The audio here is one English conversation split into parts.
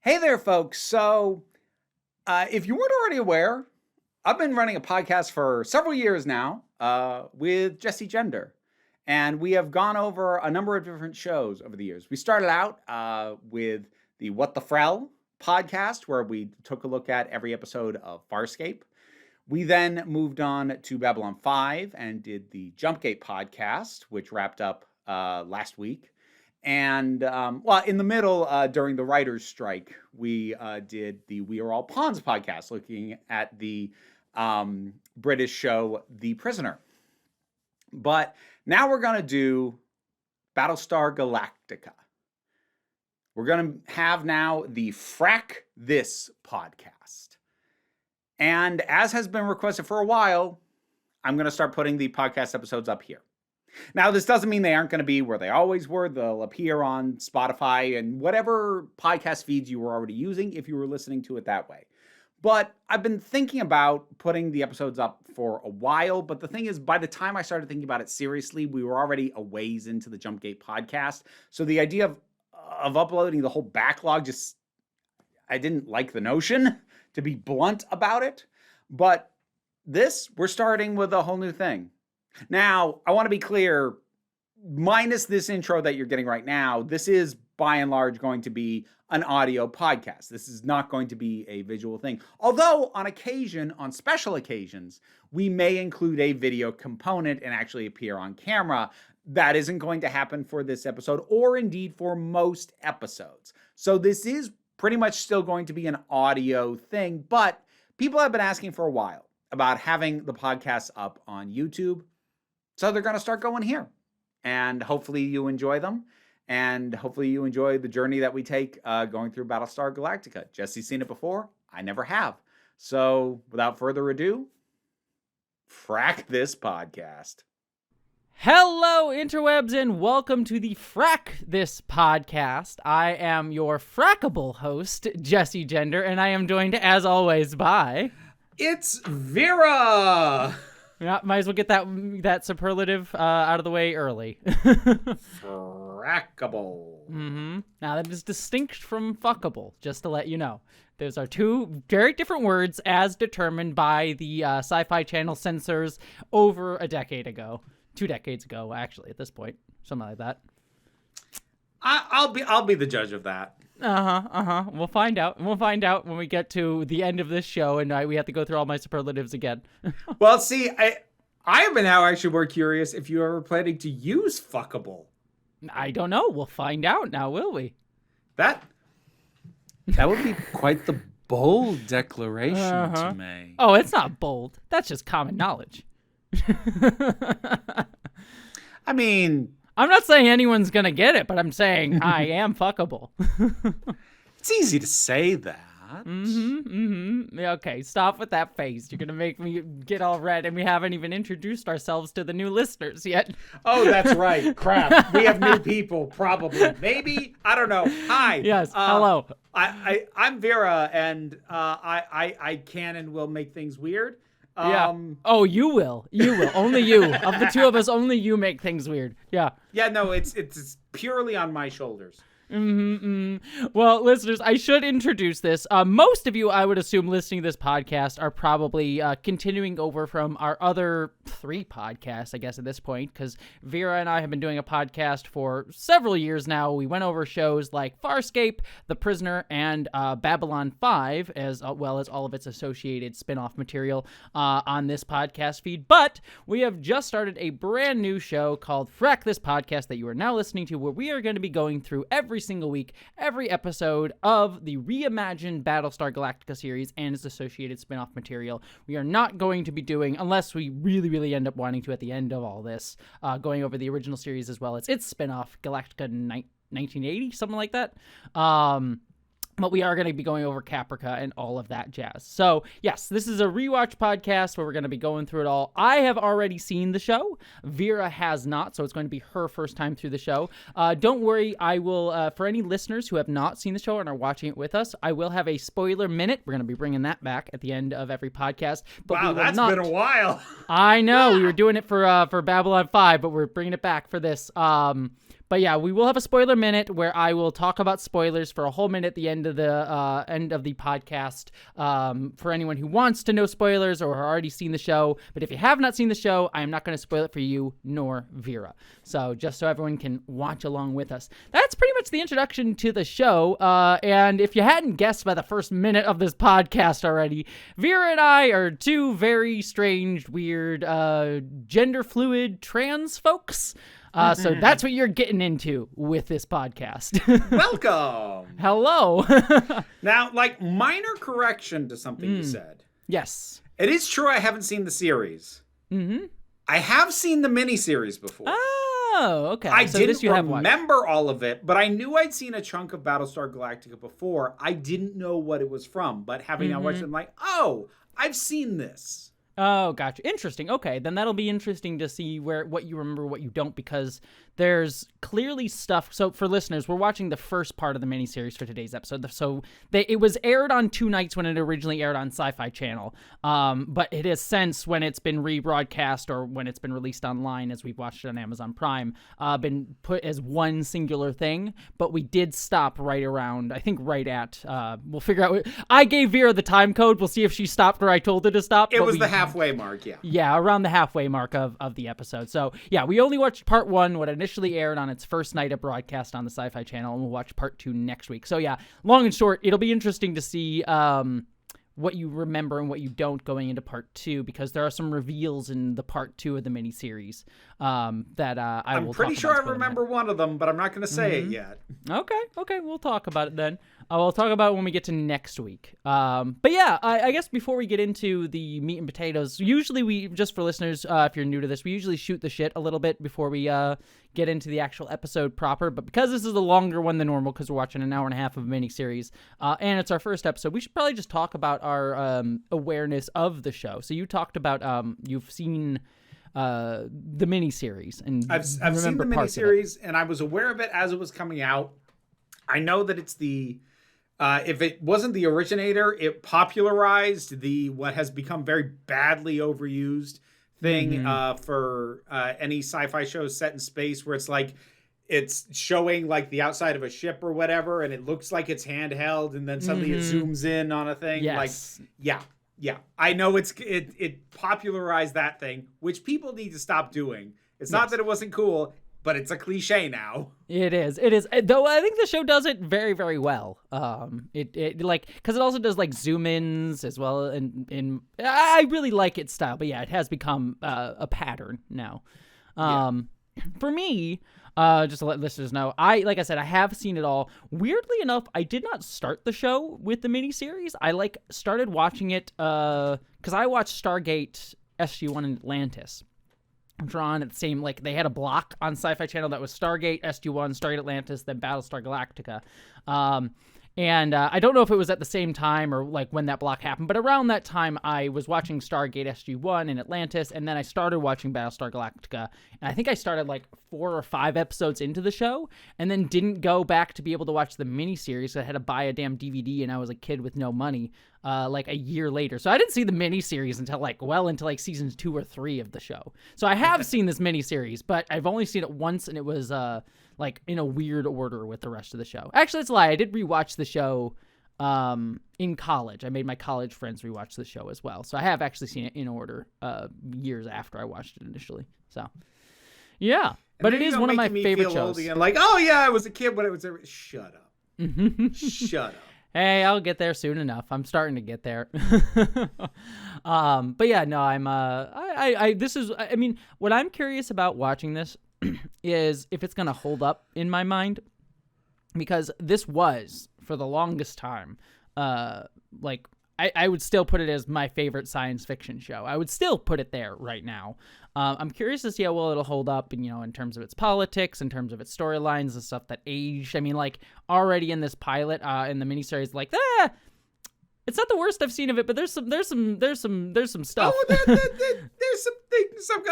Hey there, folks. So, if you weren't already aware, I've been running a podcast for several years now with Jesse Gender. And we have gone over a number of different shows over the years. We started out with the What the Frell podcast, where we took a look at every episode of Farscape. We then moved on to Babylon 5 and did the Jumpgate podcast, which wrapped up last week. And, in the middle, during the writer's strike, we did the We Are All Pawns podcast, looking at the British show The Prisoner. But now we're going to do Battlestar Galactica. We're going to have now the Frak This podcast. And as has been requested for a while, I'm going to start putting the podcast episodes up here. Now, this doesn't mean they aren't going to be where they always were. They'll appear on Spotify and whatever podcast feeds you were already using if you were listening to it that way. But I've been thinking about putting the episodes up for a while. But the thing is, by the time I started thinking about it seriously, we were already a ways into the Jumpgate podcast. So the idea of uploading the whole backlog I didn't like the notion, to be blunt about it. But we're starting with a whole new thing. Now, I want to be clear, minus this intro that you're getting right now, this is by and large going to be an audio podcast. This is not going to be a visual thing. Although on occasion, on special occasions, we may include a video component and actually appear on camera. That isn't going to happen for this episode or indeed for most episodes. So this is pretty much still going to be an audio thing, but people have been asking for a while about having the podcast up on YouTube. So they're going to start going here. And hopefully you enjoy them. And hopefully you enjoy the journey that we take going through Battlestar Galactica. Jesse's seen it before. I never have. So without further ado, Frak This podcast. Hello, interwebs, and welcome to the Frak This podcast. I am your frackable host, Jesse Gender, and I am joined, as always, by... It's Vera! Yeah, might as well get that superlative out of the way early. Frackable. Mm-hmm. Now, that is distinct from fuckable, just to let you know. Those are two very different words as determined by the Sci-Fi Channel censors over a decade ago. 2 decades ago, actually, at this point. Something like that. I'll be the judge of that. We'll find out. We'll find out when we get to the end of this show, and we have to go through all my superlatives again. Well, see, I am now actually more curious if you are planning to use fuckable. I don't know. We'll find out now, will we? That would be quite the bold declaration to make. Oh, it's not bold. That's just common knowledge. I mean... I'm not saying anyone's going to get it, but I'm saying I am fuckable. It's easy to say that. Yeah, okay, stop with that face. You're going to make me get all red, and we haven't even introduced ourselves to the new listeners yet. Oh, that's right. Crap. We have new people, probably. Maybe? I don't know. Hi. Yes, hello. I'm Vera, and I can and will make things weird. Yeah. Oh, you will. You will. Only you. Of the two of us, only you make things weird. Yeah. Yeah, no, it's purely on my shoulders. Well, listeners, I should introduce this. Most of you, I would assume, listening to this podcast are probably continuing over from our other 3 podcasts, I guess, at this point, because Vera and I have been doing a podcast for several years now. We went over shows like Farscape, The Prisoner, and Babylon 5, as well as all of its associated spin-off material on this podcast feed. But we have just started a brand new show called Frak This Podcast that you are now listening to, where we are going to be going through every single week, every episode of the reimagined Battlestar Galactica series and its associated spin-off material. We are not going to be doing, unless we really, really end up wanting to at the end of all this, going over the original series as well as its spin-off, Galactica 1980, something like that. But we are going to be going over Caprica and all of that jazz. So, yes, this is a rewatch podcast where we're going to be going through it all. I have already seen the show. Vera has not, so it's going to be her first time through the show. Don't worry, I will, for any listeners who have not seen the show and are watching it with us, I will have a spoiler minute. We're going to be bringing that back at the end of every podcast. But wow, that's been a while. I know. We were doing it for Babylon 5, but we're bringing it back for this. But yeah, we will have a spoiler minute where I will talk about spoilers for a whole minute at the end of the podcast. For anyone who wants to know spoilers or already seen the show, but if you have not seen the show, I am not going to spoil it for you nor Vera. So just so everyone can watch along with us. That's pretty much the introduction to the show. And if you hadn't guessed by the first minute of this podcast already, Vera and I are two very strange, weird, gender fluid trans folks. So that's what you're getting into with this podcast. Welcome. Hello. Now, like, minor correction to something you said. Yes. It is true I haven't seen the series. Mm-hmm. I have seen the miniseries before. Oh, okay. I so didn't this you have watched. remember all of it, but I knew I'd seen a chunk of Battlestar Galactica before. I didn't know what it was from, but having now watched it, I'm like, oh, I've seen this. Oh, gotcha. Interesting. Okay, then that'll be interesting to see what you remember, what you don't, because there's clearly stuff. So for listeners, we're watching the first part of the miniseries for today's episode. So it was aired on 2 nights when it originally aired on Sci-Fi Channel, but it has since, when it's been rebroadcast or when it's been released online, as we've watched it on Amazon Prime, been put as one singular thing. But we did stop right around, I think right at, we'll figure out. I gave Vera the time code. We'll see if she stopped where I told her to stop. It was the halfway mark, yeah. Yeah, around the halfway mark of the episode. So, yeah, we only watched part 1, what initially aired on its first night of broadcast on the Sci-Fi Channel, and we'll watch part 2 next week. So, yeah, long and short, it'll be interesting to see what you remember and what you don't going into part 2, because there are some reveals in the part 2 of the miniseries that I will talk about. I'm pretty sure I remember one of them, but I'm not going to say it yet. Okay, we'll talk about it then. We'll talk about it when we get to next week. But yeah, I guess before we get into the meat and potatoes, usually we, just for listeners, if you're new to this, we usually shoot the shit a little bit before we get into the actual episode proper. But because this is a longer one than normal, because we're watching an hour and a half of a miniseries, and it's our first episode, we should probably just talk about our awareness of the show. So you talked about you've seen the miniseries, and I've seen the miniseries, and I was aware of it as it was coming out. I know that it's the if it wasn't the originator, it popularized the what has become very badly overused thing for any sci-fi shows set in space, where it's like it's showing like the outside of a ship or whatever, and it looks like it's handheld, and then suddenly it zooms in on a thing. Yes. Like, yeah. I know it popularized that thing, which people need to stop doing. It's not that it wasn't cool, but it's a cliche now. It is. Though I think the show does it very, very well. It like, because it also does like zoom ins as well, and I really like its style. But yeah, it has become a pattern now. For me, just to let listeners know, like I said, I have seen it all. Weirdly enough, I did not start the show with the miniseries. I started watching it because I watched Stargate SG-1 in Atlantis. Drawn at the same, like, they had a block on Sci-Fi Channel that was Stargate, SG-1, Stargate Atlantis, then Battlestar Galactica. And I don't know if it was at the same time or like when that block happened, but around that time I was watching Stargate SG-1 in Atlantis, and then I started watching Battlestar Galactica, and I think I started like 4 or 5 episodes into the show, and then didn't go back to be able to watch the miniseries. I had to buy a damn DVD, and I was a kid with no money, like a year later. So I didn't see the miniseries until into seasons 2 or 3 of the show. So I have seen this miniseries, but I've only seen it once, and it was like in a weird order with the rest of the show. Actually, that's a lie. I did rewatch the show in college. I made my college friends rewatch the show as well. So I have actually seen it in order years after I watched it initially. So yeah, but it is one of my favorite shows. Again, like, oh yeah, I was a kid when it was. Shut up. Shut up. Hey, I'll get there soon enough. I'm starting to get there. But yeah, no, I mean, what I'm curious about watching this is if it's going to hold up in my mind, because this was, for the longest time, like, I would still put it as my favorite science fiction show. I would still put it there right now. I'm curious to see how well it'll hold up, and, in terms of its politics, in terms of its storylines, the stuff that aged. I mean, like, already in this pilot, in the miniseries, like, it's not the worst I've seen of it, but there's some stuff. Oh, there's some things I'm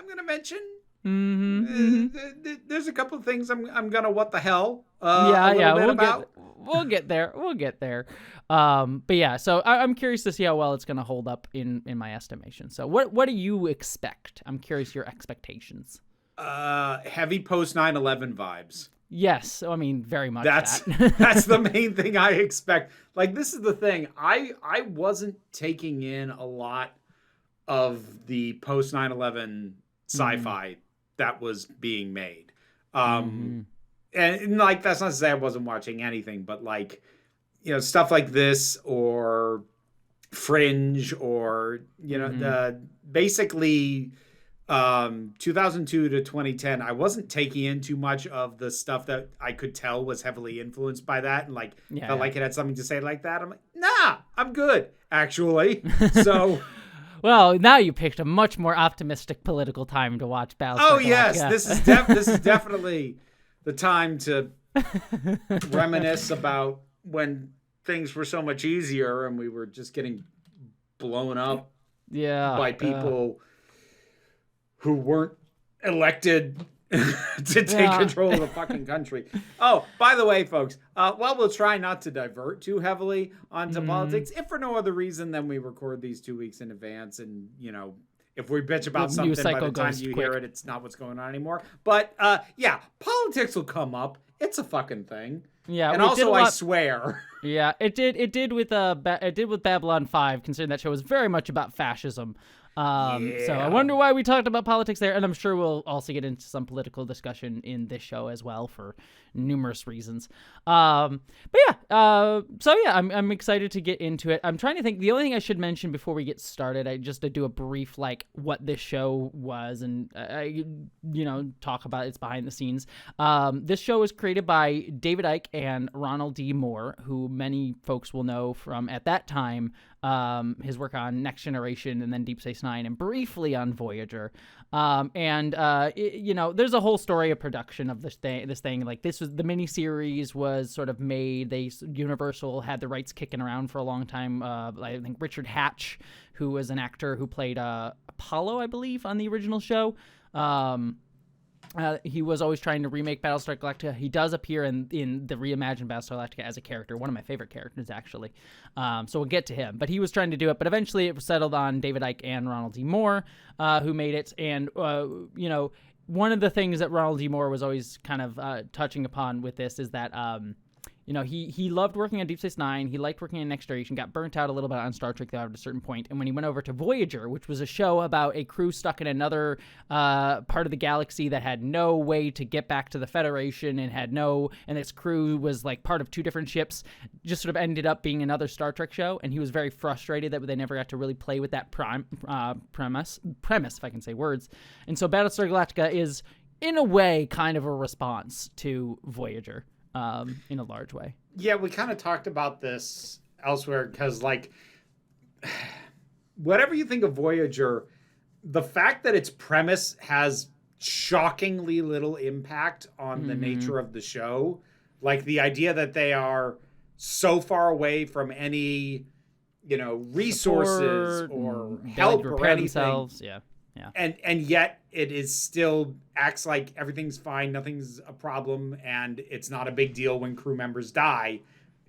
gonna mention. There's a couple of things I'm gonna what the hell we'll get there. But yeah, so I'm curious to see how well it's gonna hold up in my estimation. So what do you expect? I'm curious your expectations. Heavy post 9/11 vibes. Yes, I mean, very much That's that. that's the main thing I expect. Like, this is the thing. I wasn't taking in a lot of the post 9/11 sci-fi that was being made. And like, that's not to say I wasn't watching anything, but like, stuff like this or Fringe or basically 2002 to 2010, I wasn't taking in too much of the stuff that I could tell was heavily influenced by that, and like felt like it had something to say like that. I'm like, nah, I'm good actually. So well, now you picked a much more optimistic political time to watch Battlestar Galactica. oh yes, this is definitely the time to reminisce about when things were so much easier and we were just getting blown up by people who weren't elected to take control of the fucking country. Oh, by the way, folks, while we'll try not to divert too heavily onto politics, if for no other reason than we record these 2 weeks in advance, and if we bitch about something by the time you hear it, it's not what's going on anymore. But yeah, politics will come up. It's a fucking thing. Yeah, and also I swear. Yeah, it did with Babylon 5, considering that show was very much about fascism. So I wonder why we talked about politics there, and I'm sure we'll also get into some political discussion in this show as well for numerous reasons. I'm excited to get into it. I'm trying to think. The only thing I should mention before we get started, just to do a brief what this show was and talk about its behind the scenes. This show was created by David Icke and Ronald D. Moore, who many folks will know from at that time his work on Next Generation and then Deep Space Nine and briefly on Voyager. There's a whole story of production of this thing. Like, this was the miniseries was sort of made. Universal had the rights kicking around for a long time. I think Richard Hatch, who was an actor who played Apollo, I believe, on the original show. He was always trying to remake Battlestar Galactica. He does appear in the reimagined Battlestar Galactica as a character, one of my favorite characters, actually. So we'll get to him. But he was trying to do it. But eventually it was settled on David Icke and Ronald D. Moore, who made it. And, one of the things that Ronald D. Moore was always kind of touching upon with this is that he loved working on Deep Space Nine. He liked working on Next Generation, got burnt out a little bit on Star Trek though at a certain point. And when he went over to Voyager, which was a show about a crew stuck in another part of the galaxy that had no way to get back to the Federation and its crew was like part of two different ships, just sort of ended up being another Star Trek show. And he was very frustrated that they never got to really play with that premise, if I can say words. And so Battlestar Galactica is, in a way, kind of a response to Voyager. In a large way. Yeah, we kind of talked about this elsewhere because, like, whatever you think of Voyager, the fact that its premise has shockingly little impact on the nature of the show, like the idea that they are so far away from any, resources or help or anything. Themselves. Yeah. And yet it is still acts like everything's fine, nothing's a problem, and it's not a big deal when crew members die,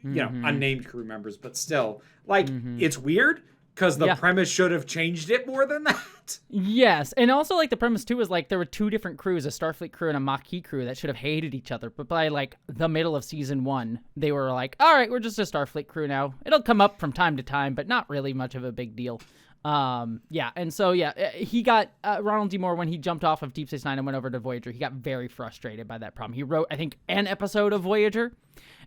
unnamed crew members, but still, it's weird because the premise should have changed it more than that. Yes, and also the premise too is there were two different crews, a Starfleet crew and a Maquis crew that should have hated each other, but by the middle of season 1, they were all right, we're just a Starfleet crew now. It'll come up from time to time, but not really much of a big deal. He got Ronald D. Moore, when he jumped off of Deep Space Nine and went over to Voyager, he got very frustrated by that problem. He wrote, I think, an episode of Voyager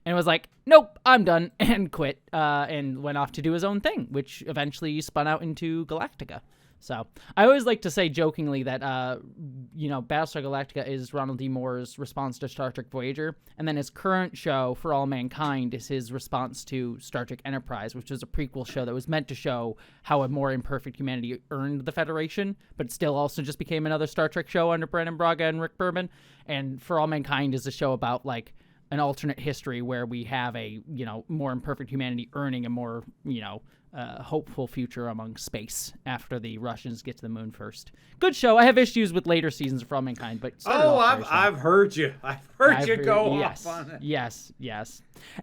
and was like, nope, I'm done, and quit, and went off to do his own thing, which eventually spun out into Galactica. So I always like to say jokingly that, Battlestar Galactica is Ronald D. Moore's response to Star Trek Voyager, and then his current show, For All Mankind, is his response to Star Trek Enterprise, which was a prequel show that was meant to show how a more imperfect humanity earned the Federation, but still also just became another Star Trek show under Brandon Braga and Rick Berman. And For All Mankind is a show about, an alternate history where we have a, more imperfect humanity earning a more, hopeful future among space after the Russians get to the moon first. Good show. I have issues with later seasons of For All Mankind, but I've heard you. I've heard you go off on it. Yes.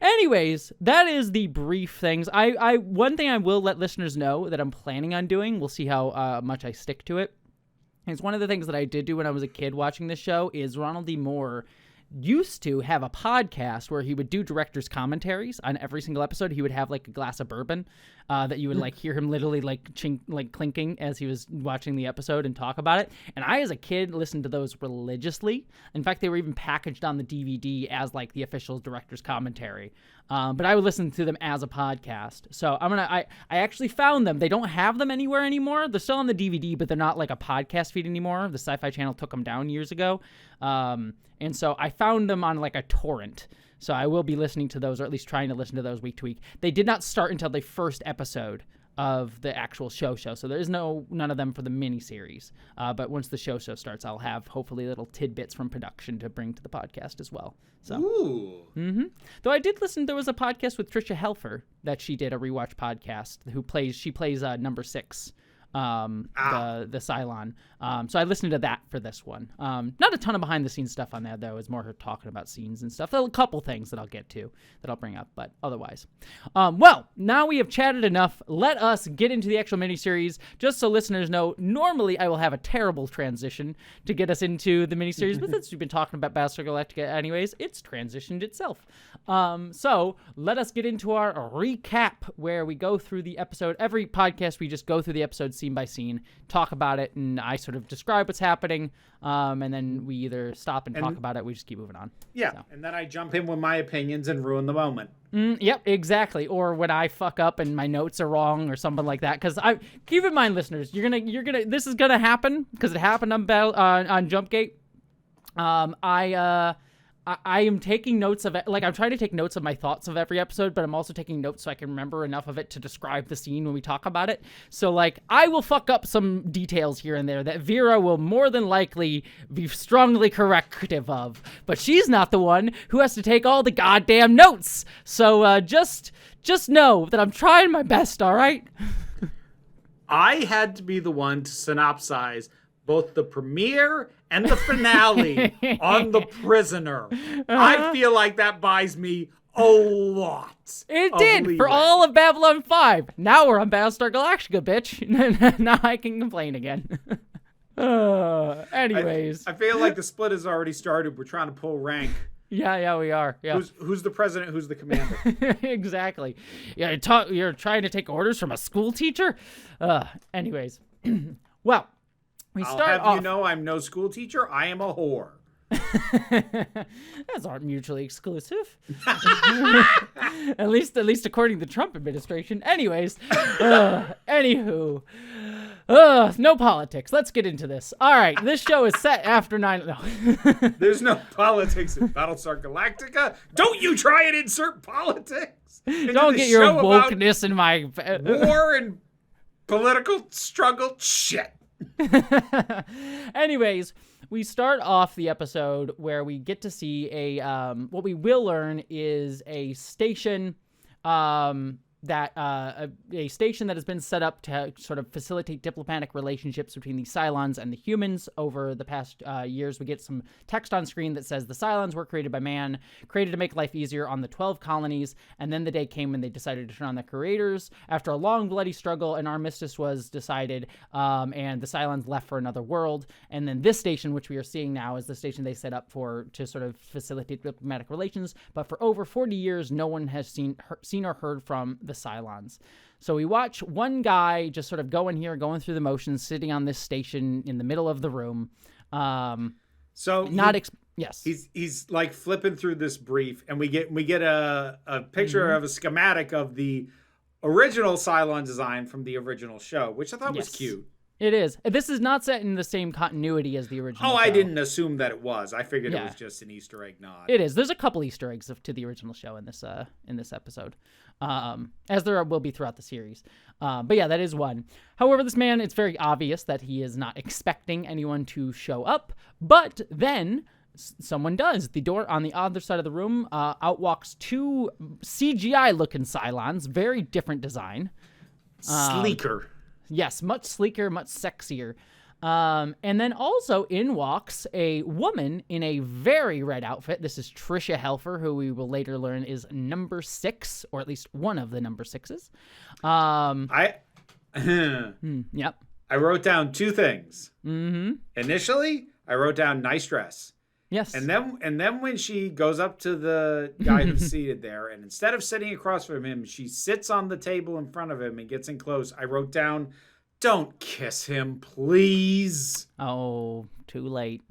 Anyways, that is the brief things. One thing I will let listeners know that I'm planning on doing. We'll see how much I stick to it. It's one of the things that I did do when I was a kid watching this show is Ronald D. Moore used to have a podcast where he would do director's commentaries on every single episode. He would have like a glass of bourbon that you would like hear him literally like clinking as he was watching the episode and talk about it. And I, as a kid, listened to those religiously. In fact, they were even packaged on the DVD as like the official director's commentary. But I would listen to them as a podcast. So I actually found them. They don't have them anywhere anymore. They're still on the DVD, but they're not like a podcast feed anymore. The Sci-Fi Channel took them down years ago. And so I found them on like a torrent. So I will be listening to those, or at least trying to listen to those week to week. They did not start until the first episode of the actual show. So there is none of them for the miniseries. But once the show starts, I'll have hopefully little tidbits from production to bring to the podcast as well. So, Ooh. Though I did listen, there was a podcast with Tricia Helfer that she did, a rewatch podcast. She plays number 6. The Cylon. So I listened to that for this one. Not a ton of behind the scenes stuff on that though. It's more her talking about scenes and stuff. A couple things that I'll get to that I'll bring up, but otherwise. Well, now we have chatted enough. Let us get into the actual miniseries. Just so listeners know, normally I will have a terrible transition to get us into the miniseries, but since we've been talking about Battlestar Galactica anyways, it's transitioned itself. So let us get into our recap where we go through the episode. Every podcast we just go through the episode scene by scene, talk about it, and I sort of describe what's happening, and then we either stop and talk about it, we just keep moving on. Yeah, so. And then I jump in with my opinions and ruin the moment. Yep, exactly. Or when I fuck up and my notes are wrong or something like that. Because I keep in mind, listeners, this is gonna happen because it happened on Jumpgate. I am taking notes of it. Like, I'm trying to take notes of my thoughts of every episode, but I'm also taking notes so I can remember enough of it to describe the scene when we talk about it. So, like, I will fuck up some details here and there that Vera will more than likely be strongly corrective of. But she's not the one who has to take all the goddamn notes. So, just know that I'm trying my best, all right? I had to be the one to synopsize both the premiere and the finale on The Prisoner. I feel like that buys me a lot. It did leeway. For all of Babylon 5. Now we're on Battlestar Galactica, bitch. Now I can complain again. Anyways. I feel like the split has already started. We're trying to pull rank. Yeah, we are. Yeah. Who's the president? Who's the commander? Exactly. Yeah, you're trying to take orders from a school teacher? Anyways. Well. I'll have you know I'm no school teacher. I am a whore. Those aren't mutually exclusive. at least according to the Trump administration. Anyways, anywho, no politics. Let's get into this. All right, this show is set after 9. No. There's no politics in Battlestar Galactica. Don't you try and insert politics. Don't get your wokeness in my war and political struggle. Shit. Anyways, we start off the episode where we get to see what we will learn is a station a station that has been set up to sort of facilitate diplomatic relationships between the Cylons and the humans. Over the past years, we get some text on screen that says the Cylons were created by man, created to make life easier on the 12 colonies, and then the day came when they decided to turn on the creators. After a long, bloody struggle, an armistice was decided, and the Cylons left for another world. And then this station, which we are seeing now, is the station they set up to sort of facilitate diplomatic relations. But for over 40 years, no one has seen or heard from the Cylons. So we watch one guy just sort of going through the motions, sitting on this station in the middle of the room. Yes. He's like flipping through this brief, and we get a picture of a schematic of the original Cylon design from the original show, which I thought was cute. It is. This is not set in the same continuity as the original show. I didn't assume that it was. I figured it was just an Easter egg nod. It is. There's a couple Easter eggs to the original show in this episode, as there will be throughout the series. But yeah, that is one. However, this man, it's very obvious that he is not expecting anyone to show up. But then someone does. The door on the other side of the room, out walks two CGI-looking Cylons, very different design. Sleeker. Yes, much sleeker, much sexier. And then also in walks a woman in a very red outfit. This is Tricia Helfer, who we will later learn is number 6, or at least one of the number 6s. Yep. I wrote down two things. Mm-hmm. Initially, I wrote down nice dress. Yes. And then when she goes up to the guy who's seated there, and instead of sitting across from him, she sits on the table in front of him and gets in close. I wrote down, "Don't kiss him, please." Oh, too late.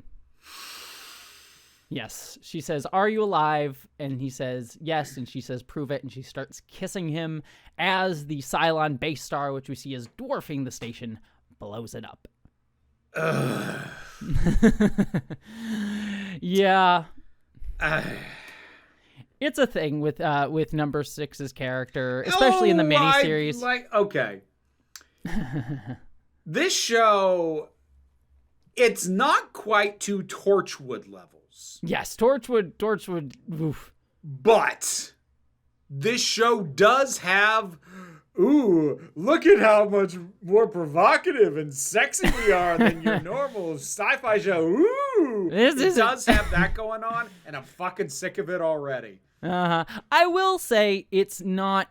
Yes. She says, "Are you alive?" And he says, "Yes." And she says, "Prove it." And she starts kissing him as the Cylon base star, which we see is dwarfing the station, blows it up. Ugh. Yeah. It's a thing with number 6's character, especially in the miniseries. Okay. This show, it's not quite to Torchwood levels. Yes, Torchwood. Oof. But this show does have, look at how much more provocative and sexy we are than your normal sci-fi show. It does have that going on, and I'm fucking sick of it already. I will say it's not,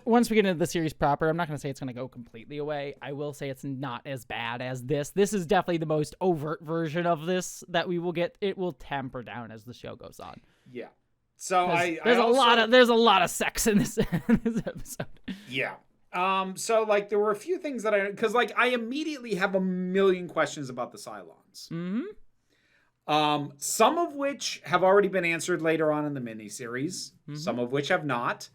once we get into the series proper, I'm not going to say it's going to go completely away. I will say it's not as bad as this. This is definitely the most overt version of this that we will get. It will tamper down as the show goes on. Yeah. So there's a lot of sex in this episode. Yeah. So like there were a few things that because like I immediately have a million questions about the Cylons. Mm-hmm. Some of which have already been answered later on in the miniseries. Mm-hmm. Some of which have not.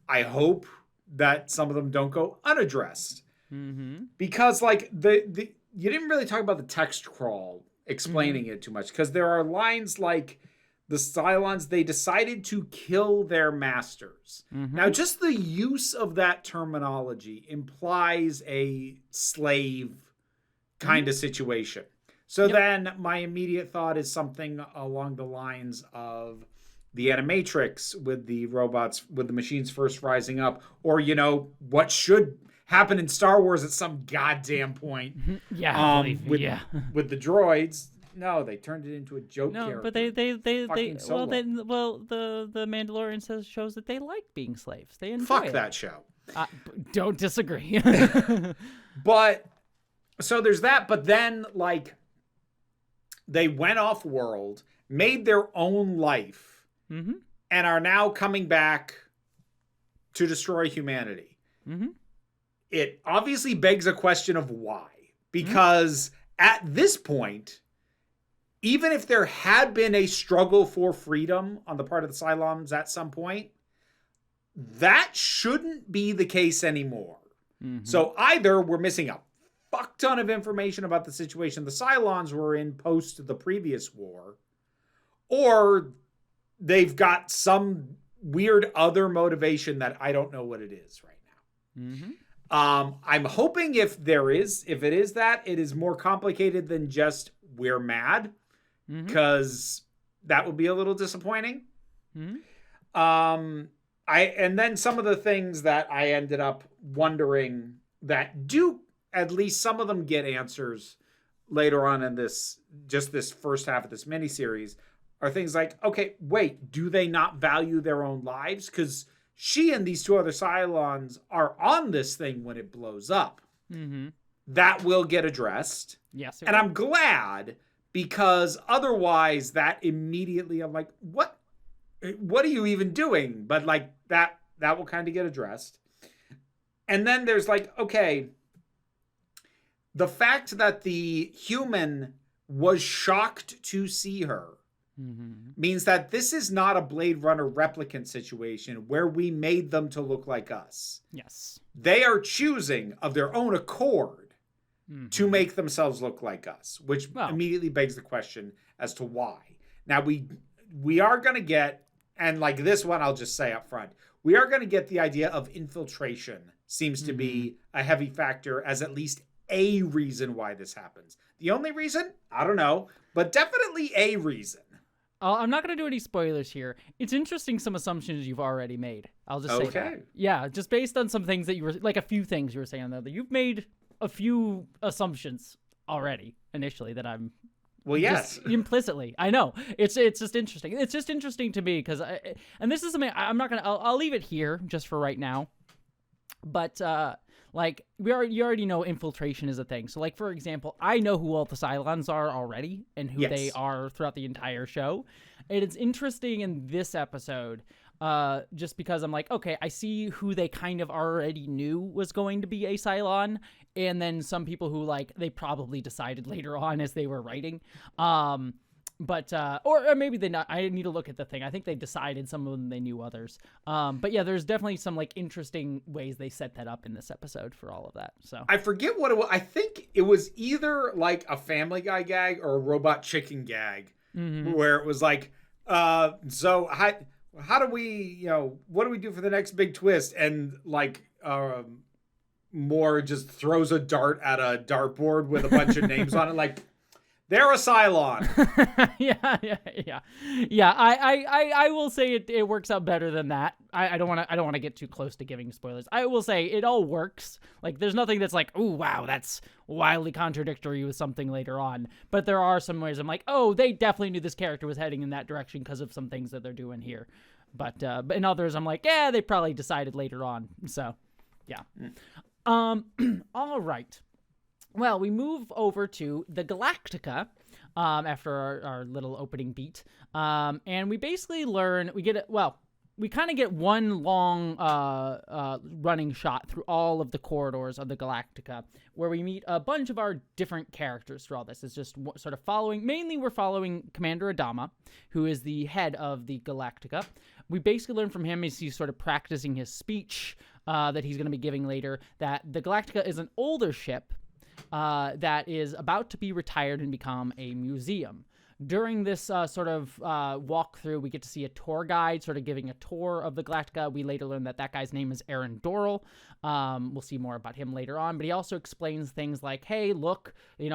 I hope that some of them don't go unaddressed. Mm-hmm. Because like you didn't really talk about the text crawl explaining it too much, because there are lines like, the Cylons, they decided to kill their masters. Mm-hmm. Now, just the use of that terminology implies a slave kind of situation. So then my immediate thought is something along the lines of the Animatrix with the robots, with the machines first rising up, or, what should happen in Star Wars at some goddamn point. Yeah. With the droids. No, they turned it into a joke character. No, but the Mandalorian shows that they like being slaves. They enjoy Fuck it. that show. Don't disagree. But so there's that, but then like they went off world, made their own life, mm-hmm. and are now coming back to destroy humanity. Mm-hmm. It obviously begs a question of why. Because at this point, even if there had been a struggle for freedom on the part of the Cylons at some point, that shouldn't be the case anymore. Mm-hmm. So either we're missing a fuck ton of information about the situation the Cylons were in post the previous war, or they've got some weird other motivation that I don't know what it is right now. Mm-hmm. I'm hoping if it is that, it is more complicated than just we're mad, because that would be a little disappointing. Mm-hmm. And then some of the things that I ended up wondering that do, at least some of them get answers later on in this first half of this miniseries, are things like, okay, wait, do they not value their own lives? Because she and these two other Cylons are on this thing when it blows up. Mm-hmm. That will get addressed. Yes. And I'm glad, because otherwise that immediately I'm like, what are you even doing? But like that will kind of get addressed. And then there's like, okay, the fact that the human was shocked to see her means that this is not a Blade Runner replicant situation where we made them to look like us. Yes. They are choosing of their own accord to make themselves look like us, which immediately begs the question as to why. Now we are going to get, and like this one, I'll just say up front, we are going to get the idea of infiltration seems to be a heavy factor as at least a reason why this happens. The only reason? I don't know, but definitely a reason. I'm not going to do any spoilers here. It's interesting some assumptions you've already made. I'll just say that. Yeah, just based on some things that you were, like a few things you were saying there, that you've made a few assumptions already initially that I'm... Well, yes. Implicitly. I know. It's just interesting. It's just interesting to me because and this is something I'm not going to... I'll leave it here just for right now. But like you already know infiltration is a thing. So like for example, I know who all the Cylons are already and who they are throughout the entire show. And it's interesting in this episode, just because I'm like, okay, I see who they kind of already knew was going to be a Cylon, and then some people who like they probably decided later on as they were writing. But or maybe they not. I need to look at the thing. I think they decided some of them they knew others. But yeah, there's definitely some like interesting ways they set that up in this episode for all of that. So I forget what it was. I think it was either like a Family Guy gag or a Robot Chicken gag, where it was like, so how do we, what do we do for the next big twist? And like, Moore just throws a dart at a dartboard with a bunch of names on it, like. They're a Cylon. Yeah. I will say it works out better than that. I don't want to get too close to giving spoilers. I will say it all works. Like there's nothing that's like, oh wow, that's wildly contradictory with something later on. But there are some ways I'm like, oh, they definitely knew this character was heading in that direction because of some things that they're doing here. But in others I'm like, yeah, they probably decided later on. So yeah. All right. Well, we move over to the Galactica after our little opening beat. And we basically learn, we kind of get one long running shot through all of the corridors of the Galactica, where we meet a bunch of our different characters through all this. It's just sort of mainly we're following Commander Adama, who is the head of the Galactica. We basically learn from him as he's sort of practicing his speech that he's going to be giving later, that the Galactica is an older ship that is about to be retired and become a museum. During this sort of walkthrough, we get to see a tour guide sort of giving a tour of the Galactica. We later learn that guy's name is Aaron Doral. We'll see more about him later on, but he also explains things like, hey, look, the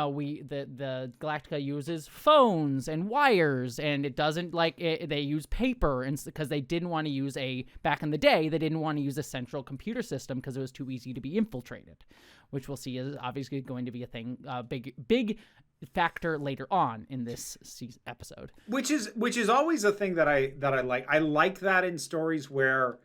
Galactica uses phones and wires, and it doesn't they use paper, and because they didn't want to use back in the day, they didn't want to use a central computer system because it was too easy to be infiltrated, which we'll see is obviously going to be a thing, big factor later on in this episode. Which is always a thing that I like. I like that in stories where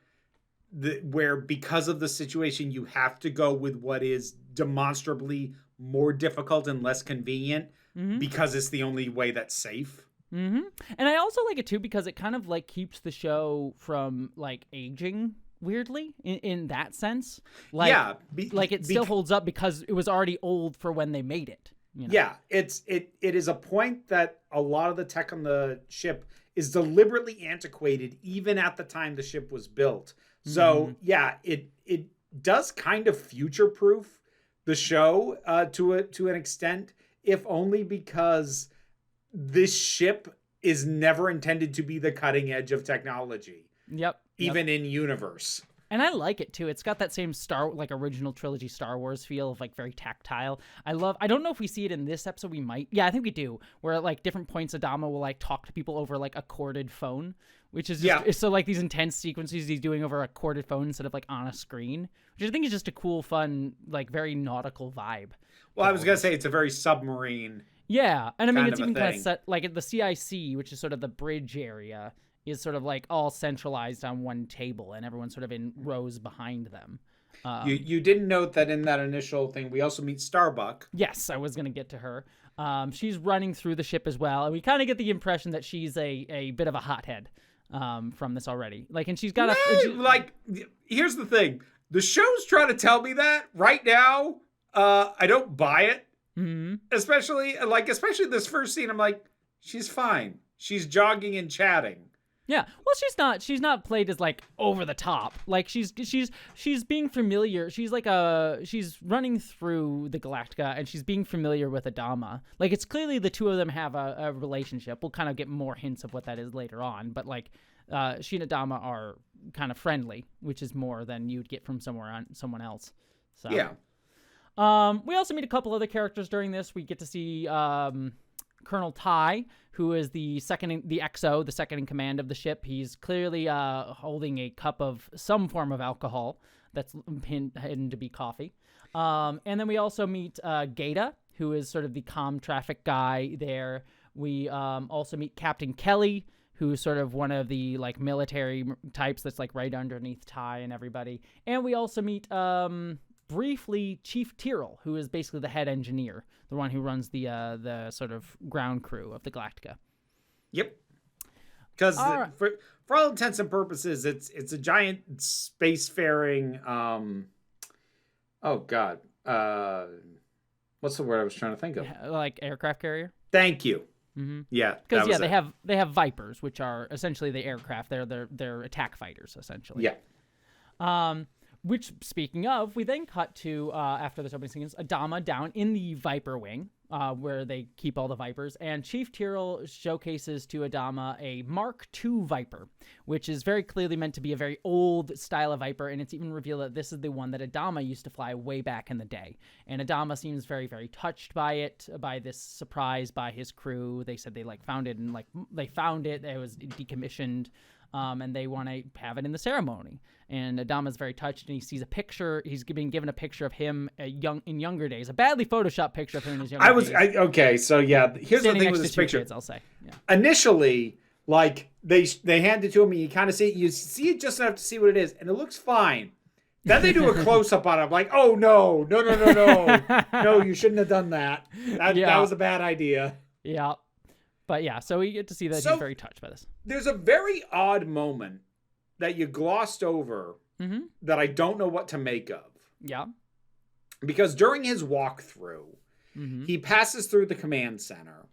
because of the situation you have to go with what is demonstrably more difficult and less convenient because it's the only way that's safe. And I also like it too because it kind of like keeps the show from like aging weirdly in that sense. Like, yeah, it still holds up because it was already old for when they made it. Yeah, it is a point that a lot of the tech on the ship is deliberately antiquated even at the time the ship was built. So yeah, it does kind of future-proof the show to an extent, if only because this ship is never intended to be the cutting edge of technology. Even in universe. And I like it too. It's got that same original trilogy Star Wars feel of like very tactile. I don't know if we see it in this episode. We might. Yeah, I think we do. Where at like different points Adama will like talk to people over like a corded phone, which is just, so like these intense sequences he's doing over a corded phone instead of like on a screen, which I think is just a cool, fun, like very nautical vibe. Well, I was going to say it's a very submarine. Yeah. And I mean, it's even kind of set like at the CIC, which is sort of the bridge area, is sort of like all centralized on one table and everyone's sort of in rows behind them. You didn't note that in that initial thing, we also meet Starbuck. Yes, I was going to get to her. She's running through the ship as well. And we kind of get the impression that she's a bit of a hothead from this already. Like, and she's got here's the thing. The show's trying to tell me that right now. I don't buy it. Especially this first scene. I'm like, she's fine. She's jogging and chatting. Yeah, well, she's not played as like over the top. Like she's being familiar. She's running through the Galactica and she's being familiar with Adama. Like it's clearly the two of them have a relationship. We'll kind of get more hints of what that is later on. But like she and Adama are kind of friendly, which is more than you'd get from someone else. So yeah. We also meet a couple other characters during this. We get to see Colonel Ty, who is the second in command of the ship. He's clearly holding a cup of some form of alcohol that's hidden to be coffee. And then we also meet Gata, who is sort of the comm traffic guy there. We also meet Captain Kelly, who's sort of one of the like military types that's like right underneath Ty and everybody. And we also meet briefly Chief Tyrrell, who is basically the head engineer, the one who runs the sort of ground crew of the Galactica. Yep. Because for all intents and purposes, it's a giant spacefaring. Oh God, what's the word I was trying to think of? Like aircraft carrier. Thank you. Mm-hmm. Yeah, because they have Vipers, which are essentially the aircraft. They're attack fighters essentially. Yeah. Which, speaking of, we then cut to, after this opening sequence, Adama down in the Viper wing, where they keep all the Vipers, and Chief Tyrrell showcases to Adama a Mark II Viper, which is very clearly meant to be a very old style of Viper, and it's even revealed that this is the one that Adama used to fly way back in the day. And Adama seems very, very touched by it, by this surprise by his crew. They said they, found it, and, they found it, it was decommissioned, and they want to have it in the ceremony. And Adama's very touched, and he sees a picture. He's being given a picture of him in younger days, a badly photoshopped picture of him in his younger days. Okay, so yeah, here's the thing with this picture. Kids, I'll say. Yeah. Initially, they hand it to him, and you kind of see it just enough to see what it is, and it looks fine. Then they do a close up on it. I'm like, oh no, no, you shouldn't have done that. That was a bad idea. Yeah. But yeah, so we get to see that he's very touched by this. There's a very odd moment that you glossed over that I don't know what to make of. Yeah. Because during his walkthrough, he passes through the command center,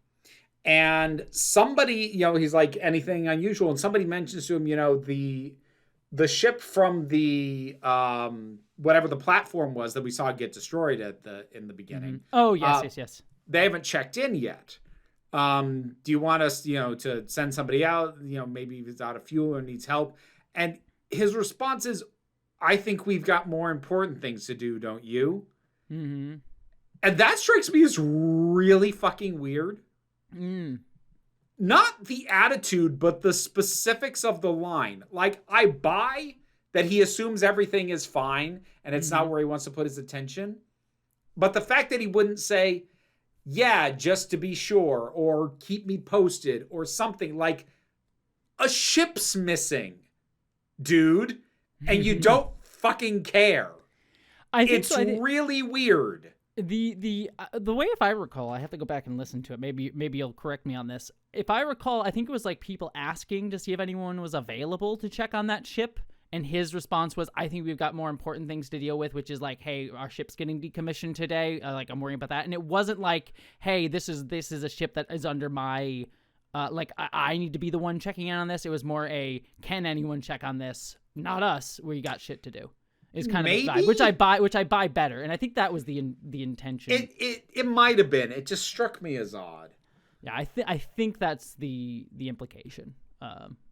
and somebody, he's like, anything unusual, and somebody mentions to him, the ship from the whatever the platform was that we saw get destroyed in the beginning. Oh yes. They haven't checked in yet. Do you want us, to send somebody out? Maybe he's out of fuel or needs help. And his response is, I think we've got more important things to do, don't you? Mm-hmm. And that strikes me as really fucking weird. Not the attitude, but the specifics of the line. I buy that he assumes everything is fine and it's not where he wants to put his attention. But the fact that he wouldn't say, yeah, just to be sure, or keep me posted, or something like, a ship's missing, dude, and you don't fucking care. It's really weird. The way, if I recall, I have to go back and listen to it. Maybe you'll correct me on this. If I recall, I think it was people asking to see if anyone was available to check on that ship. And his response was, I think we've got more important things to deal with, which is hey, our ship's getting decommissioned today. I'm worrying about that. And it wasn't hey, this is a ship that is under my, I need to be the one checking in on this. It was more can anyone check on this? Not us. We got shit to do. Is kind of the vibe, which I buy better. And I think that was the intention. It might have been. It just struck me as odd. Yeah, I think that's the implication.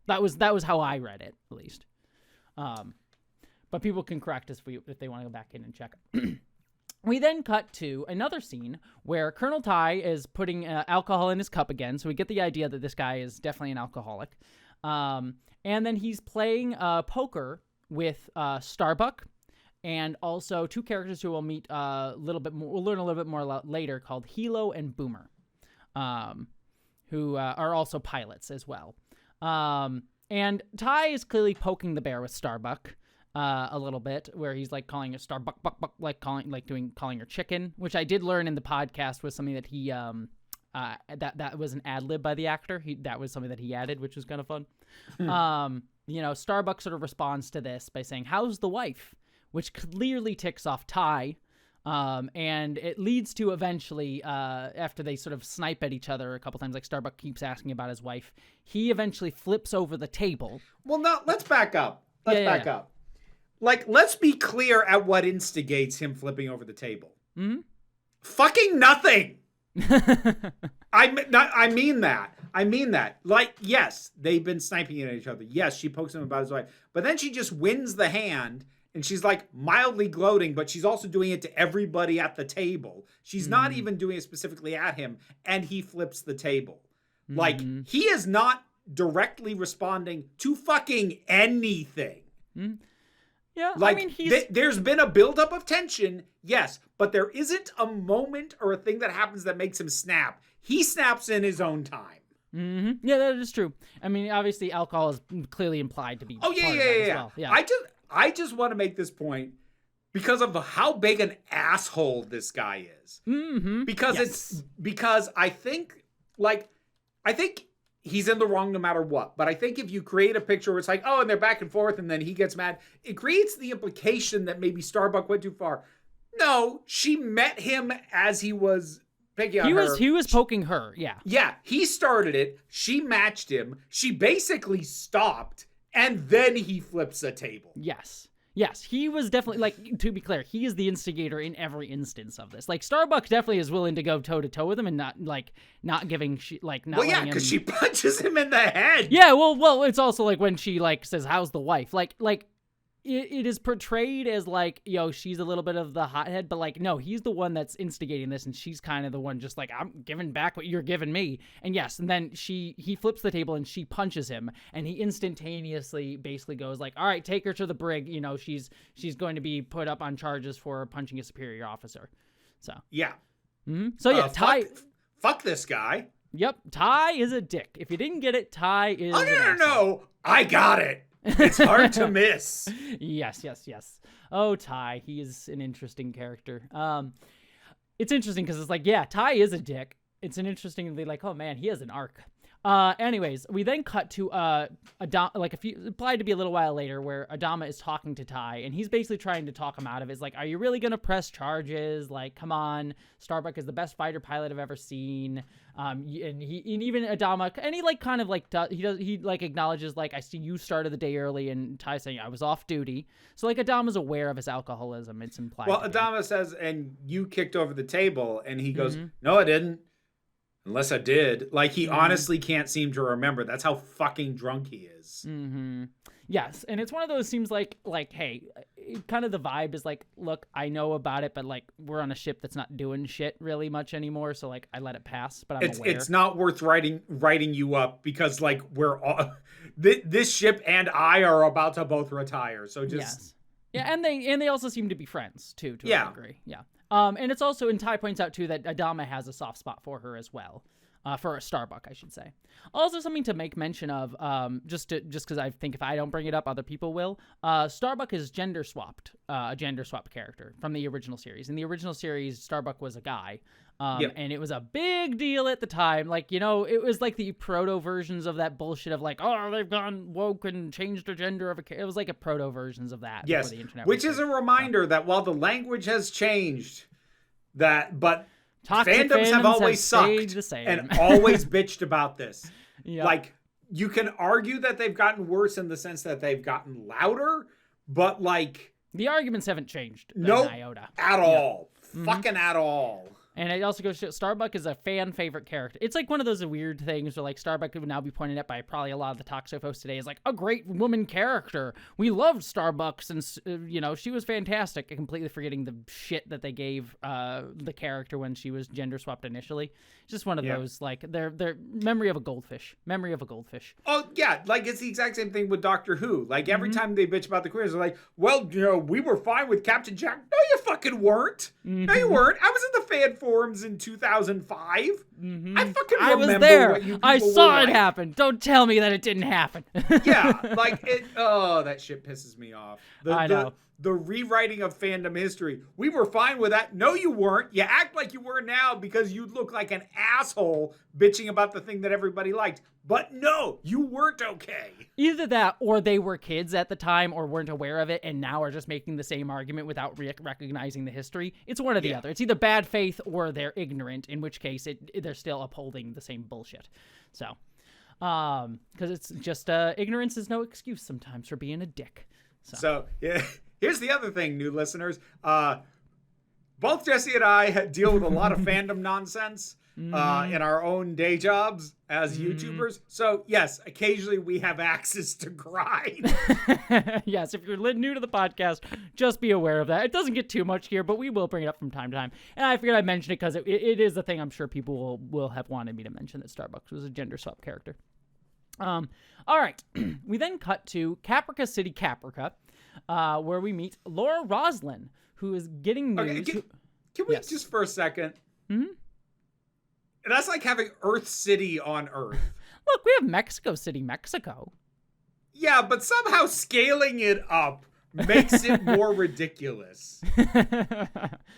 That was how I read it, at least. But people can correct us if they want to go back in and check. We then cut to another scene where Colonel Ty is putting alcohol in his cup again, so we get the idea that this guy is definitely an alcoholic. And then he's playing poker with Starbuck, and also two characters who we'll meet a little bit more. We'll learn a little bit more later, called Hilo and Boomer, who are also pilots as well. And Ty is clearly poking the bear with Starbuck a little bit, where he's calling it Starbuck, calling her chicken, which I did learn in the podcast was something that he that was an ad lib by the actor. That was something that he added, which was kind of fun. Starbuck sort of responds to this by saying, "How's the wife?" which clearly ticks off Ty. And it leads to eventually, after they sort of snipe at each other a couple times, Starbuck keeps asking about his wife, he eventually flips over the table. Well, no, let's back up. Let's back up. Let's be clear at what instigates him flipping over the table. Mm-hmm. Fucking nothing. I mean that. Yes, they've been sniping at each other. Yes, she pokes him about his wife. But then she just wins the hand. And she's mildly gloating, but she's also doing it to everybody at the table. She's not even doing it specifically at him, and he flips the table. He is not directly responding to fucking anything. Yeah, there's been a buildup of tension, yes, but there isn't a moment or a thing that happens that makes him snap. He snaps in his own time. Mm-hmm. Yeah, that is true. I mean, obviously, alcohol is clearly implied to be. Oh, part of that as well. Yeah. I just want to make this point because of how big an asshole this guy is. Mm-hmm. Because I think he's in the wrong no matter what. But I think if you create a picture where it's like, oh, and they're back and forth, and then he gets mad, it creates the implication that maybe Starbuck went too far. No, she met him as he was picking on her. He was poking her, yeah. Yeah, he started it. She matched him. She basically stopped, and then he flips a table. Yes, he was definitely, like, to be clear, he is the instigator in every instance of this. Like, Starbuck definitely is willing to go toe-to-toe with him and not giving, not well, yeah, because she punches him in the head. Yeah, well, it's also, like, when she, like, says, how's the wife? Like, it is portrayed as, like, she's a little bit of the hothead, but, like, no, he's the one that's instigating this, and she's kind of the one just like, I'm giving back what you're giving me. And yes, and then he flips the table and she punches him, and he instantaneously basically goes like, all right, take her to the brig. She's going to be put up on charges for punching a superior officer. So. Yeah. Mm-hmm. So, yeah, Ty. Fuck this guy. Yep, Ty is a dick. If you didn't get it, Ty is no. I got it. It's hard to miss. Yes. Oh, Ty, he is an interesting character. It's interesting because it's like, yeah, Ty is a dick. It's an interesting, like, oh man, he has an arc. Anyways, we then cut to Adama, like implied to be a little while later, where Adama is talking to Ty, and he's basically trying to talk him out of it. It's like, are you really gonna press charges? Like, come on, Starbuck is the best fighter pilot I've ever seen. And even Adama, and he like kind of like he acknowledges like, I see you started the day early, and Ty's saying I was off duty. So like Adama's aware of his alcoholism. It's implied. Well, Adama says, and you kicked over the table, and he goes, no, I didn't. Unless I did. Like, he honestly can't seem to remember. That's how fucking drunk he is. Mm-hmm. Yes, and it's one of those seems like, hey, kind of the vibe is like, look, I know about it, but, like, we're on a ship that's not doing shit really much anymore, so, like, I let it pass, but I'm aware. It's not worth writing you up because, like, we're all... this ship and I are about to both retire, so just... Yes. Yeah, and they also seem to be friends, too, to a degree. Yeah. And it's also, and Ty points out, too, that Adama has a soft spot for her as well. For a Starbuck, I should say. Also, something to make mention of, just because I think if I don't bring it up, other people will. Starbuck is gender swapped, a gender swapped character from the original series. In the original series, Starbuck was a guy, and it was a big deal at the time. Like, it was like the proto versions of that bullshit of like, oh, they've gone woke and changed the gender of a character. It was like a proto versions of that. Yes, the internet which is a reminder that while the language has changed, but toxic fandoms have always sucked and always bitched about this. Yep. Like, you can argue that they've gotten worse in the sense that they've gotten louder, but like... the arguments haven't changed. No, iota. At all. Fucking at all. And it also goes to Starbuck is a fan favorite character. It's like one of those weird things where like Starbuck would now be pointed at by probably a lot of the talk show hosts today as like a great woman character. We loved Starbucks, and she was fantastic. Completely forgetting the shit that they gave the character when she was gender swapped initially. It's just one of those like their memory of a goldfish. Memory of a goldfish. Oh yeah, like it's the exact same thing with Doctor Who. Like every time they bitch about the queers, they're like, well, we were fine with Captain Jack. No, you fucking weren't. No, you weren't. I was in the fan forums in 2005. I fucking remember I was there. What you people I saw were it like. happen. Don't tell me that it didn't happen. Yeah, like it. Oh, that shit pisses me off. I know. The rewriting of fandom history. We were fine with that. No, you weren't. You act like you were now because you look like an asshole bitching about the thing that everybody liked. But no, you weren't okay. Either that or they were kids at the time or weren't aware of it and now are just making the same argument without recognizing the history. It's one or the other. It's either bad faith or they're ignorant, in which case they're still upholding the same bullshit. So, because it's just ignorance is no excuse sometimes for being a dick. So yeah. Here's the other thing, new listeners. Both Jesse and I deal with a lot of fandom nonsense in our own day jobs as YouTubers. So, yes, occasionally we have axes to grind. Yes, if you're new to the podcast, just be aware of that. It doesn't get too much here, but we will bring it up from time to time. And I figured I'd mention it because it is a thing I'm sure people will have wanted me to mention, that Starbucks was a gender swap character. All right. We then cut to Caprica City, Caprica. Where we meet Laura Roslin, who is getting news. Okay, can we just for a second? That's like having Earth City on Earth. Look, we have Mexico City, Mexico. Yeah, but somehow scaling it up makes it more ridiculous.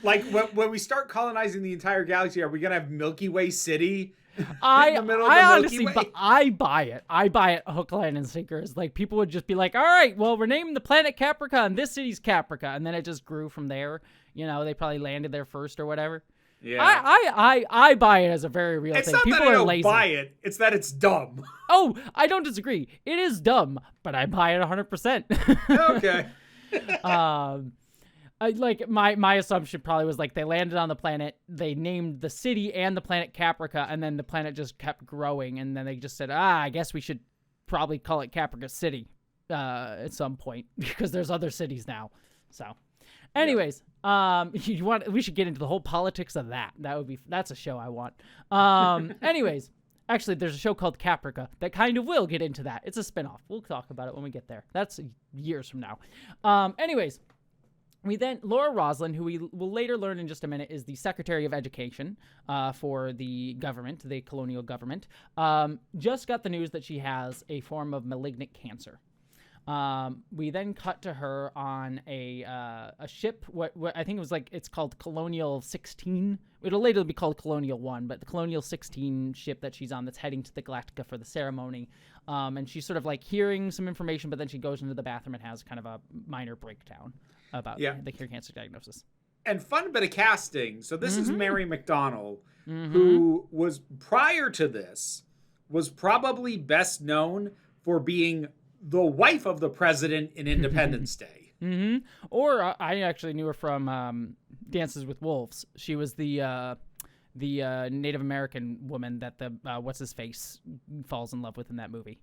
Like when we start colonizing the entire galaxy, are we gonna have Milky Way City in the middle of the honestly, Milky Way? I buy it. I buy it hook, line, and sinkers. Like, people would just be like, all right, well, we're naming the planet Caprica, and this city's Caprica. And then it just grew from there. You know, they probably landed there first or whatever. Yeah. I buy it as a very real It's thing. not People that I are don't lazy. buy it. It's that it's dumb. Oh, I don't disagree. It is dumb, but I buy it 100%. Okay. My assumption probably was like they landed on the planet, they named the city and the planet Caprica, and then the planet just kept growing, and then they just said, I guess we should probably call it Caprica City at some point because there's other cities now. So, anyways, we should get into the whole politics of that. That's a show I want. Anyways. Actually, there's a show called Caprica that kind of will get into that. It's a spinoff. We'll talk about it when we get there. That's years from now. Anyways, Laura Roslin, who we will later learn in just a minute, is the Secretary of Education for the government, the colonial government, just got the news that she has a form of malignant cancer. We then cut to her on a ship. What I think it was it's called Colonial 16. It'll later be called Colonial 1, but the Colonial 16 ship that she's on that's heading to the Galactica for the ceremony. And she's sort of hearing some information, but then she goes into the bathroom and has kind of a minor breakdown about the cancer diagnosis. And fun bit of casting. So this is Mary McDonnell, who was, prior to this, was probably best known for being the wife of the president in Independence Day. Or I actually knew her from Dances with Wolves. She was the Native American woman that the what's-his-face falls in love with in that movie.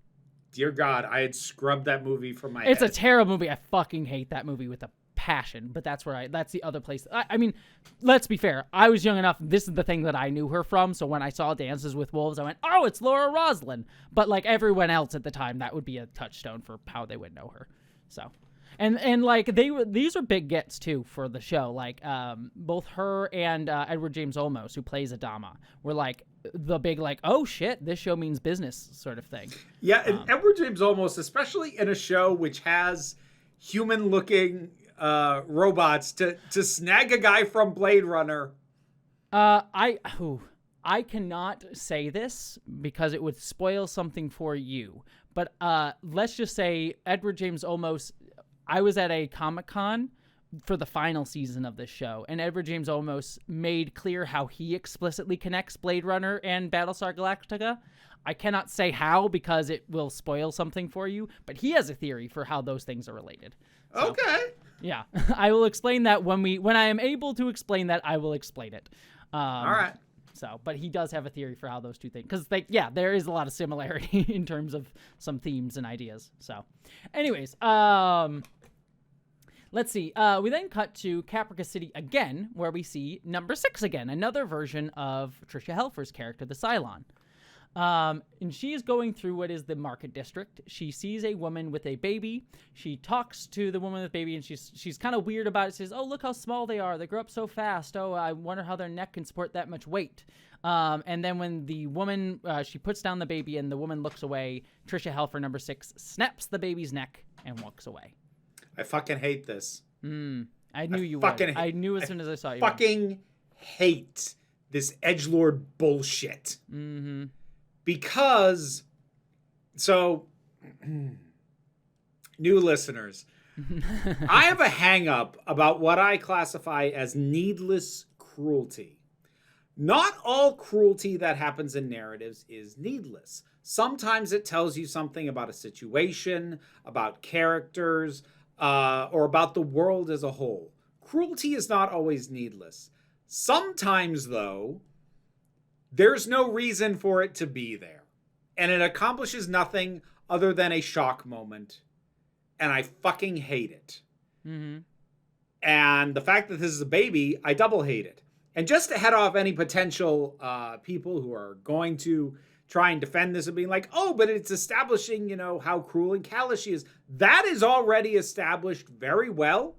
Dear God, I had scrubbed that movie from my head. It's a terrible movie. I fucking hate that movie with a passion, but that's the other place. I mean, let's be fair. I was young enough. This is the thing that I knew her from. So when I saw Dances with Wolves, I went, oh, it's Laura Roslin. But everyone else at the time, that would be a touchstone for how they would know her. So, and these were big gets too for the show. Both her and Edward James Olmos, who plays Adama, were the big oh shit, this show means business sort of thing. Yeah, and Edward James Olmos, especially in a show which has human-looking robots to snag a guy from Blade Runner. I cannot say this because it would spoil something for you. But let's just say Edward James Olmos. I was at a Comic-Con for the final season of this show, and Edward James Olmos made clear how he explicitly connects Blade Runner and Battlestar Galactica. I cannot say how because it will spoil something for you, but he has a theory for how those things are related. So, okay. Yeah, I will explain that when I am able to explain that, I will explain it. All right. So, but he does have a theory for how those two things, because there is a lot of similarity in terms of some themes and ideas. So, anyways, let's see. We then cut to Caprica City again, where we see number 6 again, another version of Tricia Helfer's character, the Cylon. And she is going through what is the market district. She sees a woman with a baby. She talks to the woman with the baby, and she's kind of weird about it. She says, oh, look how small they are. They grow up so fast. Oh, I wonder how their neck can support that much weight. And then when the woman, she puts down the baby and the woman looks away, Tricia Helfer, number 6, snaps the baby's neck and walks away. I fucking hate this. I knew you would. I knew as soon as I saw you. Fucking hate this edgelord bullshit. Because, so, new listeners, I have a hang-up about what I classify as needless cruelty. Not all cruelty that happens in narratives is needless. Sometimes it tells you something about a situation, about characters, or about the world as a whole. Cruelty is not always needless. Sometimes, though, there's no reason for it to be there. And it accomplishes nothing other than a shock moment. And I fucking hate it. And the fact that this is a baby, I double hate it. And just to head off any potential people who are going to try and defend this and being like, oh, but it's establishing, how cruel and callous she is. That is already established very well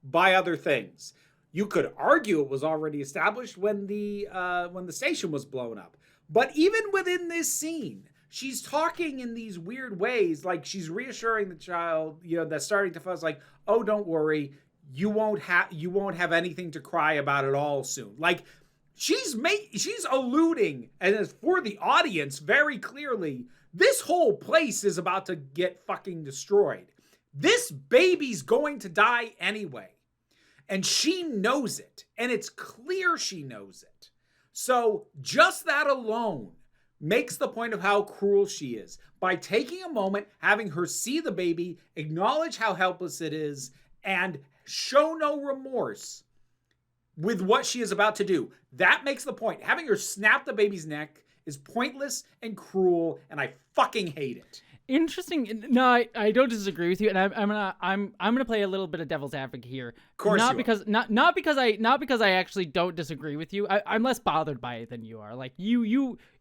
by other things. You could argue it was already established when the station was blown up. But even within this scene, she's talking in these weird ways. Like, she's reassuring the child, that's starting to fuzz, like, oh, don't worry. You won't have anything to cry about at all soon. Like, she's alluding, and it's for the audience very clearly, this whole place is about to get fucking destroyed. This baby's going to die anyway. And she knows it. And it's clear she knows it. So just that alone makes the point of how cruel she is. By taking a moment, having her see the baby, acknowledge how helpless it is, and show no remorse with what she is about to do. That makes the point. Having her snap the baby's neck is pointless and cruel, and I fucking hate it. Interesting. No, I don't disagree with you, and I'm gonna play a little bit of devil's advocate here. Of course, not because I actually don't disagree with you. I'm less bothered by it than you are. Like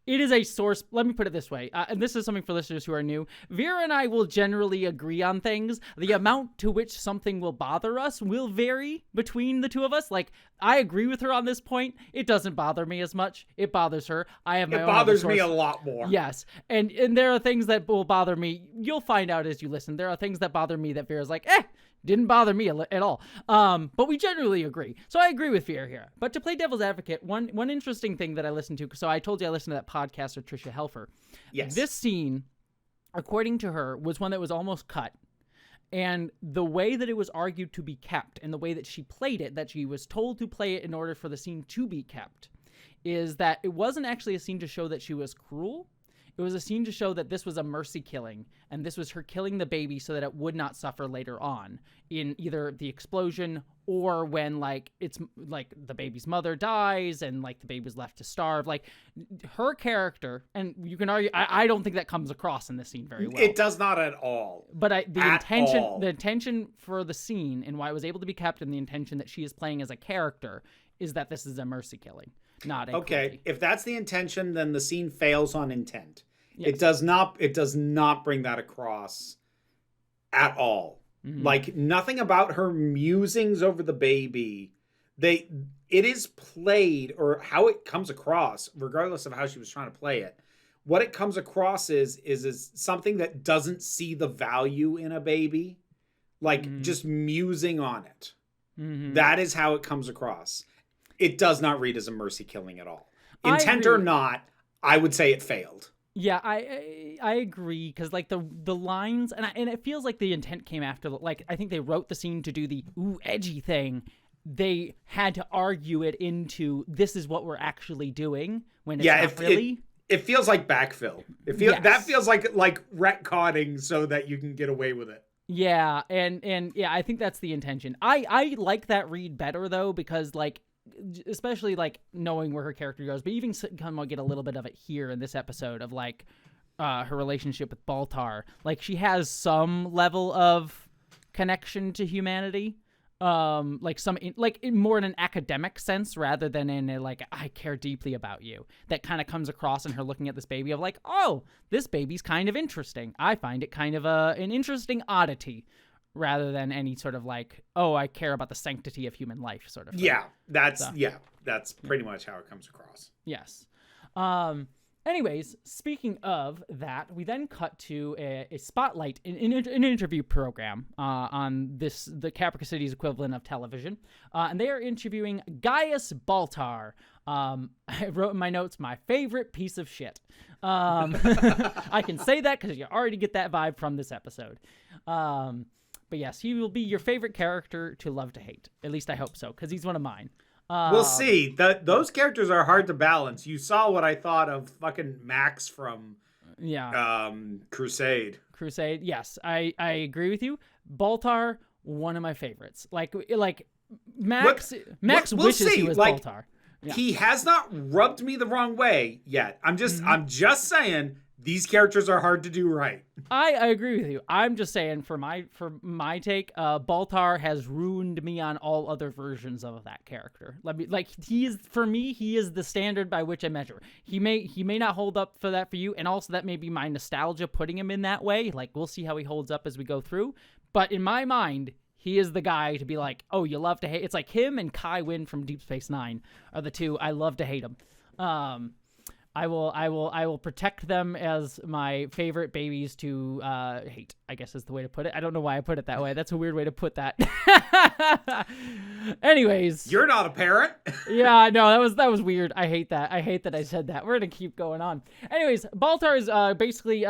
it is a source. Let me put it this way, and this is something for listeners who are new. Vera and I will generally agree on things. The amount to which something will bother us will vary between the two of us. Like, I agree with her on this point. It doesn't bother me as much. It bothers her. I have my own. It bothers me a lot more. Yes, and there are things that will bother me. You'll find out as you listen. There are things that bother me that Vera's like, didn't bother me at all. But we generally agree. So I agree with Vera here. But to play devil's advocate, one interesting thing that I listened to, so I told you I listened to that podcast with Tricia Helfer. Yes. This scene, according to her, was one that was almost cut. And the way that it was argued to be kept, and the way that she played it, that she was told to play it in order for the scene to be kept, is that it wasn't actually a scene to show that she was cruel. It was a scene to show that this was a mercy killing, and this was her killing the baby so that it would not suffer later on in either the explosion or when, like, it's like the baby's mother dies and like the baby's left to starve. Like, her character, and you can argue, I don't think that comes across in this scene very well. It does not at all. But the intention for the scene and why it was able to be kept, and the intention that she is playing as a character, is that this is a mercy killing, not a cruelty. If that's the intention, then the scene fails on intent. Yes. It does not bring that across at all. Mm-hmm. Like, nothing about her musings over the baby. It is played, or how it comes across, regardless of how she was trying to play it. What it comes across is something that doesn't see the value in a baby, like just musing on it. Mm-hmm. That is how it comes across. It does not read as a mercy killing at all. Intent or not, I would say it failed. Yeah, I agree, because like the lines, and it feels like the intent came after, like, I think they wrote the scene to do the edgy thing. They had to argue it into, this is what we're actually doing, when it's not really. It feels like backfill. That feels like retconning so that you can get away with it. Yeah, and yeah, I think that's the intention. I like that read better though, because like, especially like knowing where her character goes, but even kind of get a little bit of it here in this episode of like her relationship with Baltar. Like, she has some level of connection to humanity, like more in an academic sense rather than in a like, I care deeply about you. That kind of comes across in her looking at this baby of like, oh, this baby's kind of interesting. I find it kind of an interesting oddity, rather than any sort of like, oh, I care about the sanctity of human life sort of thing. Yeah, that's pretty much how it comes across. Yes. Anyways, speaking of that, we then cut to a spotlight, an interview program on the Caprica City's equivalent of television. And they are interviewing Gaius Baltar. I wrote in my notes, my favorite piece of shit. I can say that because you already get that vibe from this episode. But yes, he will be your favorite character to love to hate. At least I hope so, because he's one of mine. We'll see. Those characters are hard to balance. You saw what I thought of fucking Max from Crusade. Crusade, yes. I agree with you. Baltar, one of my favorites. Like Max wishes he was Baltar. Yeah. He has not rubbed me the wrong way yet. I'm just saying, these characters are hard to do right. I agree with you. I'm just saying, for my take, Baltar has ruined me on all other versions of that character. He is the standard by which I measure. He may not hold up for that for you, and also that may be my nostalgia putting him in that way. Like, we'll see how he holds up as we go through. But in my mind, he is the guy to be like, oh, you love to hate. It's like him and Kai Wynn from Deep Space Nine are the two I love to hate him. I will protect them as my favorite babies to hate, I guess is the way to put it. I don't know why I put it that way. That's a weird way to put that. Anyways. You're not a parent. Yeah, no, that was weird. I hate that. I hate that I said that. We're going to keep going on. Anyways, Baltar is basically,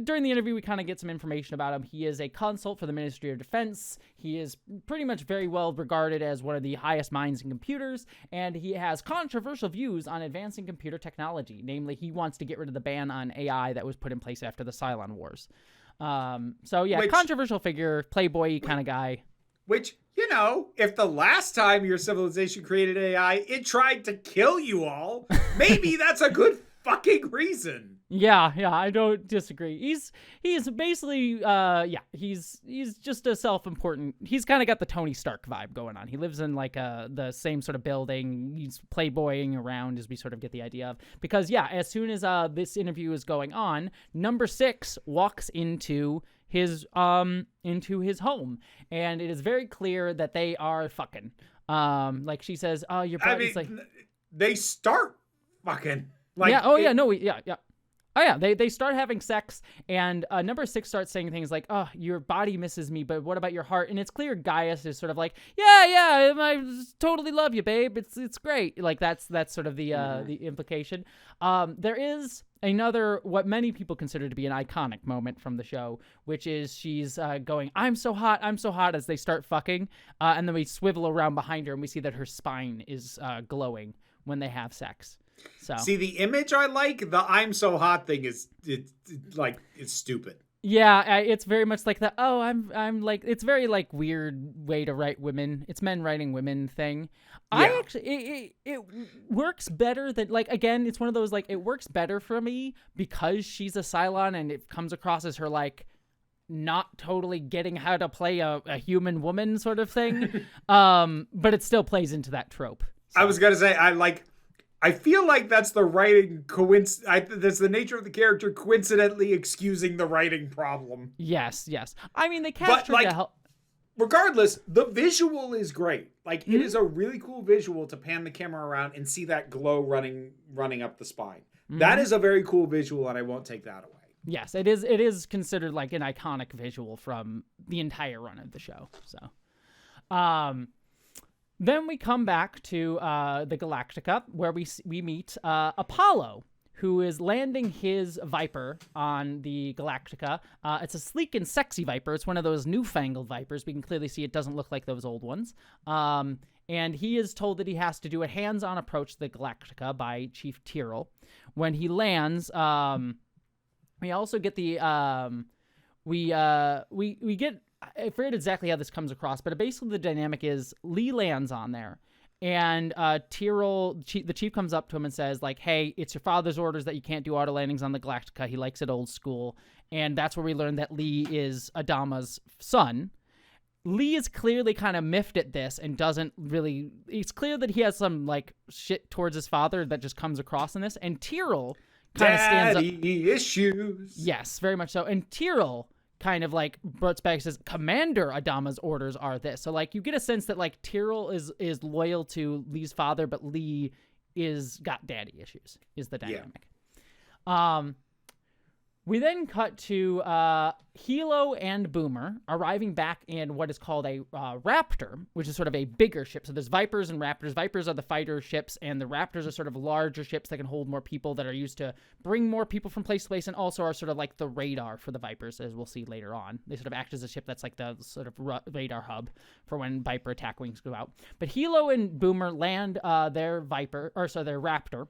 during the interview, we kind of get some information about him. He is a consult for the Ministry of Defense. He is pretty much very well regarded as one of the highest minds in computers, and he has controversial views on advancing computer technology. Namely, he wants to get rid of the ban on AI that was put in place after the Cylon Wars. So yeah, controversial figure, playboy kind of guy. Which, you know, if the last time your civilization created AI, it tried to kill you all, maybe that's a good fucking reason. Yeah, I don't disagree. He's basically, he's just a self-important. He's kind of got the Tony Stark vibe going on. He lives in like the same sort of building. He's playboying around, as we sort of get the idea of. Because yeah, as soon as this interview is going on, Number 6 walks into his home, and it is very clear that they are fucking. Like she says, "Oh, your body's like." They start fucking. Like, yeah. Oh yeah. No. Yeah. Oh yeah, they start having sex, and Number 6 starts saying things like, "Oh, your body misses me, but what about your heart?" And it's clear Gaius is sort of like, "Yeah, I totally love you, babe. It's great." Like that's sort of the implication. There is another what many people consider to be an iconic moment from the show, which is she's going, I'm so hot," as they start fucking, and then we swivel around behind her and we see that her spine is glowing when they have sex. So see, the image I like, the "I'm so hot" thing is it's stupid. Yeah, it's very much like the I'm like, it's very like weird way to write women. It's men writing women thing. Yeah. I actually it works better than, like, again, it's one of those like, it works better for me because she's a Cylon and it comes across as her like not totally getting how to play a human woman sort of thing. But it still plays into that trope. So. I was gonna say I feel like that's the writing that's the nature of the character coincidentally excusing the writing problem. Yes. I mean, they cast her to help. Regardless, the visual is great. Like, it is a really cool visual to pan the camera around and see that glow running up the spine. Mm-hmm. That is a very cool visual, and I won't take that away. Yes, it is considered like an iconic visual from the entire run of the show. So, then we come back to the Galactica, where we meet Apollo, who is landing his Viper on the Galactica. It's a sleek and sexy Viper. It's one of those newfangled Vipers. We can clearly see it doesn't look like those old ones. And he is told that he has to do a hands-on approach to the Galactica by Chief Tyrrell. When he lands, we also get the we get. I forget exactly how this comes across, but basically the dynamic is Lee lands on there, and Tyrrell, the chief, comes up to him and says, like, "Hey, it's your father's orders that you can't do auto landings on the Galactica. He likes it old school." And that's where we learn that Lee is Adama's son. Lee is clearly kind of miffed at this and doesn't really. It's clear that he has some like shit towards his father that just comes across in this. And Tyrrell kind of stands up. Daddy issues. Yes, very much so. And Tyrrell kind of like Bert's back says, Commander Adama's orders are this. So like you get a sense that like Tyrrell is loyal to Lee's father, but Lee is got daddy issues is the dynamic. Yeah. We then cut to Hilo and Boomer arriving back in what is called a Raptor, which is sort of a bigger ship. So there's Vipers and Raptors. Vipers are the fighter ships, and the Raptors are sort of larger ships that can hold more people, that are used to bring more people from place to place, and also are sort of like the radar for the Vipers, as we'll see later on. They sort of act as a ship that's like the sort of radar hub for when Viper attack wings go out. But Hilo and Boomer land their Raptor.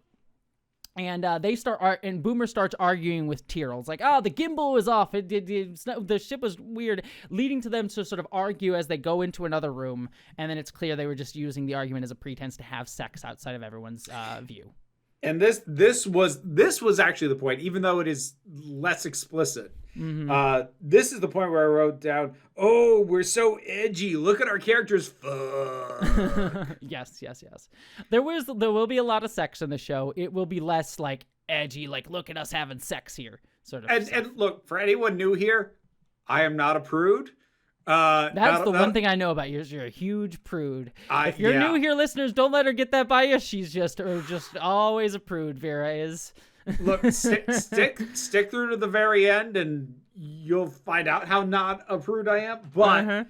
And they start, and Boomer starts arguing with Tyrrell. It's like, oh, the gimbal was off. The ship was weird, leading to them to sort of argue as they go into another room. And then it's clear they were just using the argument as a pretense to have sex outside of everyone's view. And this was actually the point, even though it is less explicit. Mm-hmm. This is the point where I wrote down, "Oh, we're so edgy. Look at our characters." Yes. There will be a lot of sex in the show. It will be less like edgy, like look at us having sex here, sort of. And look, for anyone new here, I am not a prude. That's the one thing I know about you is you're a huge prude. If you're new here, listeners, don't let her get that by you. She's just always a prude, Vera is. Look, stick through to the very end and you'll find out how not a prude I am. But,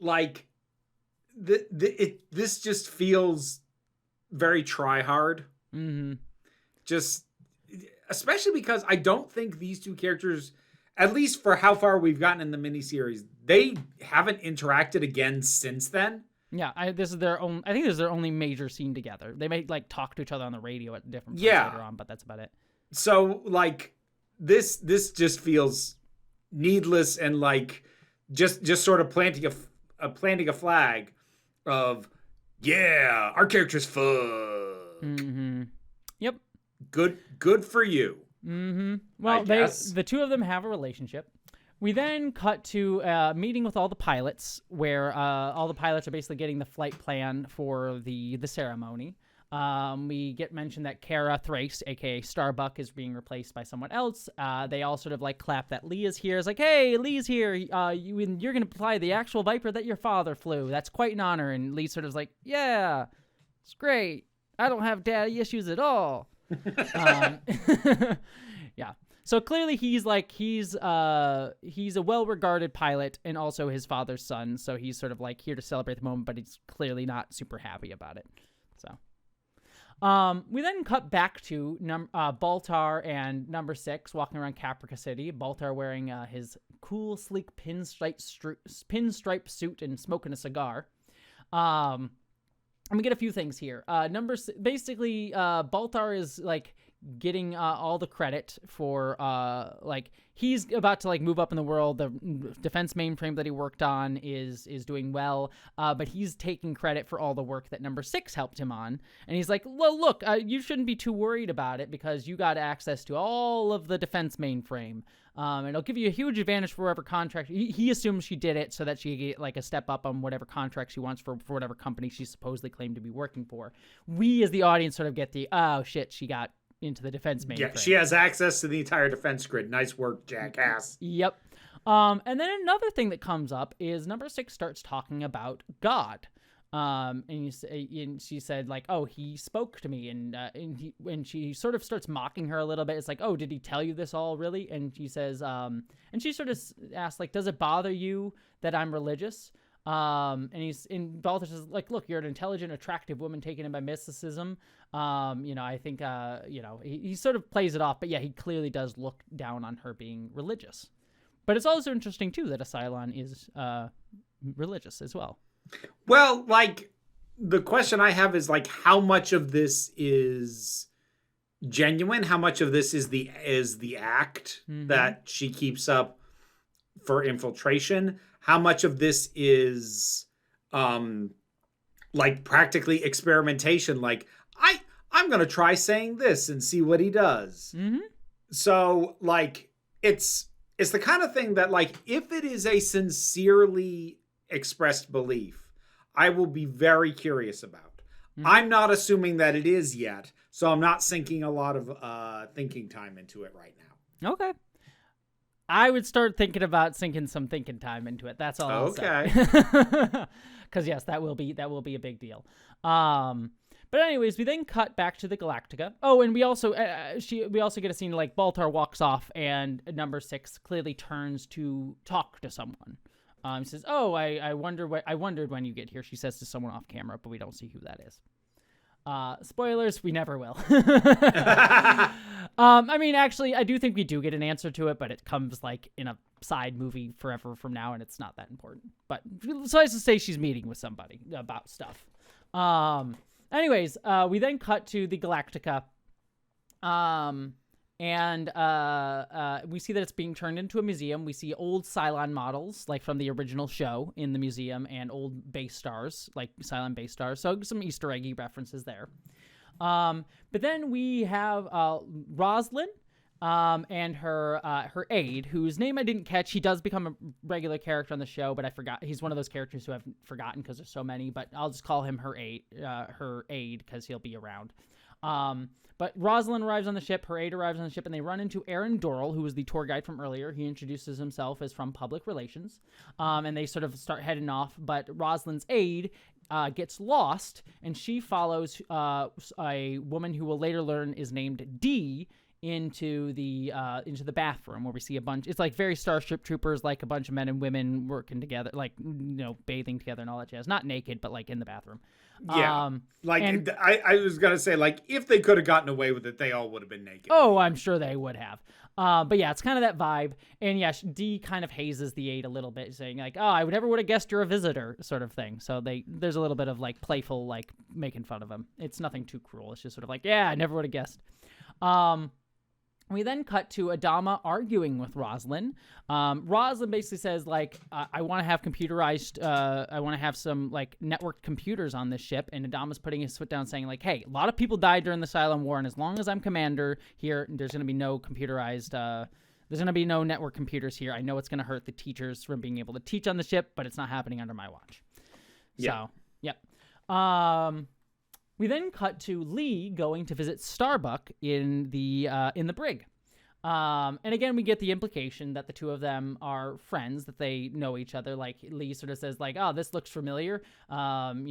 like, this just feels very try-hard. Mm-hmm. Just, especially because I don't think these two characters, at least for how far we've gotten in the miniseries, they haven't interacted again since then. Yeah, I think this is their only major scene together. They may like talk to each other on the radio at different points later on, but that's about it. So like this just feels needless and like just sort of planting a flag of our character's fun. Mm-hmm. Yep. Good for you. Mm-hmm. Well, the two of them have a relationship. We then cut to a meeting with all the pilots, where all the pilots are basically getting the flight plan for the ceremony. We get mentioned that Kara Thrace, aka Starbuck, is being replaced by someone else. They all sort of like clap that Lee is here. It's like, hey, Lee's here. You're going to fly the actual Viper that your father flew. That's quite an honor. And Lee sort of is like, yeah, it's great. I don't have daddy issues at all. Yeah. So clearly he's a well-regarded pilot and also his father's son. So he's sort of like here to celebrate the moment, but he's clearly not super happy about it. So we then cut back to Baltar and number 6 walking around Caprica City. Baltar wearing his cool, sleek pinstripe suit and smoking a cigar. And we get a few things here. Basically, Baltar is like getting all the credit for like he's about to like move up in the world. The defense mainframe that he worked on is doing well, but he's taking credit for all the work that number 6 helped him on. And he's like, well, look, you shouldn't be too worried about it because you got access to all of the defense mainframe. And it'll give you a huge advantage for whatever contract. He assumes she did it so that she get like a step up on whatever contract she wants for whatever company she supposedly claimed to be working for. We as the audience sort of get the, oh shit, she got into the defense mainframe. Yeah, she has access to the entire defense grid. Nice work, jackass. Yep. And then another thing that comes up is number 6 starts talking about God. And she said like, oh, he spoke to me, and she sort of starts mocking her a little bit. It's like, oh, did he tell you this all really? And she says, and she sort of asks like, does it bother you that I'm religious? And Baltar says like, look, you're an intelligent, attractive woman taken in by mysticism. I think, he sort of plays it off, but yeah, he clearly does look down on her being religious. But it's also interesting too that a Cylon is, religious as well. Well, like the question I have is like, how much of this is genuine? How much of this is the act that she keeps up for infiltration? How much of this is like practically experimentation? Like I'm going to try saying this and see what he does. Mm-hmm. So like, it's the kind of thing that like, if it is a sincerely expressed belief, I will be very curious about. Mm-hmm. I'm not assuming that it is yet, so I'm not sinking a lot of thinking time into it right now. Okay. I would start thinking about sinking some thinking time into it. That's all I'll say. Because yes, that will be a big deal. But anyways, we then cut back to the Galactica. Oh, and we also get a scene like Baltar walks off, and number 6 clearly turns to talk to someone. He says, "Oh, I wondered when you get here." She says to someone off camera, but we don't see who that is. Spoilers, we never will. I mean, actually, I do think we do get an answer to it, but it comes like in a side movie forever from now, and it's not that important. But suffice to say, she's meeting with somebody about stuff. Anyways, we then cut to the Galactica. And we see that it's being turned into a museum. We see old Cylon models, like from the original show in the museum, and old base stars, like Cylon base stars. So some Easter eggy references there. But then we have Roslyn and her aide, whose name I didn't catch. He does become a regular character on the show, but I forgot. He's one of those characters who I've forgotten because there's so many, but I'll just call him her aide because he'll be around. But Rosalind arrives on the ship, her aide arrives on the ship, and they run into Aaron Dorrell, who was the tour guide from earlier. He introduces himself as from public relations, and they sort of start heading off, but Rosalind's aide gets lost, and she follows a woman who we'll later learn is named Dee into the bathroom, where we see a bunch. It's like very Starship Troopers, like a bunch of men and women working together, like, bathing together and all that jazz. Not naked, but like in the bathroom. Yeah, I was gonna say, like, if they could have gotten away with it, they all would have been naked. Oh, I'm sure they would have. But yeah, it's kind of that vibe. And yeah, Dee kind of hazes the aide a little bit, saying like, "Oh, I never would have guessed you're a visitor," sort of thing. So there's a little bit of like playful, like making fun of him. It's nothing too cruel. It's just sort of like, yeah, I never would have guessed. We then cut to Adama arguing with Rosalind. Rosalind basically says, like, I want to have computerized, I want to have some, like, networked computers on this ship. And Adama's putting his foot down saying, like, hey, a lot of people died during the Cylon War, and as long as I'm commander here, there's going to be no computerized, there's going to be no network computers here. I know it's going to hurt the teachers from being able to teach on the ship, but it's not happening under my watch. Yeah. So, yep. We then cut to Lee going to visit Starbuck in the brig. And again, we get the implication that the two of them are friends, that they know each other. Like Lee sort of says, like, "Oh, this looks familiar." I've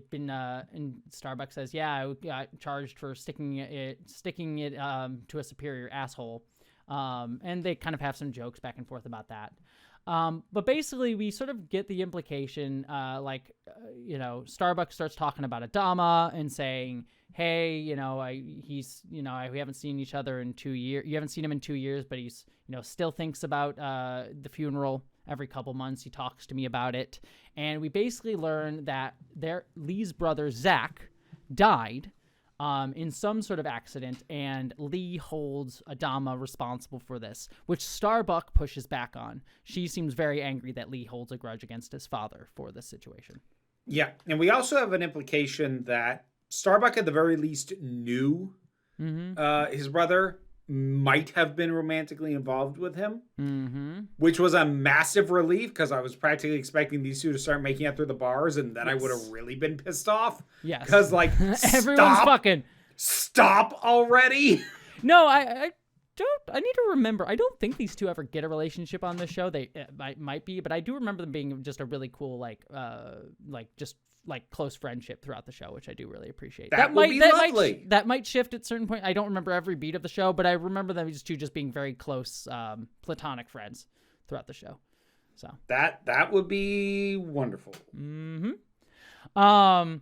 been. And Starbuck says, "Yeah, I got charged for sticking it to a superior asshole." And they kind of have some jokes back and forth about that. But basically, we sort of get the implication, Starbuck starts talking about Adama and saying, hey, we haven't seen each other in 2 years. You haven't seen him in 2 years, but he's, still thinks about the funeral every couple months. He talks to me about it. And we basically learn that Lee's brother, Zach, died in some sort of accident, and Lee holds Adama responsible for this, which Starbuck pushes back on. She seems very angry that Lee holds a grudge against his father for this situation. Yeah, and we also have an implication that Starbuck at the very least knew his brother might have been romantically involved with him, which was a massive relief, because I was practically expecting these two to start making out through the bars, and then I would have really been pissed off. Yes. Because, like, everyone's fucking. Stop already! No, I need to remember. I don't think these two ever get a relationship on this show. They might be, but I do remember them being just a really cool, close friendship throughout the show, which I do really appreciate. That would be lovely. That might shift at certain point. I don't remember every beat of the show, but I remember them two just being very close, platonic friends throughout the show. So that would be wonderful. But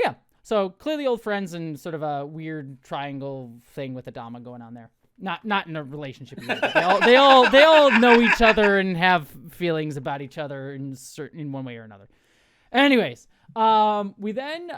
yeah, so clearly old friends and sort of a weird triangle thing with Adama going on there. Not in a relationship either. They all know each other and have feelings about each other in one way or another. Anyways, we then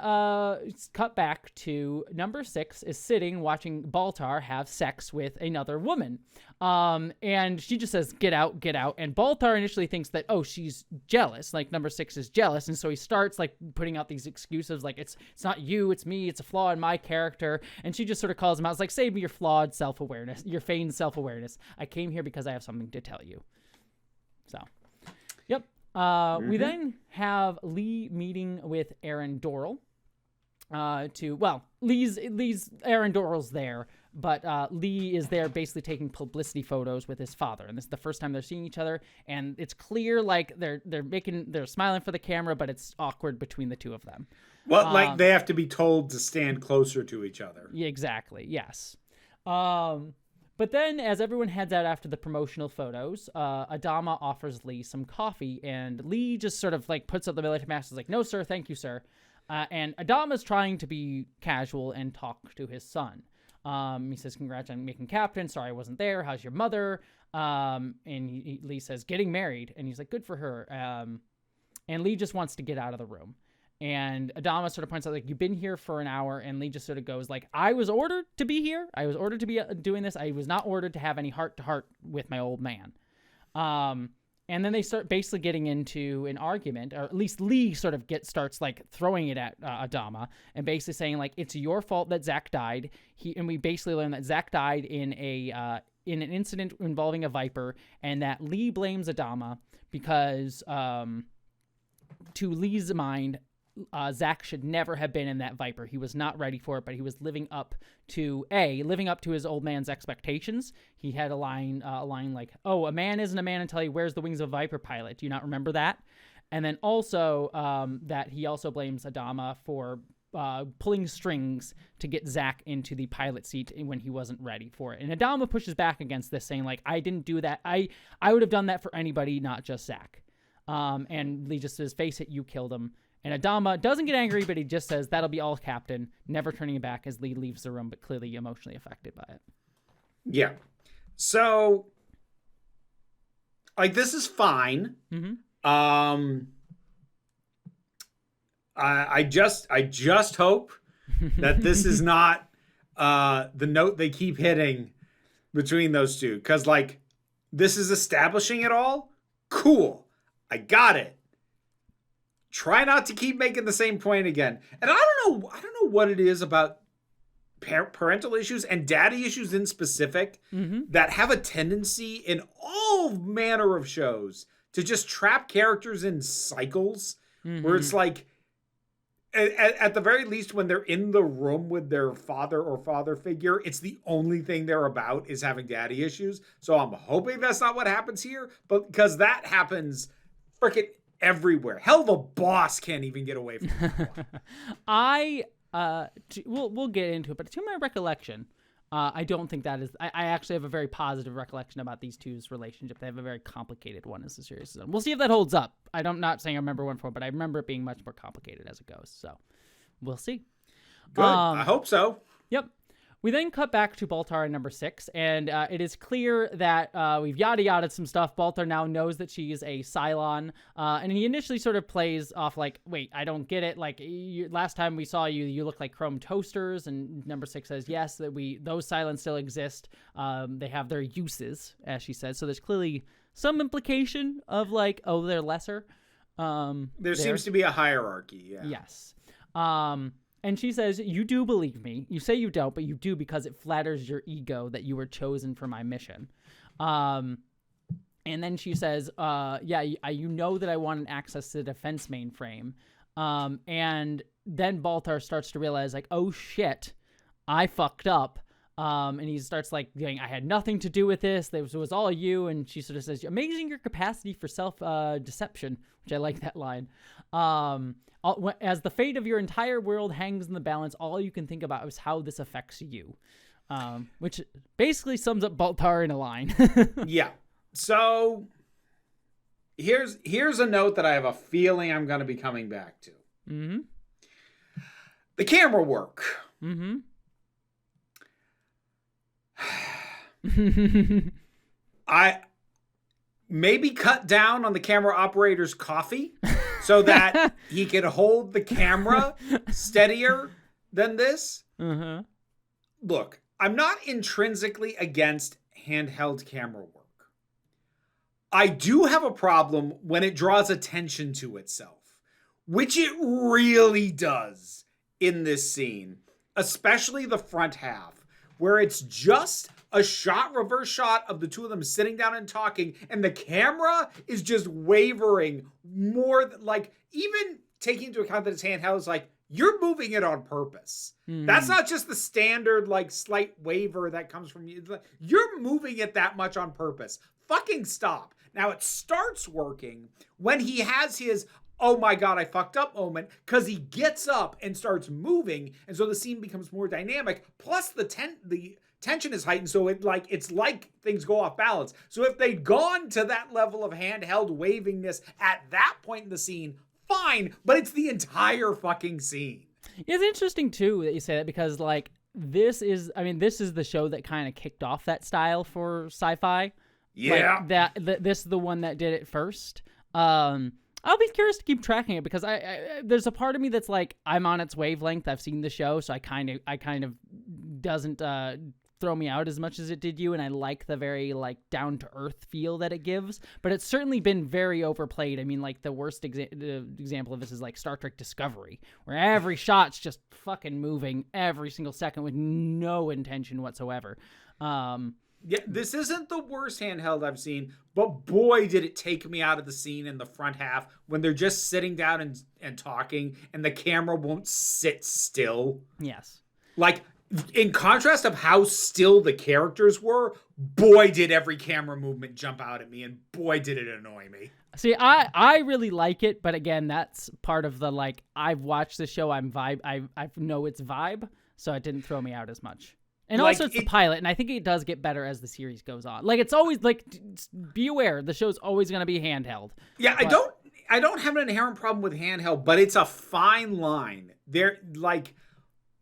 cut back to number 6 is sitting watching Baltar have sex with another woman. And she just says, get out. And Baltar initially thinks that, oh, she's jealous. Like number 6 is jealous. And so he starts like putting out these excuses like it's not you, it's me, it's a flaw in my character. And she just sort of calls him out. It's like, save me your flawed self-awareness, your feigned self-awareness. I came here because I have something to tell you. So, yep. We then have Lee meeting with Aaron Dorrell. Lee's Aaron Dorrell's there, but Lee is there basically taking publicity photos with his father, and this is the first time they're seeing each other. And it's clear like they're smiling for the camera, but it's awkward between the two of them. Well, like they have to be told to stand closer to each other. Yeah, exactly. Yes. But then, as everyone heads out after the promotional photos, Adama offers Lee some coffee, and Lee just sort of like puts up the military mask. Is like, "No, sir, thank you, sir." And Adama's trying to be casual and talk to his son. He says, "Congrats on making captain. Sorry I wasn't there. How's your mother?" And Lee says, "Getting married," and he's like, "Good for her." And Lee just wants to get out of the room. And Adama sort of points out, like, you've been here for an hour, and Lee just sort of goes, like, I was ordered to be here. I was ordered to be doing this. I was not ordered to have any heart-to-heart with my old man. And then they start basically getting into an argument, or at least Lee sort of starts, like, throwing it at Adama, and basically saying, like, it's your fault that Zach died. And we basically learn that Zach died in an incident involving a Viper, and that Lee blames Adama because, to Lee's mind, Zach should never have been in that Viper. He was not ready for it, but he was living up to his old man's expectations. He had a line like, "Oh, a man isn't a man until he wears the wings of a Viper pilot." Do you not remember that? And then also that he also blames Adama for pulling strings to get Zach into the pilot seat when he wasn't ready for it. And Adama pushes back against this, saying, like, I didn't do that. I would have done that for anybody, not just Zach. And Lee just says, face it, you killed him. And Adama doesn't get angry, but he just says, that'll be all, Captain, never turning it back as Lee leaves the room, but clearly emotionally affected by it. Yeah. So, like, this is fine. Mm-hmm. I just hope that this is not the note they keep hitting between those two. Because, like, this is establishing it all. Cool. I got it. Try not to keep making the same point again. And I don't know what it is about parental issues and daddy issues in specific that have a tendency in all manner of shows to just trap characters in cycles where it's like, at the very least, when they're in the room with their father or father figure, it's the only thing they're about is having daddy issues. So I'm hoping that's not what happens here, but because that happens freaking everywhere. Hell of a boss can't even get away from it. We'll get into it, but to my recollection, I don't think that is. I actually have a very positive recollection about these two's relationship. They have a very complicated one as the series is on. We'll see if that holds up. I'm not saying I remember one for, but I remember it being much more complicated as it goes. So we'll see. Good. I hope so. Yep. We then cut back to Baltar and number 6, and it is clear that we've yada-yada some stuff. Baltar now knows that she is a Cylon, and he initially sort of plays off like, wait, I don't get it. Like, last time we saw you, you look like chrome toasters, and number 6 says, yes, that those Cylons still exist. They have their uses, as she says, so there's clearly some implication of like, oh, they're lesser. There seems to be a hierarchy, yeah. Yes. And she says, you do believe me. You say you don't, but you do because it flatters your ego that you were chosen for my mission. And then she says, you know that I wanted access to the defense mainframe. And then Baltar starts to realize, like, oh, shit, I fucked up. And he starts, like, going, I had nothing to do with this. This was all you. And she sort of says, amazing your capacity for self-deception, which I like that line. As the fate of your entire world hangs in the balance, all you can think about is how this affects you, which basically sums up Baltar in a line. Yeah. So here's a note that I have a feeling I'm going to be coming back to. Mm-hmm. The camera work. Mm-hmm. I maybe cut down on the camera operator's coffee so that he can hold the camera steadier than this. Uh-huh. Look, I'm not intrinsically against handheld camera work. I do have a problem when it draws attention to itself, which it really does in this scene, especially the front half, where it's just a reverse shot of the two of them sitting down and talking, and the camera is just wavering more than, like, even taking into account that it's handheld, is like, you're moving it on purpose. That's not just the standard, like, slight waver that comes from you. You're moving it that much on purpose. Fucking stop. Now, it starts working when he has his, oh my God, I fucked up moment, because he gets up and starts moving, and so the scene becomes more dynamic. Plus, the tension is heightened, so it's like things go off balance. So if they'd gone to that level of handheld wavingness at that point in the scene, fine, but it's the entire fucking scene. It's interesting too that you say that, because like this is the show that kind of kicked off that style for sci-fi. Yeah, like this is the one that did it first. I'll be curious to keep tracking it, because I there's a part of me that's like, I'm on its wavelength. I've seen the show, so I kind of doesn't throw me out as much as it did you, and I like the very like down to earth feel that it gives. But it's certainly been very overplayed. I mean, like the worst example of this is like Star Trek Discovery, where every shot's just fucking moving every single second with no intention whatsoever. Yeah, this isn't the worst handheld I've seen, but boy, did it take me out of the scene in the front half when they're just sitting down and talking, and the camera won't sit still. Yes. Like, in contrast of how still the characters were, boy, did every camera movement jump out at me, and boy, did it annoy me. See, I really like it, but again, that's part of the, like, I've watched the show, I know its vibe, so it didn't throw me out as much. And Like, also, it's the pilot, and I think it does get better as the series goes on. Like, it's always, like, be aware, the show's always going to be handheld. Yeah, I don't have an inherent problem with handheld, but it's a fine line.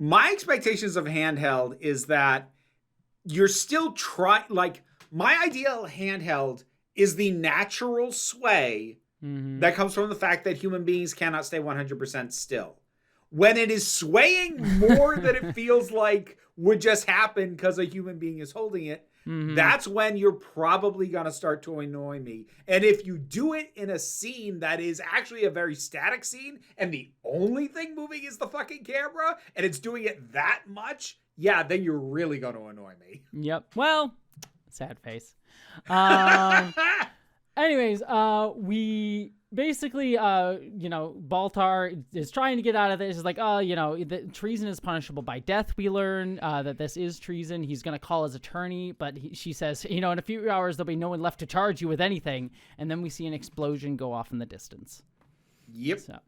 My expectations of handheld is that you're still my ideal handheld is the natural sway that comes from the fact that human beings cannot stay 100% still. When it is swaying more than it feels like would just happen because a human being is holding it, that's when you're probably going to start to annoy me. And if you do it in a scene that is actually a very static scene and the only thing moving is the fucking camera and it's doing it that much, yeah, then you're really going to annoy me. Yep. Well, sad face. Anyways, we basically, Baltar is trying to get out of this. It's like, the treason is punishable by death. We learn that this is treason. He's going to call his attorney, but she says, in a few hours, there'll be no one left to charge you with anything. And then we see an explosion go off in the distance. Yep. So,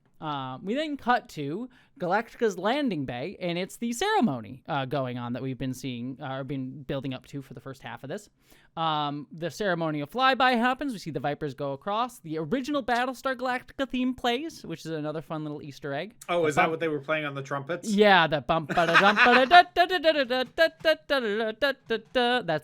we then cut to Galactica's landing bay, and it's the ceremony going on that we've been seeing, or been building up to for the first half of this. The ceremonial flyby happens. We see the Vipers go across. The original Battlestar Galactica theme plays, which is another fun little Easter egg. Oh, is that what they were playing on the trumpets? Yeah, the bump That's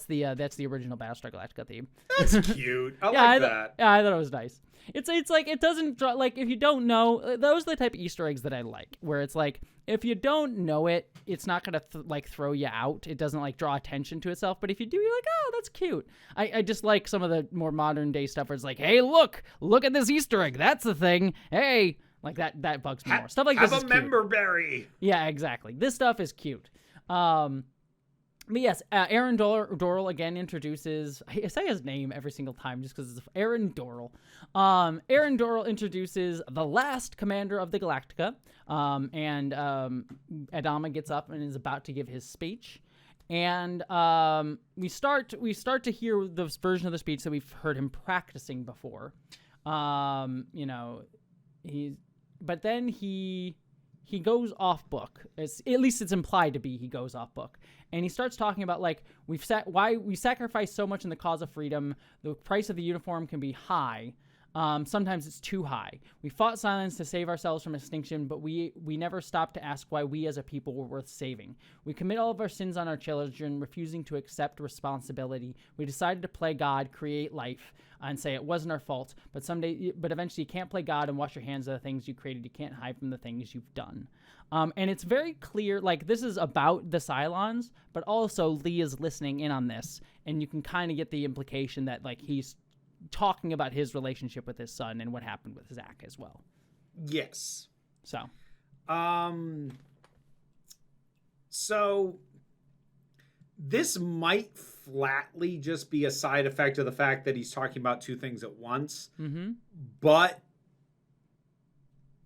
the original Battlestar Galactica theme. That's cute. I like that. Yeah, I thought it was nice. It's like, it doesn't draw, like, if you don't know, those are the type of Easter eggs that I like, where it's like, if you don't know it, it's not gonna throw you out. It doesn't like draw attention to itself. But if you do, you're like, oh, that's cute. I just like some of the more modern day stuff where it's like, hey, look at this Easter egg. That's the thing. Hey, like that bugs me more. Stuff like this is cute. Have a member berry. Yeah, exactly. This stuff is cute. But yes, Aaron Dorrell again introduces, I say his name every single time just because it's Aaron Dorrell. Aaron Dorrell introduces the last commander of the Galactica, and Adama gets up and is about to give his speech. And we start to hear this version of the speech that we've heard him practicing before. But then he goes off book. At least it's implied to be he goes off book. And he starts talking about, like, why we sacrifice so much in the cause of freedom. The price of the uniform can be high. Sometimes it's too high. We fought silence to save ourselves from extinction, but we never stopped to ask why we as a people were worth saving. We commit all of our sins on our children, refusing to accept responsibility. We decided to play God, create life, and say it wasn't our fault. But eventually you can't play God and wash your hands of the things you created. You can't hide from the things you've done. And it's very clear, like, this is about the Cylons, but also Lee is listening in on this, and you can kind of get the implication that, like, he's talking about his relationship with his son and what happened with Zach as well. Yes. So this might flatly just be a side effect of the fact that he's talking about two things at once. Mm-hmm. But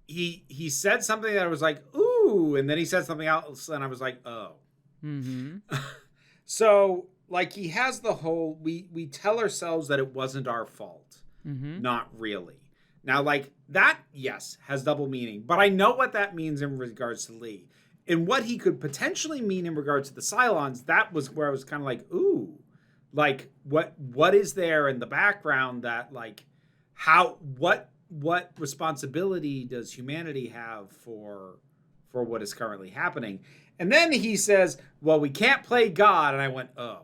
he said something that I was like, ooh, and then he said something else and I was like, oh. Mm-hmm. So, like, he has the whole, we tell ourselves that it wasn't our fault. Mm-hmm. Not really. Now, like, that, yes, has double meaning. But I know what that means in regards to Lee. And what he could potentially mean in regards to the Cylons, that was where I was kind of like, ooh. Like, what is there in the background that, like, what responsibility does humanity have for what is currently happening? And then he says, well, we can't play God. And I went, oh.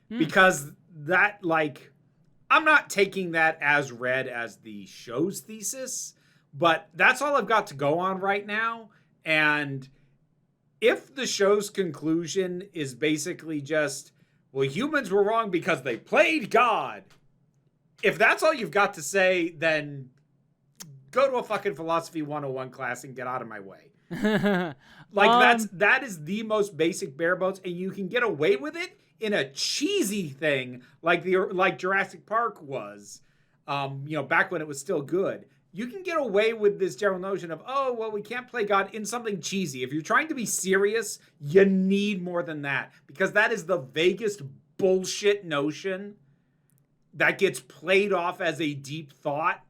Because that, like, I'm not taking that as read as the show's thesis, but that's all I've got to go on right now. And if the show's conclusion is basically just, well, humans were wrong because they played God, if that's all you've got to say, then go to a fucking philosophy 101 class and get out of my way. Like that is the most basic bare bones, and you can get away with it in a cheesy thing like Jurassic Park was, back when it was still good. You can get away with this general notion of, oh, well, we can't play God in something cheesy. If you're trying to be serious, you need more than that, because that is the vaguest bullshit notion that gets played off as a deep thought.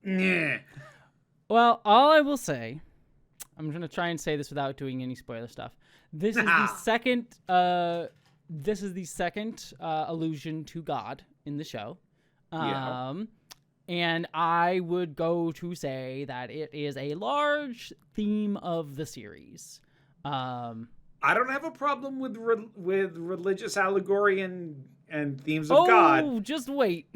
Well, all I will say, I'm going to try and say this without doing any spoiler stuff. This is the second allusion to God in the show. And I would go to say that it is a large theme of the series. I don't have a problem with religious allegory and themes of God. Oh, just wait.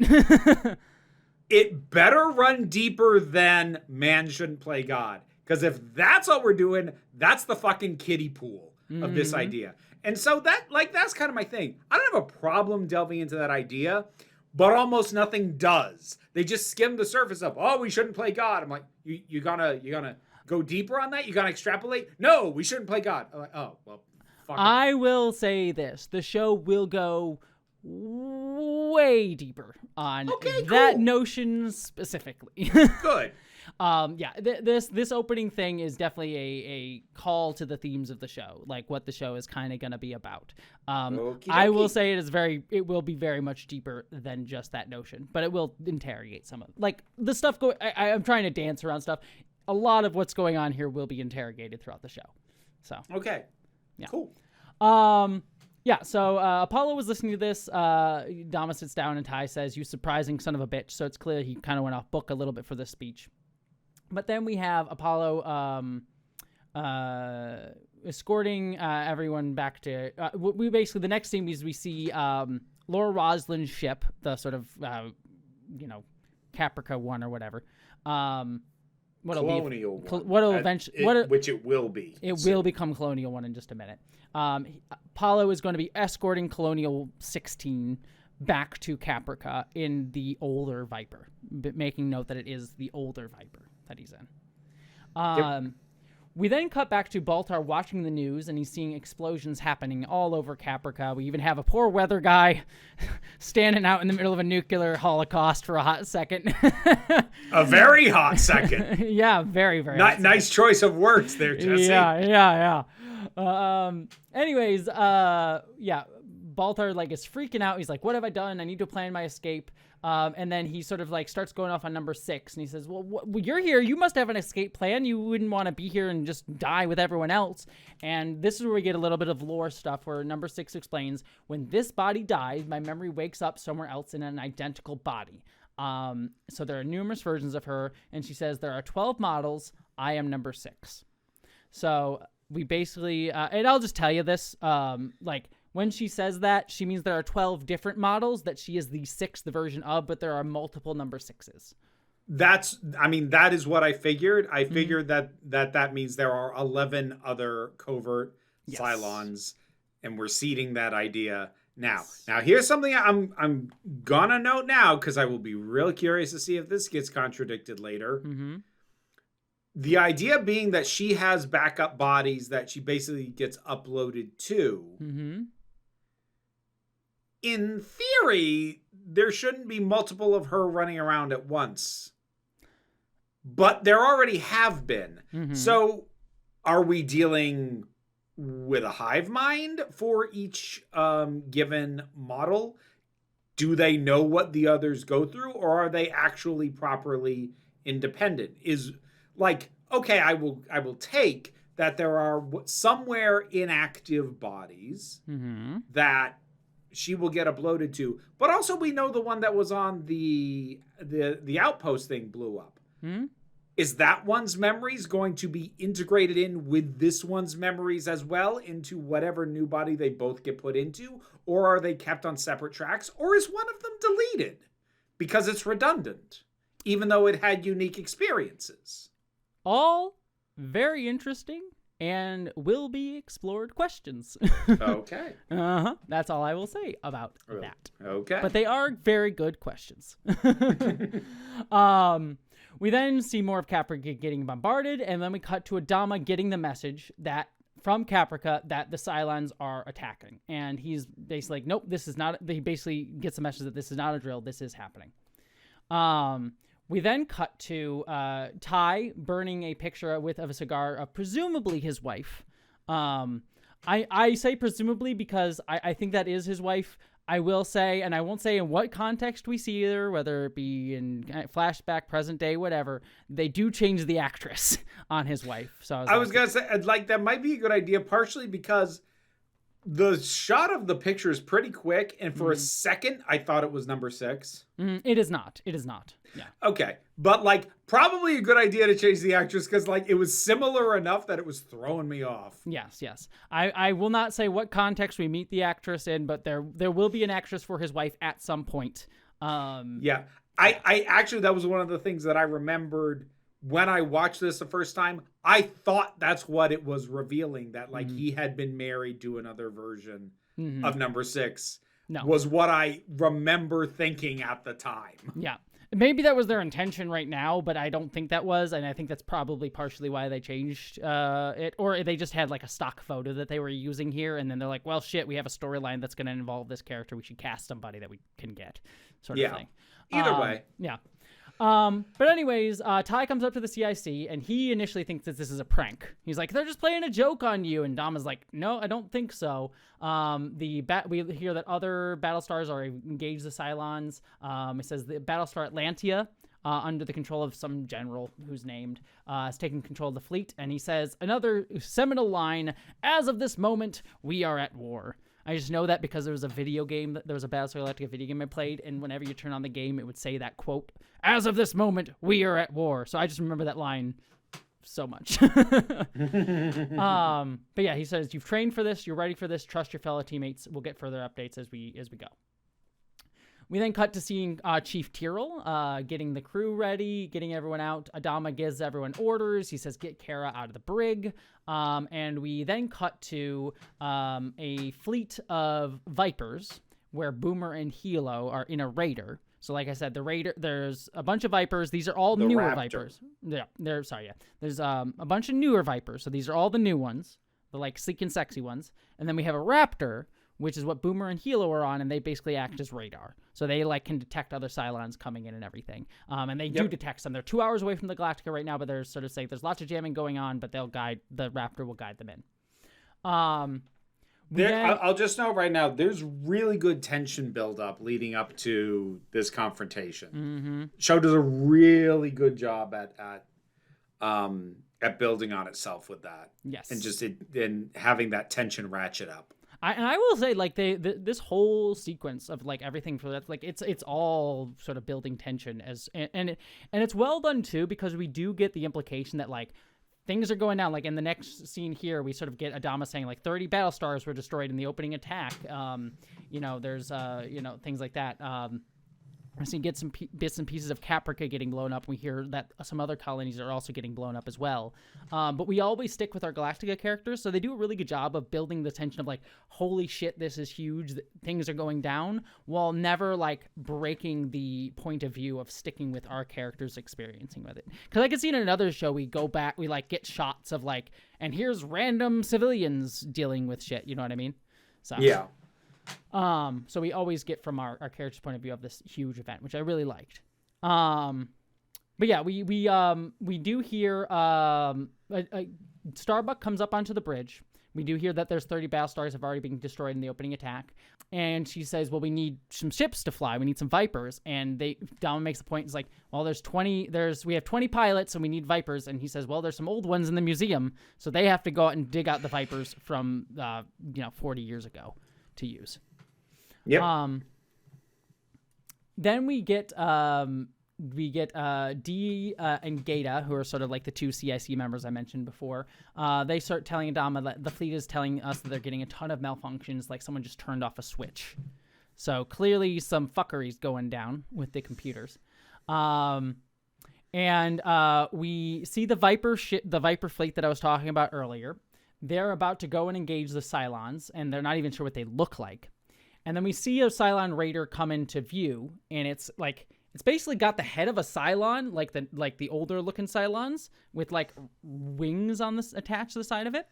It better run deeper than man shouldn't play God. Because if that's what we're doing, that's the fucking kiddie pool of this idea. And so that's kind of my thing. I don't have a problem delving into that idea, but almost nothing does. They just skim the surface up. Oh, we shouldn't play God. I'm like, you gonna go deeper on that? You gonna extrapolate? No, we shouldn't play God. I'm like, oh, well, fuck it. I will say this. The show will go way deeper on that notion specifically. Good. This opening thing is definitely a call to the themes of the show, like what the show is kind of going to be about. I will say it will be very much deeper than just that notion, but it will interrogate some of like the stuff. I'm trying to dance around stuff. A lot of what's going on here will be interrogated throughout the show. So okay, yeah, cool. So Apollo was listening to this. Adama sits down and Ty says, "You surprising son of a bitch." So it's clear he kind of went off book a little bit for this speech. But then we have Apollo escorting everyone back to... we basically, the next scene is we see Laura Roslin's ship, the sort of, Caprica one or whatever. Colonial one. Which it will be. It will become Colonial one in just a minute. Apollo is going to be escorting Colonial 16 back to Caprica in the older Viper, making note that it is the older Viper that he's in. We then cut back to Baltar watching the news, and he's seeing explosions happening all over Caprica. We even have a poor weather guy standing out in the middle of a nuclear holocaust for a hot second. A very hot second. Yeah, very, very hot nice choice of words there, Jesse. Yeah. Anyways, Baltar is freaking out. He's like, what have I done? I need to plan my escape. And then he sort of starts going off on number 6, and he says, well, you're here. You must have an escape plan. You wouldn't want to be here and just die with everyone else. And this is where we get a little bit of lore stuff where number 6 explains, when this body dies, my memory wakes up somewhere else in an identical body. So there are numerous versions of her, and she says there are 12 models. I am number 6. So we basically, and I'll just tell you this, when she says that, she means there are 12 different models that she is the 6th version of, but there are multiple number 6s. That is what I figured. I figured that means there are 11 other covert Cylons, and we're seeding that idea now. Now, here's something I'm gonna note now, because I will be real curious to see if this gets contradicted later. Mm-hmm. The idea being that she has backup bodies that she basically gets uploaded to. Mm-hmm. In theory, there shouldn't be multiple of her running around at once. But there already have been. Mm-hmm. So are we dealing with a hive mind for each given model? Do they know what the others go through? Or are they actually properly independent? Okay, I will take that there are somewhere inactive bodies that she will get uploaded to, but also we know the one that was on the outpost thing blew up. Is that one's memories going to be integrated in with this one's memories as well into whatever new body they both get put into, or are they kept on separate tracks, or is one of them deleted because it's redundant, even though it had unique experiences? All very interesting and will be explored questions. Okay. That's all I will say about that. Okay. But they are very good questions. We then see more of Caprica getting bombarded, and then we cut to Adama getting the message that from Caprica that the Cylons are attacking. And he's basically like, nope, this is not... He basically gets the message that this is not a drill, this is happening. We then cut to Ty burning a picture of a cigar of presumably his wife. I say presumably because I think that is his wife. I will say, and I won't say in what context we see her, whether it be in flashback, present day, whatever, they do change the actress on his wife. So I was going to say, like, that might be a good idea, partially because the shot of the picture is pretty quick, and for a second, I thought it was number 6. It is not. It is not. Yeah. Okay. But, like, probably a good idea to change the actress because, like, it was similar enough that it was throwing me off. Yes. I will not say what context we meet the actress in, but there will be an actress for his wife at some point. Yeah. I actually, that was one of the things that I remembered when I watched this the first time. I thought that's what it was revealing, that, like, he had been married to another version of number 6. No. Was what I remember thinking at the time. Yeah. Maybe that was their intention right now, but I don't think that was, and I think that's probably partially why they changed it, or they just had like a stock photo that they were using here, and then they're like, well, shit, we have a storyline that's going to involve this character, we should cast somebody that we can get, sort of thing. Either way. Yeah. But anyways, Ty comes up to the CIC, and he initially thinks that this is a prank. He's like, they're just playing a joke on you, and Dama's like, no, I don't think so. We hear that other Battlestars are engaged the Cylons. It says the Battlestar Atlantia, under the control of some general who's named, is taking control of the fleet, and he says another seminal line, as of this moment, we are at war. I just know that because there was a video game, there was a Battlestar Galactica video game I played, and whenever you turn on the game, it would say that quote, as of this moment, we are at war. So I just remember that line so much. But yeah, he says, you've trained for this, you're ready for this, trust your fellow teammates. We'll get further updates as we go. We then cut to seeing Chief Tyrrell getting the crew ready, getting everyone out. Adama gives everyone orders. He says, get Kara out of the brig. And we then cut to a fleet of Vipers where Boomer and Hilo are in a raider. So like I said, the raider, there's a bunch of Vipers. These are all newer Raptor. Vipers. Yeah, there's a bunch of newer Vipers. So these are all the new ones, the like sleek and sexy ones. And then we have a Raptor, which is what Boomer and Hilo are on, and they basically act as radar. So they like can detect other Cylons coming in and everying. And they do detect them. They're 2 hours away from the Galactica right now, but they're sort of saying there's lots of jamming going on, but the Raptor will guide them in. I'll just note right now, there's really good tension buildup leading up to this confrontation. Show does a really good job at building on itself with that. Yes. And just and having that tension ratchet up. I will say, like, this whole sequence of like everything for that, like it's all sort of building tension and it's well done too, because we do get the implication that like things are going down. Like in the next scene here, we sort of get Adama saying like 30 Battlestars were destroyed in the opening attack. There's things like that. So you get some bits and pieces of Caprica getting blown up. We hear that some other colonies are also getting blown up as well. But we always stick with our Galactica characters, so they do a really good job of building the tension of like, holy shit, this is huge, things are going down, while never like breaking the point of view of sticking with our characters experiencing with it. Because I could see in another show, we go back, we like get shots of like, and here's random civilians dealing with shit, you know what I mean? So yeah. So we always get from our character's point of view of this huge event, which I really liked. But yeah, we do hear Starbuck comes up onto the bridge. We do hear that there's 30 Battlestars have already been destroyed in the opening attack. And she says, well, we need some ships to fly. We need some Vipers. And Dama makes the point, it's like, well, we have 20 pilots and we need Vipers. And he says, well, there's some old ones in the museum. So they have to go out and dig out the Vipers from, 40 years ago to use. Yep. Then we get Dee and Gata, who are sort of like the two CIC members I mentioned before. They start telling Adama that the fleet is telling us that they're getting a ton of malfunctions, like someone just turned off a switch. So clearly some fuckery's going down with the computers. And we see the Viper fleet that I was talking about earlier. They're about to go and engage the Cylons, and they're not even sure what they look like. And then we see a Cylon raider come into view, and it's like It's basically got the head of a Cylon, like the older looking Cylons, with like wings on this attached to the side of it.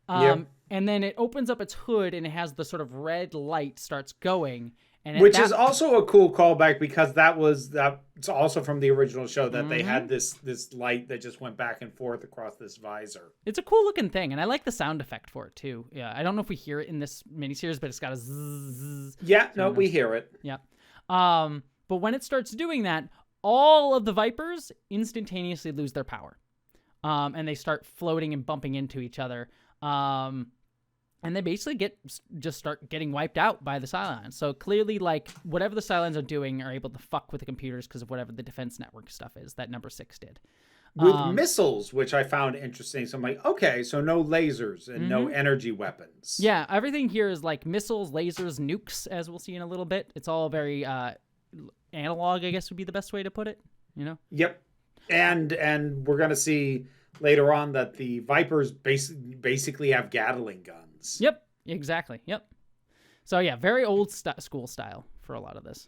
And then it opens up its hood and it has the sort of red light starts going. And which is also a cool callback because it's also from the original show that they had this light that just went back and forth across this visor. It's a cool looking thing, and I like the sound effect for it too. Yeah, I don't know if we hear it in this miniseries, but it's got a zzz. Yeah, no, we hear it. Yeah. But when it starts doing that, all of the Vipers instantaneously lose their power. And they start floating and bumping into each other. And they basically just start getting wiped out by the Cylons. So clearly, like, whatever the Cylons are doing are able to fuck with the computers because of whatever the defense network stuff is that number 6 did. With missiles, which I found interesting. So I'm like, okay, so no lasers and no energy weapons. Yeah, everything here is like missiles, lasers, nukes, as we'll see in a little bit. It's all very analog, I guess would be the best way to put it, you know? Yep. And we're going to see later on that the Vipers basically have Gatling guns. Yep, exactly. Yep. So yeah, very old school style for a lot of this.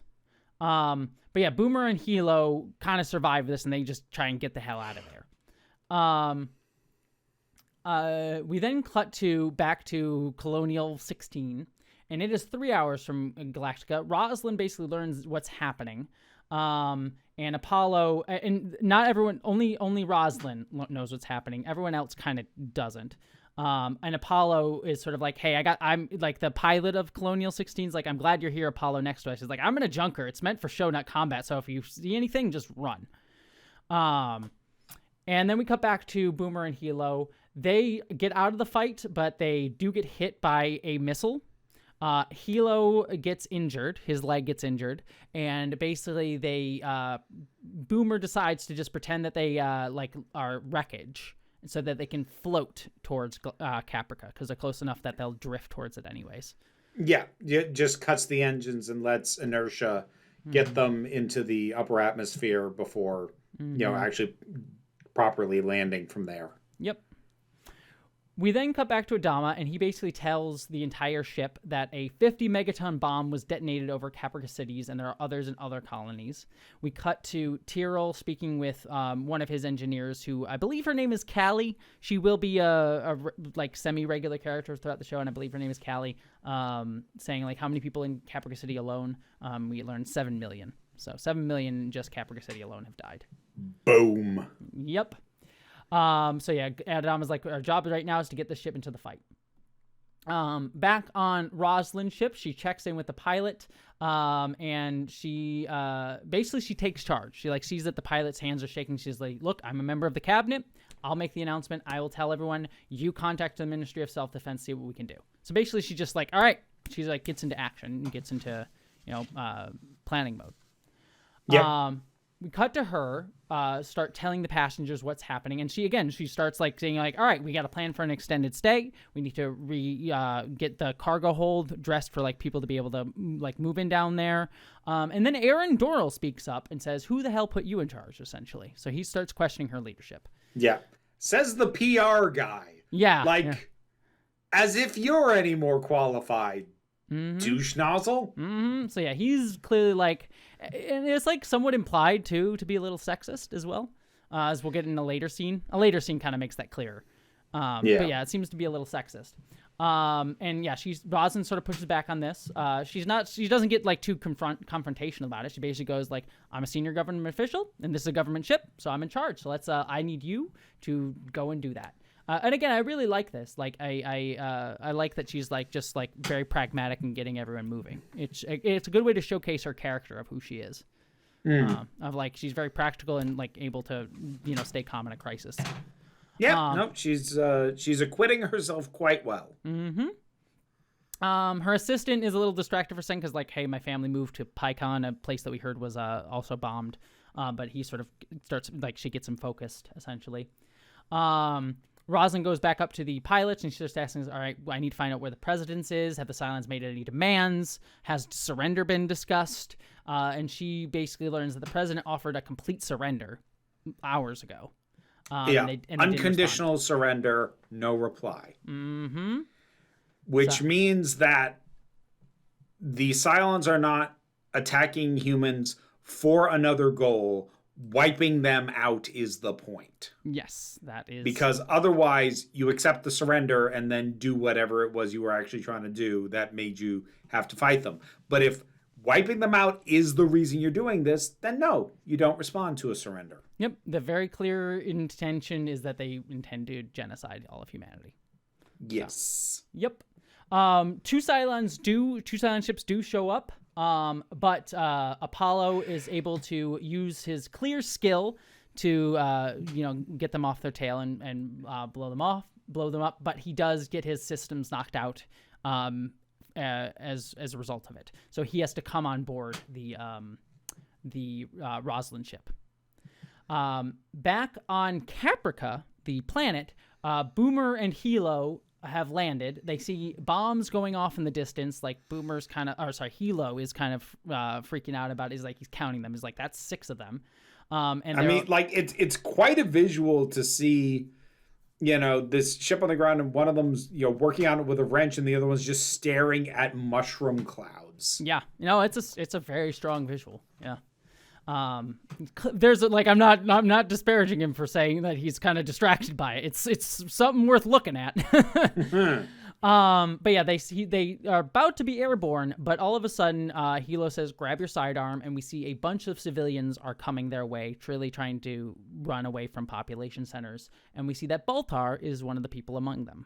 But yeah, Boomer and Hilo kind of survive this and they just try and get the hell out of there. We then cut back to Colonial 16, and it is 3 hours from Galactica. Roslin basically learns what's happening. And Apollo, and not everyone, only Roslin knows what's happening. Everyone else kind of doesn't. And Apollo is sort of like, hey, I'm like the pilot of Colonial 16's like, I'm glad you're here, Apollo, next to us. He's like, I'm in a junker. It's meant for show, not combat. So if you see anything, just run. And then we cut back to Boomer and Hilo. They get out of the fight, but they do get hit by a missile. Hilo gets injured. His leg gets injured. And basically Boomer decides to just pretend that they are wreckage, so that they can float towards Caprica, because they're close enough that they'll drift towards it anyways. Yeah, it just cuts the engines and lets inertia get them into the upper atmosphere before, actually properly landing from there. Yep. We then cut back to Adama, and he basically tells the entire ship that a 50 megaton bomb was detonated over Caprica cities, and there are others in other colonies. We cut to Tyrrell speaking with one of his engineers, who I believe her name is Callie. She will be a semi-regular character throughout the show, and I believe her name is Callie, saying like how many people in Caprica City alone. We learned 7 million. So 7 million in just Caprica City alone have died. Boom. Yep. So yeah, Adama's like, our job right now is to get this ship into the fight. Back on Roslin's ship, she checks in with the pilot, and she basically she takes charge. She like sees that the pilot's hands are shaking. She's like, look, I'm a member of the cabinet. I'll make the announcement. I will tell everyone. You contact the Ministry of Self-Defense, see what we can do. So basically she's just like, all right. She's like gets into action and gets into, planning mode. Yeah. We cut to her, start telling the passengers what's happening, and she starts like saying like, all right, we got a plan for an extended stay. We need to get the cargo hold dressed for like people to be able to like move in down there. And then Aaron Doral speaks up and says, who the hell put you in charge, essentially? So he starts questioning her leadership. Yeah. Says the PR guy. Yeah. As if you're any more qualified. Douche nozzle. So yeah, he's clearly like, and it's like somewhat implied too to be a little sexist as well, as we'll get in a later scene. A later scene kind of makes that clear. But yeah, it seems to be a little sexist. And yeah, Roslin sort of pushes back on this. She doesn't get like too confrontational about it. She basically goes like, I'm a senior government official and this is a government ship, so I'm in charge. So I need you to go and do that. And again, I really like this. Like I like that she's like just like very pragmatic and getting everyone moving. It's a good way to showcase her character of who she is. Of like she's very practical and like able to stay calm in a crisis. Yeah, she's acquitting herself quite well. Her assistant is a little distracted for a second because like, hey, my family moved to PyCon, a place that we heard was also bombed. But he sort of starts like she gets him focused essentially. Roslin goes back up to the pilots and she starts asking, all right, I need to find out where the president's is. Have the Cylons made any demands? Has surrender been discussed? And she basically learns that the president offered a complete surrender hours ago. And they unconditional surrender, no reply. Which means that the Cylons are not attacking humans for another goal, wiping them out is the point. Yes, that is. Because otherwise, you accept the surrender and then do whatever it was you were actually trying to do that made you have to fight them. But if wiping them out is the reason you're doing this, then no, you don't respond to a surrender. Yep, the very clear intention is that they intend to genocide all of humanity. Yes. So, yep. Two Cylon ships do show up, but Apollo is able to use his clear skill to get them off their tail and blow them up. But he does get his systems knocked out as a result of it. So he has to come on board the Roslin ship. Back on Caprica, the planet, Boomer and Hilo have landed. They see bombs going off in the distance. Like Hilo is kind of freaking out about it. He's like, he's counting them. He's like, that's 6 of them. It's quite a visual to see, this ship on the ground and one of them's, working on it with a wrench and the other one's just staring at mushroom clouds. Yeah. It's a very strong visual. Yeah. There's I'm not disparaging him for saying that he's kind of distracted by it. It's something worth looking at. But yeah, they are about to be airborne, but all of a sudden, Hilo says, grab your sidearm, and we see a bunch of civilians are coming their way, truly trying to run away from population centers. And we see that Baltar is one of the people among them.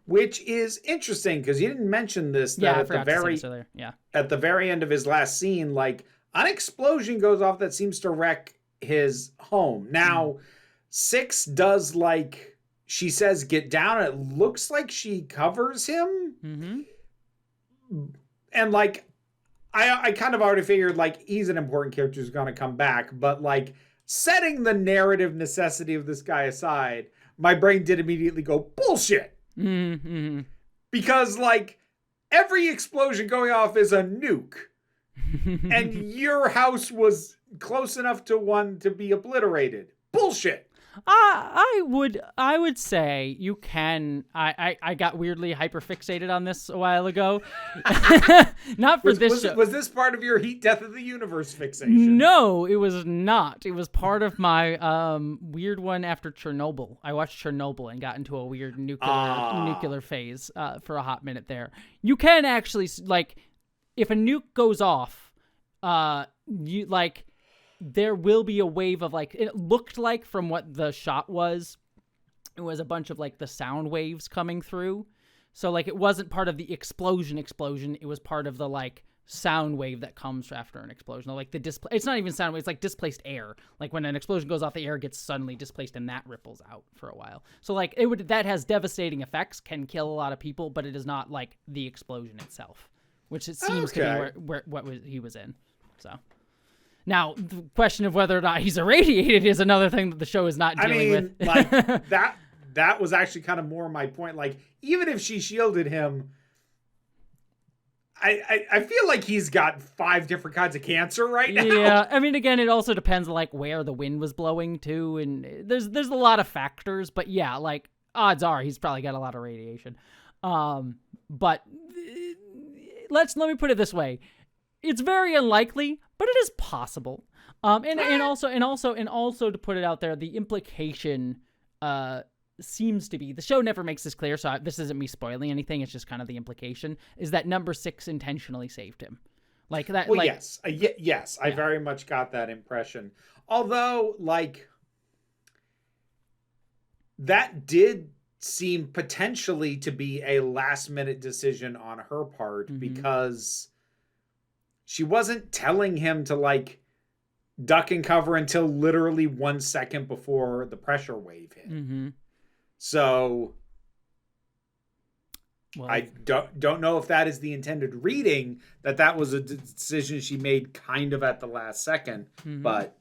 Which is interesting, because you didn't mention this, that at the very end of his last scene, an explosion goes off that seems to wreck his home. Now, Six does, she says, get down. And it looks like she covers him. Mm-hmm. And, I kind of already figured, he's an important character who's going to come back. But, setting the narrative necessity of this guy aside, my brain did immediately go, bullshit! Mm-hmm. Because, every explosion going off is a nuke. And your house was close enough to one to be obliterated. Bullshit. I would say you can. I got weirdly hyperfixated on this a while ago. Not for this show. Was this part of your heat death of the universe fixation? No, it was not. It was part of my weird one after Chernobyl. I watched Chernobyl and got into a weird nuclear phase for a hot minute there. You can actually if a nuke goes off, there will be a wave of it looked like from what the shot was, it was a bunch of the sound waves coming through. So it wasn't part of the explosion. It was part of the sound wave that comes after an explosion. It's not even sound wave, it's displaced air. When an explosion goes off, the air gets suddenly displaced and that ripples out for a while. So that has devastating effects, can kill a lot of people, but it is not the explosion itself, which it seems to be what he was in. So now the question of whether or not he's irradiated is another thing that the show is not dealing with. that was actually kind of more my point. Even if she shielded him, I feel like he's got 5 different kinds of cancer right now. Yeah, again, it also depends where the wind was blowing to, and there's a lot of factors. But yeah, odds are he's probably got a lot of radiation. But let me put it this way. It's very unlikely, but it is possible. And also to put it out there, the implication seems to be, the show never makes this clear, so this isn't me spoiling anything, it's just kind of the implication, is that number 6 intentionally saved him. That. Well, yes. Yes, I very much got that impression. Although, that did seem potentially to be a last-minute decision on her part, because she wasn't telling him to duck and cover until literally 1 second before the pressure wave hit. Mm-hmm. So I don't know if that is the intended reading, that was a decision she made kind of at the last second, but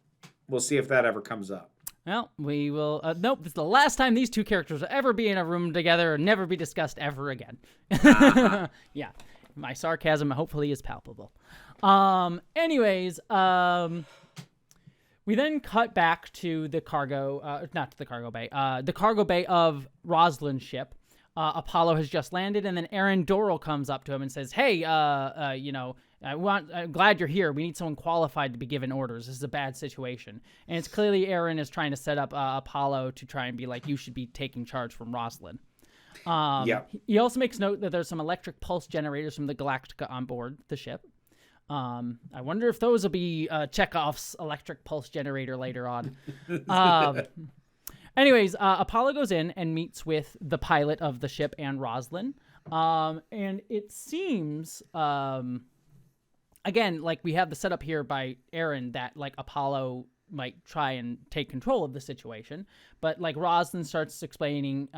we'll see if that ever comes up. Well, we will. Nope, this is the last time these two characters will ever be in a room together and never be discussed ever again. Yeah, my sarcasm hopefully is palpable. Anyways, we then cut back to the cargo, not to the cargo bay, the cargo bay of Roslin's ship. Apollo has just landed, and then Aaron Doral comes up to him and says, "Hey, I'm glad you're here. We need someone qualified to be given orders. This is a bad situation." And it's clearly Aaron is trying to set up Apollo to try and be like, "You should be taking charge from Rosalind." He also makes note that there's some electric pulse generators from the Galactica on board the ship. I wonder if those will be Chekhov's electric pulse generator later on. Anyways, Apollo goes in and meets with the pilot of the ship and Rosalind. And it seems, again, like we have the setup here by Aaron that like Apollo might try and take control of the situation, but like Rosalind starts explaining,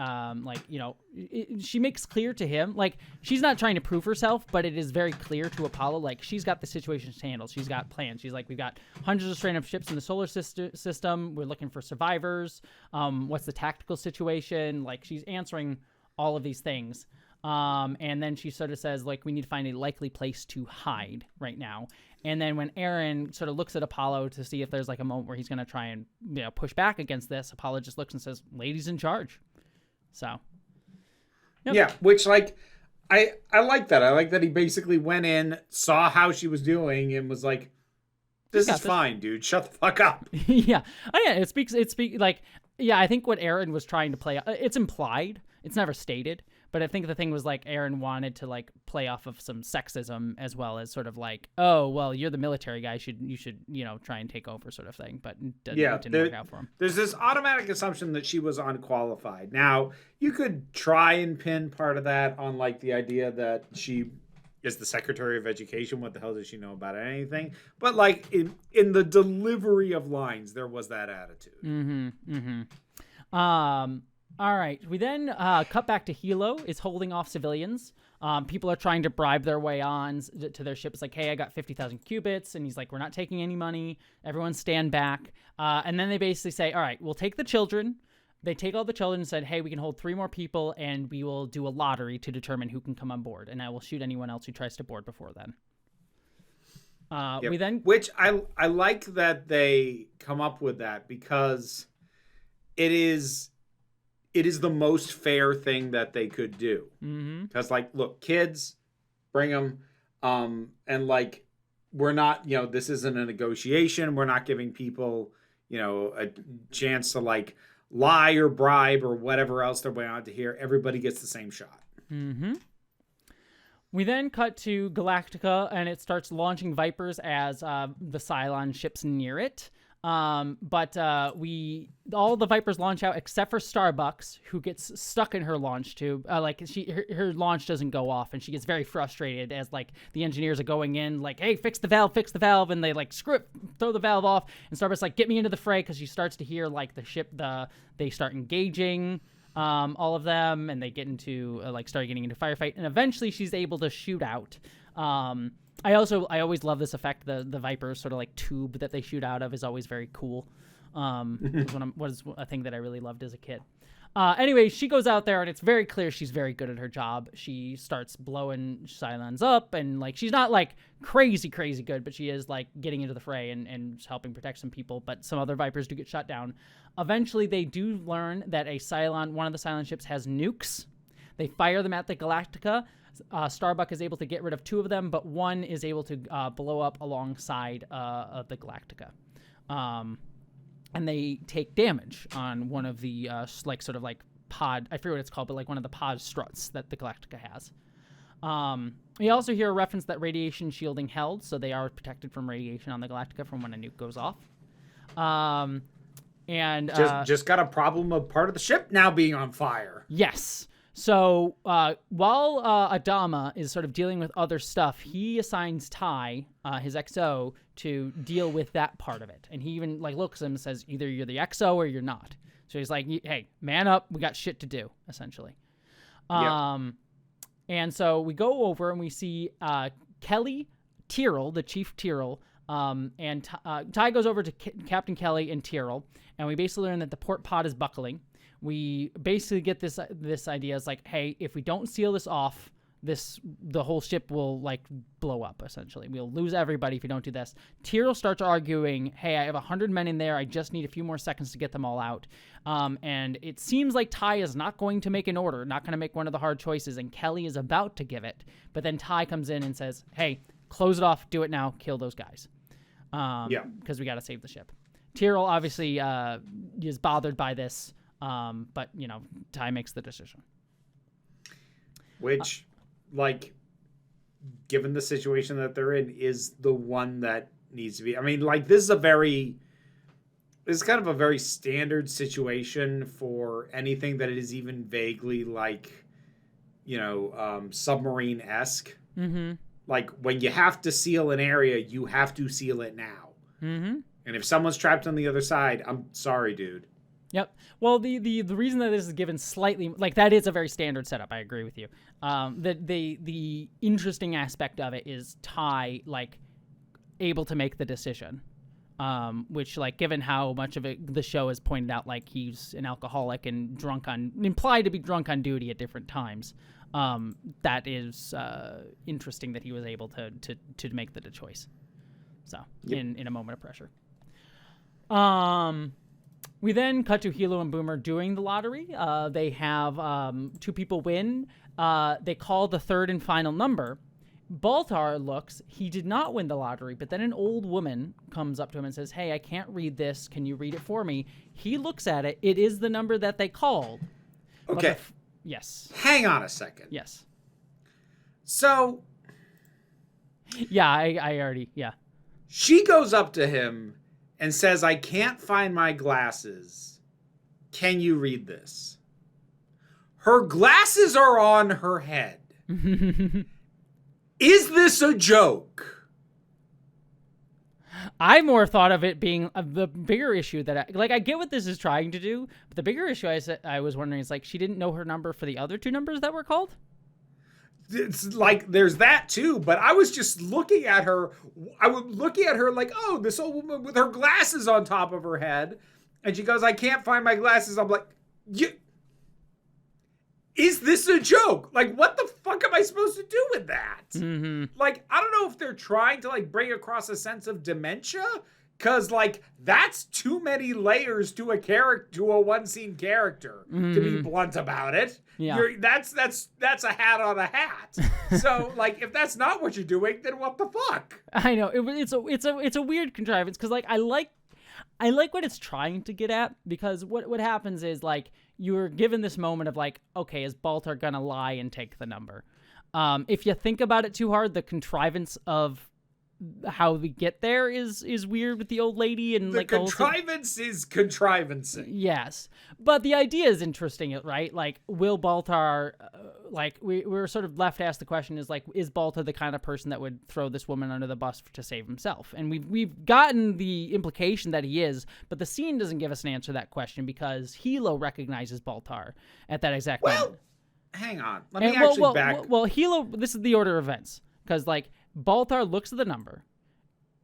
she makes clear to him, like she's not trying to prove herself, but it is very clear to Apollo, like she's got the situation handled. She's got plans. She's like, we've got hundreds of stranded ships in the solar system. We're looking for survivors. What's the tactical situation? Like she's answering all of these things. And then she sort of says, like, we need to find a likely place to hide right now. And then when Aaron sort of looks at Apollo to see if there's like a moment where he's going to try and push back against this, Apollo just looks and says, "Ladies in charge." So, yep. Yeah, which like I like that. I like that he basically went in, saw how she was doing, and was like, "This is fine, dude. Shut the fuck up." Yeah. Oh, yeah. It speaks like, yeah. I think what Aaron was trying to play, it's implied. It's never stated. But I think the thing was like Aaron wanted to like play off of some sexism as well as sort of like, oh, well, you're the military guy. You should try and take over sort of thing. But it didn't work out for him. There's this automatic assumption that she was unqualified. Now, you could try and pin part of that on like the idea that she is the Secretary of Education. What the hell does she know about anything? But like in the delivery of lines, there was that attitude. All right. We then cut back to Hilo is holding off civilians. People are trying to bribe their way on to their ship. It's like, hey, I got 50,000 qubits. And he's like, we're not taking any money. Everyone stand back. And then they basically say, all right, we'll take the children. They take all the children and said, hey, we can hold 3 more people and we will do a lottery to determine who can come on board. And I will shoot anyone else who tries to board before then. Which I like that they come up with that because it is the most fair thing that they could do. Because, like, look, kids, bring them. And, like, we're not, this isn't a negotiation. We're not giving people, a chance to, like, lie or bribe or whatever else they're on to hear. Everybody gets the same shot. We then cut to Galactica, and it starts launching Vipers as the Cylon ships near it. But all the Vipers launch out except for Starbucks, who gets stuck in her launch tube. Her launch doesn't go off, and she gets very frustrated as like the engineers are going in, like, hey, fix the valve, and they like screw it, throw the valve off, and Starbucks like, get me into the fray, because she starts to hear like the ship, they start engaging all of them, and they get into start getting into firefight, and eventually she's able to shoot out. I always love this effect. The Viper's sort of like tube that they shoot out of is always very cool. Was a thing that I really loved as a kid. Anyway, she goes out there and it's very clear she's very good at her job. She starts blowing Cylons up, and like she's not like crazy good, but she is like getting into the fray and helping protect some people. But some other Vipers do get shot down. Eventually, they do learn that one of the Cylon ships has nukes. They fire them at the Galactica. Starbuck is able to get rid of 2 of them, but one is able to blow up alongside of the Galactica. And they take damage on one of the pod, I forget what it's called, but like one of the pod struts that the Galactica has. We also hear a reference that radiation shielding held, so they are protected from radiation on the Galactica from when a nuke goes off. Just got a problem of part of the ship now being on fire. Yes. So while Adama is sort of dealing with other stuff, he assigns Ty, his XO, to deal with that part of it. And he even like looks at him and says, either you're the XO or you're not. So he's like, hey, man up. We got shit to do, essentially. And so we go over and we see Kelly Tyrrell, the Chief Tyrrell, and Ty goes over to Captain Kelly and Tyrrell. And we basically learn that the port pod is buckling. We basically get this idea. It's like, hey, if we don't seal this off, the whole ship will like blow up. Essentially, we'll lose everybody if you don't do this. Tyrell starts arguing, "Hey, I have 100 men in there. I just need a few more seconds to get them all out." And it seems like Ty is not going to make an order, not going to make one of the hard choices, and Kelly is about to give it, but then Ty comes in and says, "Hey, close it off. Do it now. Kill those guys." Because we got to save the ship. Tyrell obviously is bothered by this, but Ty makes the decision. Which, like, given the situation that they're in, is the one that needs to be. I mean, like, this is kind of a very standard situation for anything that is even vaguely like, submarine-esque. Mm-hmm. Like, when you have to seal an area, you have to seal it now. Mm-hmm. And if someone's trapped on the other side, I'm sorry, dude. Yep. Well, the reason that this is given slightly, like, that is a very standard setup. I agree with you. The interesting aspect of it is Ty, like, able to make the decision, which, like, given how much of it the show has pointed out, like, he's an alcoholic and implied to be drunk on duty at different times. That is interesting that he was able to make the choice. So, yep. in a moment of pressure. We then cut to Hilo and Boomer doing the lottery. They have 2 people win. They call the third and final number. Baltar looks. He did not win the lottery, but then an old woman comes up to him and says, "Hey, I can't read this. Can you read it for me?" He looks at it. It is the number that they called. Okay. Yes. Hang on a second. Yes. So. Yeah, I already, yeah. She goes up to him and says, "I can't find my glasses. Can you read this?" Her glasses are on her head. Is this a joke? I more thought of it being the bigger issue that I get what this is trying to do, but the bigger issue I was wondering is, like, she didn't know her number for the other 2 numbers that were called. It's like, there's that too, but I was just looking at her. I was looking at her like, oh, this old woman with her glasses on top of her head. And she goes, "I can't find my glasses." I'm like, is this a joke? Like, what the fuck am I supposed to do with that? Mm-hmm. Like, I don't know if they're trying to, like, bring across a sense of dementia. Because, like, that's too many layers to a one-scene character, to be blunt about it. Yeah. That's a hat on a hat. So, like, if that's not what you're doing, then what the fuck? I know it's a weird contrivance, because, like, I like what it's trying to get at, because what happens is, like, you're given this moment of, like, okay, is Baltar gonna lie and take the number? If you think about it too hard, the contrivance of how we get there is weird with the old lady, and the contrivance is contrivancing. Yes, but the idea is interesting, right? Like, will Baltar, like, we're sort of left to ask the question is, like, is Baltar the kind of person that would throw this woman under the bus to save himself? And we've gotten the implication that he is, but the scene doesn't give us an answer to that question, because Hilo recognizes Baltar at that exact moment. Hang on, let me actually back. Well, Hilo, this is the order of events, because, like, Baltar looks at the number.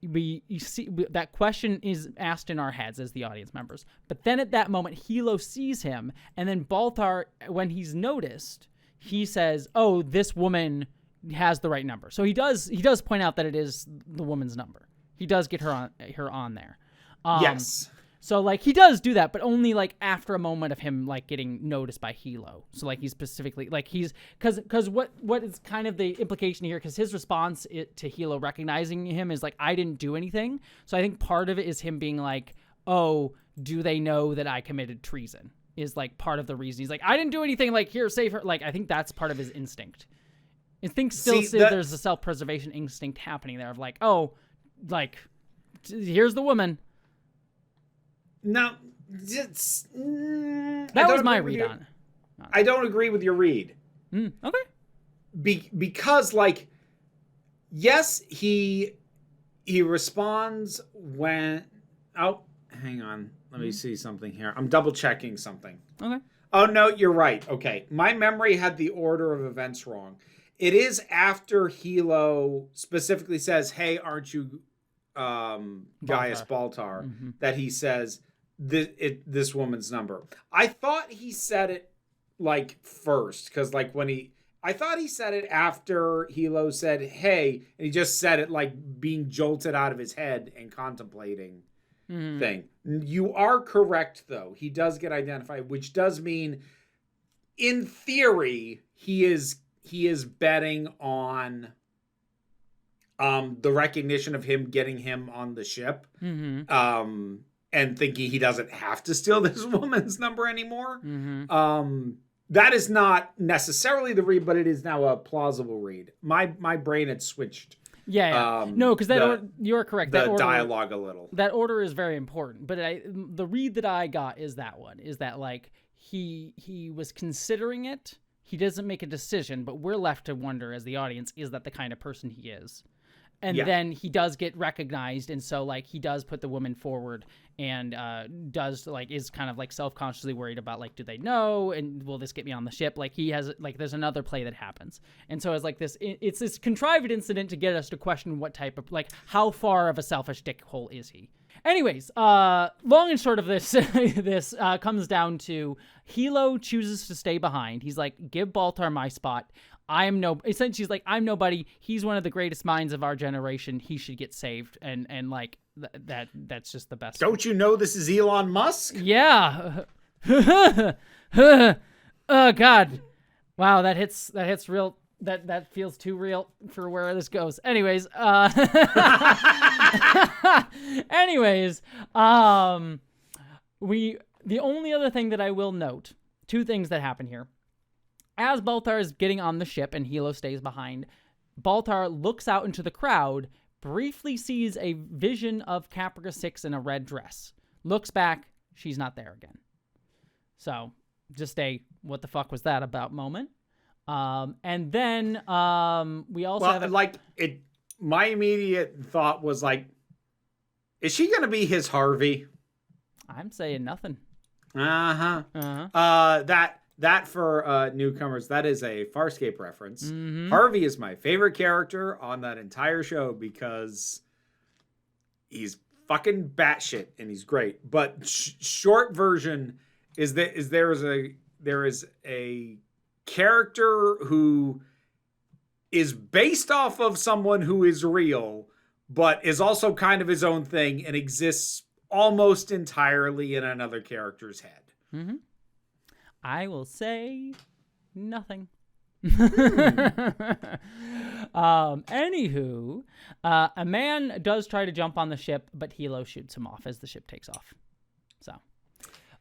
You see that question is asked in our heads as the audience members. But then at that moment, Hilo sees him, and then Baltar, when he's noticed, he says, "Oh, this woman has the right number." So he does point out that it is the woman's number. He does get her on there. Yes. So, like, he does do that, but only, like, after a moment of him, like, getting noticed by Hilo. So, like, he's specifically, like, he's, because what is kind of the implication here, because his response to Hilo recognizing him is, like, I didn't do anything. So I think part of it is him being like, oh, do they know that I committed treason? Is, like, part of the reason. He's like, I didn't do anything, like, here, save her. Like, I think that's part of his instinct. I think there's a self-preservation instinct happening there of, like, oh, like, here's the woman. No, that was my read on it. I don't agree with your read. Okay. Because, like, yes, he responds when. Oh, hang on. Let me see something here. I'm double checking something. Okay. Oh no, you're right. Okay, my memory had the order of events wrong. It is after Hilo specifically says, "Hey, aren't you Gaius Baltar?" That he says this woman's number. I thought he said it, like, first, because, like, when he I thought he said it after Hilo said, hey, and he just said it like being jolted out of his head and contemplating thing. You are correct, though. He does get identified, which does mean, in theory, he is betting on the recognition of him getting him on the ship, and thinking he doesn't have to steal this woman's number anymore. That is not necessarily the read, but it is now a plausible read. My brain had switched. Yeah. No, because you're correct. The dialogue a little. That order is very important. But the read that I got is that one. Is that like he was considering it. He doesn't make a decision, but we're left to wonder as the audience, is that the kind of person he is? And then he does get recognized, and so like he does put the woman forward, and is kind of like self-consciously worried about like, do they know, and will this get me on the ship? Like he has like there's another play that happens, and so it's like it's this contrived incident to get us to question what type of like how far of a selfish dickhole is he. Anyways, long and short of this, this comes down to Hilo chooses to stay behind. He's like, give Baltar my spot. Essentially she's like, I'm nobody. He's one of the greatest minds of our generation. He should get saved. And like that's just the best. Don't you know this is Elon Musk? Yeah. Oh God. Wow. That hits real. That feels too real for where this goes. Anyways, the only other thing that I will note, two things that happen here. As Baltar is getting on the ship and Hilo stays behind, Baltar looks out into the crowd, briefly sees a vision of Caprica 6 in a red dress. Looks back, she's not there again. So, just a what the fuck was that about moment. And then we also have my immediate thought was like, is she gonna be his Harvey? I'm saying nothing. That for newcomers, that is a Farscape reference. Harvey is my favorite character on that entire show because he's fucking batshit and he's great. But short version is that there is a character who is based off of someone who is real, but is also kind of his own thing and exists almost entirely in another character's head. I will say nothing. Anywho, a man does try to jump on the ship, but Hilo shoots him off as the ship takes off. So,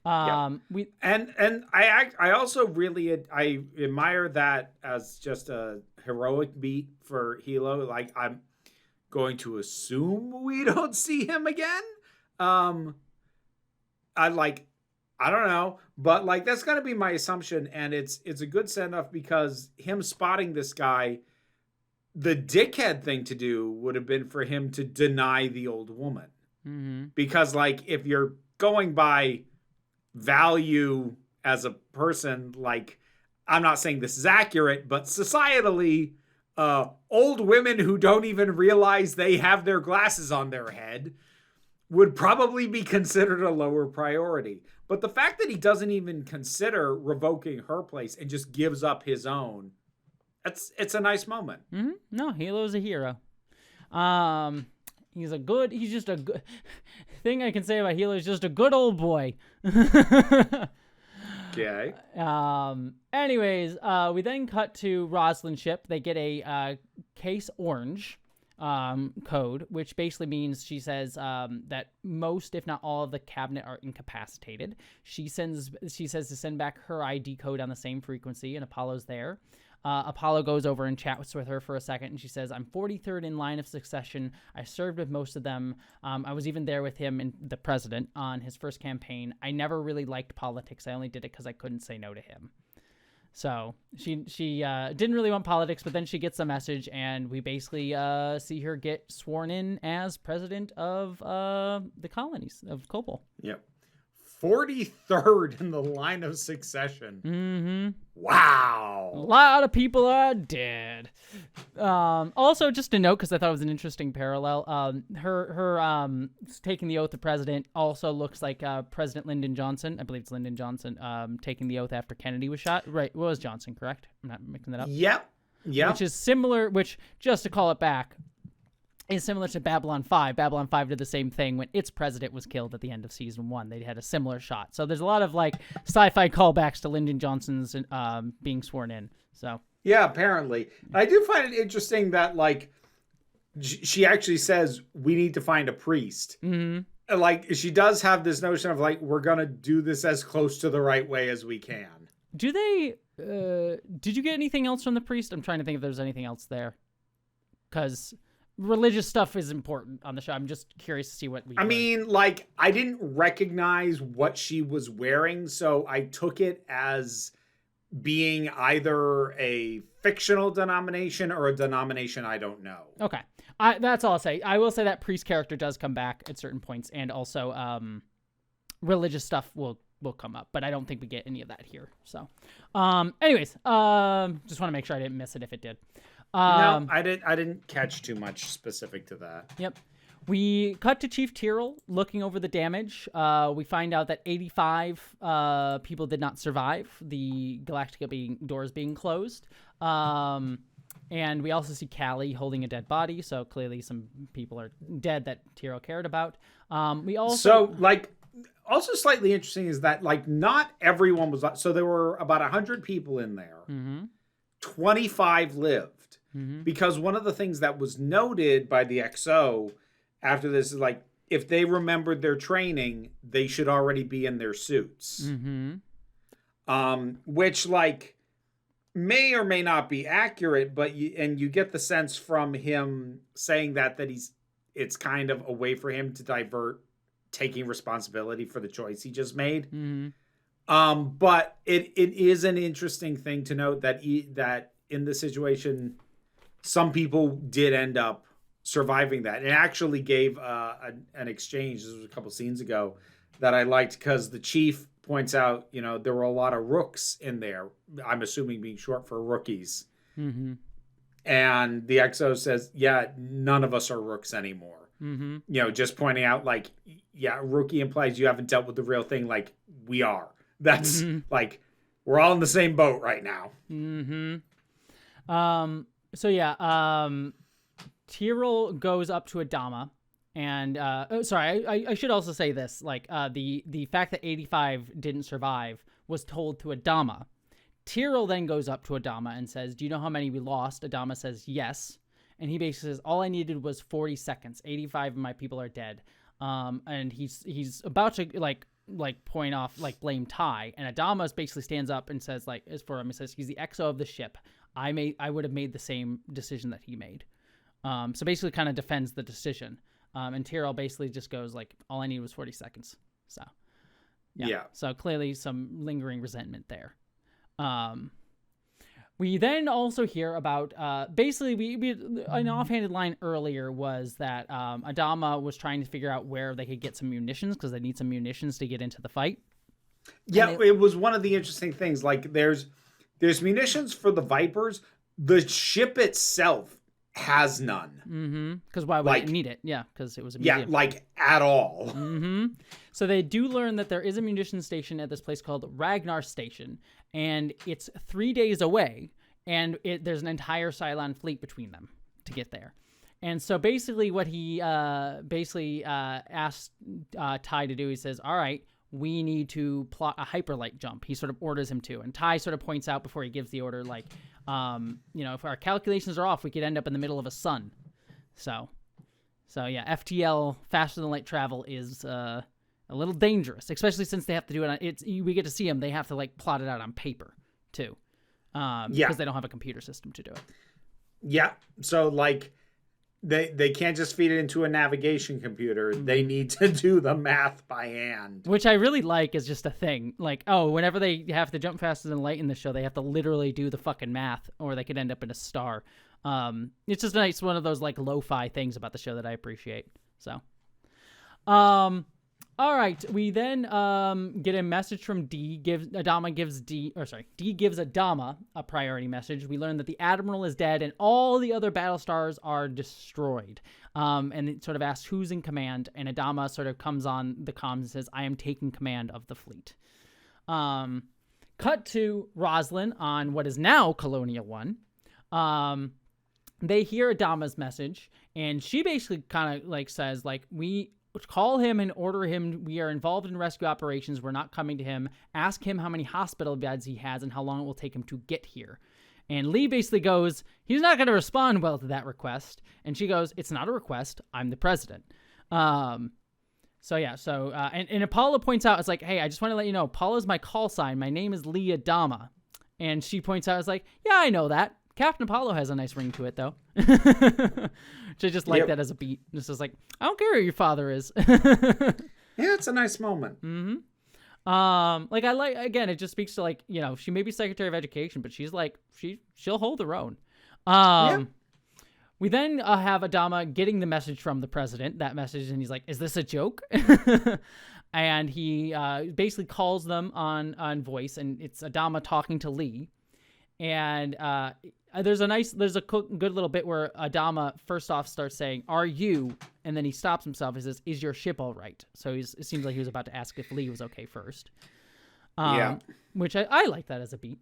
I also really I admire that as just a heroic beat for Hilo. Like, I'm going to assume we don't see him again. I don't know, but like that's gonna be my assumption, and it's a good send off because him spotting this guy, the dickhead thing to do would have been for him to deny the old woman, because like if you're going by value as a person, like I'm not saying this is accurate, but societally, old women who don't even realize they have their glasses on their head would probably be considered a lower priority. But the fact that he doesn't even consider revoking her place and just gives up his own, it's a nice moment. No, Hilo's a hero. He's just a good thing I can say about Hilo is just a good old boy. Okay. Anyways, we then cut to Rosalind's ship. They get a case orange code, which basically means she says that most, if not all, of the cabinet are incapacitated. She says to send back her ID code on the same frequency, and Apollo's there. Apollo goes over and chats with her for a second, and she says, I'm 43rd in line of succession. I served with most of them. I was even there with him and the president on his first campaign. I never really liked politics. I only did it because I couldn't say no to him. So she didn't really want politics, but then she gets a message, and we basically see her get sworn in as president of the colonies of Kobol. Yep. 43rd in the line of succession. Mm-hmm. Wow. A lot of people are dead. Also, just a note, because I thought it was an interesting parallel. Her taking the oath of president also looks like President Lyndon Johnson. I believe it's Lyndon Johnson taking the oath after Kennedy was shot. Right, it was Johnson, correct? I'm not mixing that up. Yep. Which is similar. Which, just to call it back, is similar to Babylon 5. Babylon 5 did the same thing when its president was killed at the end of season 1. They had a similar shot. So there's a lot of like sci-fi callbacks to Lyndon Johnson's being sworn in. So yeah, apparently. I do find it interesting that like she actually says we need to find a priest. Mm-hmm. Like she does have this notion of like we're gonna do this as close to the right way as we can. Do they? Did you get anything else from the priest? I'm trying to think if there's anything else there, because religious stuff is important on the show. I'm just curious to see what we I mean, like, I didn't recognize what she was wearing, so I took it as being either a fictional denomination or a denomination I don't know. Okay. That's all I'll say. I will say that priest character does come back at certain points, and also religious stuff will come up, but I don't think we get any of that here. So anyways, just want to make sure I didn't miss it if it did. No, I didn't catch too much specific to that. Yep. We cut to Chief Tyrrell looking over the damage. We find out that 85 people did not survive the Galactica doors being closed. And we also see Callie holding a dead body, so clearly some people are dead that Tyrrell cared about. We also also slightly interesting is that like not everyone was, so there were about 100 people in there. Mm-hmm. 25 lived. Mm-hmm. Because one of the things that was noted by the XO after this is like, if they remembered their training, they should already be in their suits. Mm-hmm. Which like may or may not be accurate, but you get the sense from him saying that it's kind of a way for him to divert taking responsibility for the choice he just made. Mm-hmm. But it is an interesting thing to note that that in the situation, some people did end up surviving that. It actually gave an exchange. This was a couple scenes ago that I liked because the chief points out, there were a lot of rooks in there. I'm assuming being short for rookies. Mm-hmm. And the XO says, yeah, none of us are rooks anymore. Mm-hmm. Just pointing out like, yeah, rookie implies you haven't dealt with the real thing. Like we are. That's like, we're all in the same boat right now. Mm-hmm. So yeah, Tyrrell goes up to Adama, and I should also say this, like the fact that 85 didn't survive was told to Adama. Tyrrell then goes up to Adama and says, "Do you know how many we lost?" Adama says, "Yes," and he basically says, "All I needed was 40 seconds. 85 of my people are dead." And he's about to like point off, like blame Ty, and Adama basically stands up and says, like, as for him, he says he's the XO of the ship. I would have made the same decision that he made. So basically kind of defends the decision. And Tyrrell basically just goes like, all I need was 40 seconds. So yeah. So clearly some lingering resentment there. We then also hear about, basically we an offhanded line earlier was that Adama was trying to figure out where they could get some munitions because they need some munitions to get into the fight. Yeah, it was one of the interesting things. Like there's munitions for the Vipers. The ship itself has none. Mm-hmm. Because why would it need it? Yeah, because it was a museum. Yeah, like at all. Mm-hmm. So they do learn that there is a munition station at this place called Ragnar Station, and it's 3 days away, and there's an entire Cylon fleet between them to get there. And so basically what he asked Ty to do, he says, all right, we need to plot a hyperlight jump. He sort of orders him to. And Ty sort of points out before he gives the order, like, if our calculations are off, we could end up in the middle of a sun. So yeah, FTL, faster than light travel, is a little dangerous, especially since they have to do it. We get to see them. They have to like plot it out on paper too, because they don't have a computer system to do it. Yeah. So like, They can't just feed it into a navigation computer. They need to do the math by hand. Which I really like is just a thing. Like, whenever they have to jump faster than light in the show, they have to literally do the fucking math or they could end up in a star. It's just one of those like lo-fi things about the show that I appreciate. So, All right, we then get a message from D. D gives Adama a priority message. We learn that the Admiral is dead and all the other Battlestars are destroyed. And it sort of asks who's in command, and Adama sort of comes on the comms and says, I am taking command of the fleet. Cut to Roslin on what is now Colonia 1. They hear Adama's message, and she basically kind of like says, like, we call him and order him. We are involved in rescue operations. We're not coming to him. Ask him how many hospital beds he has and how long it will take him to get here. And Lee basically goes, he's not going to respond well to that request. And she goes, it's not a request. I'm the president. And Apollo points out, it's like, hey, I just want to let you know, Paul is my call sign. My name is Lee Adama. And she points out, it's like, yeah, I know that. Captain Apollo has a nice ring to it, though. Which I just like that as a beat. This is like, I don't care who your father is. Yeah, it's a nice moment. Again, it just speaks to, like, you know, she may be Secretary of Education, but she's like, she'll hold her own. We then have Adama getting the message from the president, that message, and he's like, is this a joke? And he basically calls them on voice, and it's Adama talking to Lee. And there's a good little bit where Adama first off starts saying, are you? And then he stops himself and says, is your ship all right? So it seems like he was about to ask if Lee was okay first. Which I like that as a beat.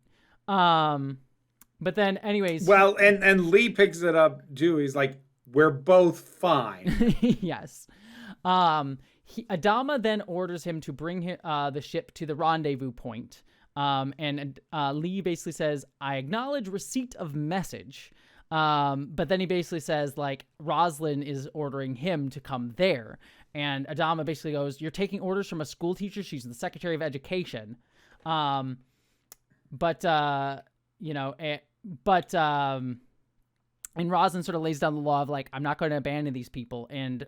But then anyways. Well, and Lee picks it up too. He's like, we're both fine. Yes. Adama then orders him to bring the ship to the rendezvous point. And Lee basically says, I acknowledge receipt of message. But then he basically says, like, Roslin is ordering him to come there. And Adama basically goes, you're taking orders from a school teacher? She's the Secretary of Education. And Roslin sort of lays down the law of, like, I'm not going to abandon these people. And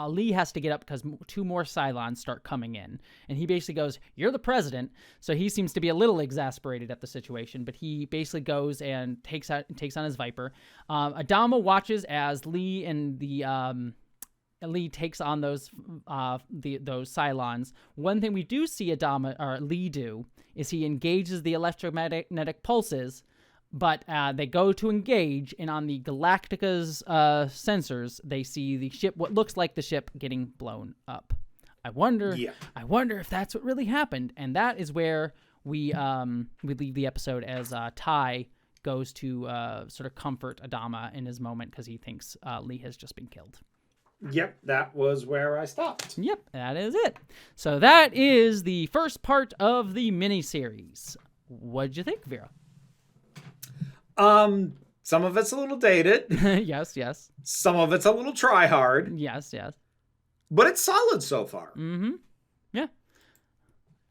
Lee has to get up because 2 more Cylons start coming in. And he basically goes, you're the president. So he seems to be a little exasperated at the situation. But he basically goes and takes on his Viper. Adama watches as Lee and Lee takes on those Cylons. One thing we do see Lee do is he engages the electromagnetic pulses. But they go to engage, and on the Galactica's sensors, they see the ship, what looks like the ship, getting blown up. I wonder if that's what really happened. And that is where we leave the episode as Ty goes to sort of comfort Adama in his moment because he thinks Lee has just been killed. Yep, that was where I stopped. Yep, that is it. So that is the first part of the miniseries. What'd you think, Vera? Some of it's a little dated. Yes. Some of it's a little try hard. Yes. But it's solid so far. Mm-hmm. Yeah.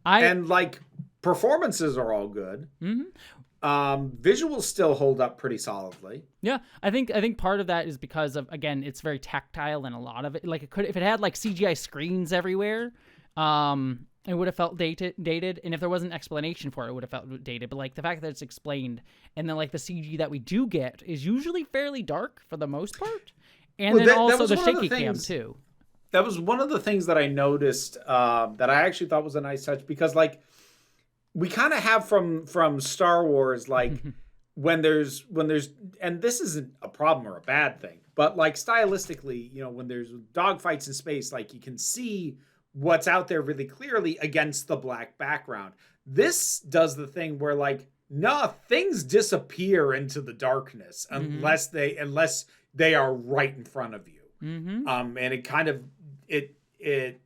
And like performances are all good. Mm-hmm. Visuals still hold up pretty solidly. Yeah, I think part of that is because of, again, it's very tactile, and a lot of it, like, it could, if it had like CGI screens everywhere, it would have felt dated, and if there was an explanation for it, it would have felt dated. But like the fact that it's explained, and then like the CG that we do get is usually fairly dark for the most part, and then also the shaky cam too. That was one of the things that I noticed that I actually thought was a nice touch, because like we kind of have from Star Wars, like when there's and this isn't a problem or a bad thing, but like stylistically, you know, when there's dogfights in space, like you can see what's out there really clearly against the black background. This does the thing where like, things disappear into the darkness unless they are right in front of you. Mm-hmm. And it kind of it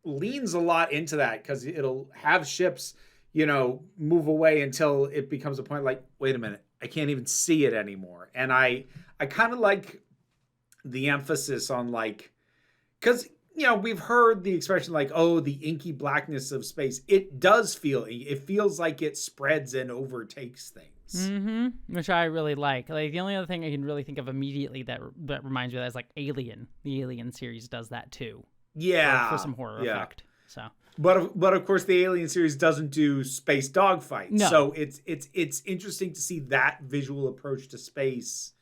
leans a lot into that, because it'll have ships, you know, move away until it becomes a point like, wait a minute, I can't even see it anymore. And I kind of like the emphasis on like, because you know, we've heard the expression like, oh, the inky blackness of space. It feels like it spreads and overtakes things. Mm-hmm. Which I really like. Like, the only other thing I can really think of immediately that reminds me of that is like Alien. The Alien series does that too. Yeah. For some horror effect. So. But of course the Alien series doesn't do space dogfights. No. So it's interesting to see that visual approach to space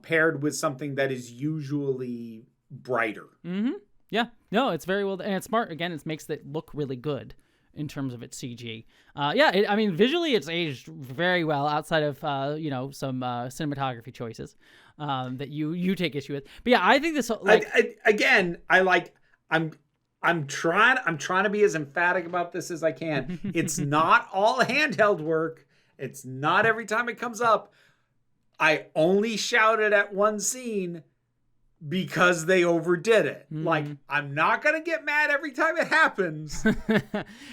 paired with something that is usually brighter. Mm-hmm. Yeah, no, it's very well, and it's smart. Again, it makes it look really good in terms of its CG. I mean, visually, it's aged very well outside of some cinematography choices that you take issue with. But yeah, I think this I'm trying to be as emphatic about this as I can. It's not all handheld work. It's not every time it comes up. I only shouted at one scene because they overdid it. Like, I'm not going to get mad every time it happens.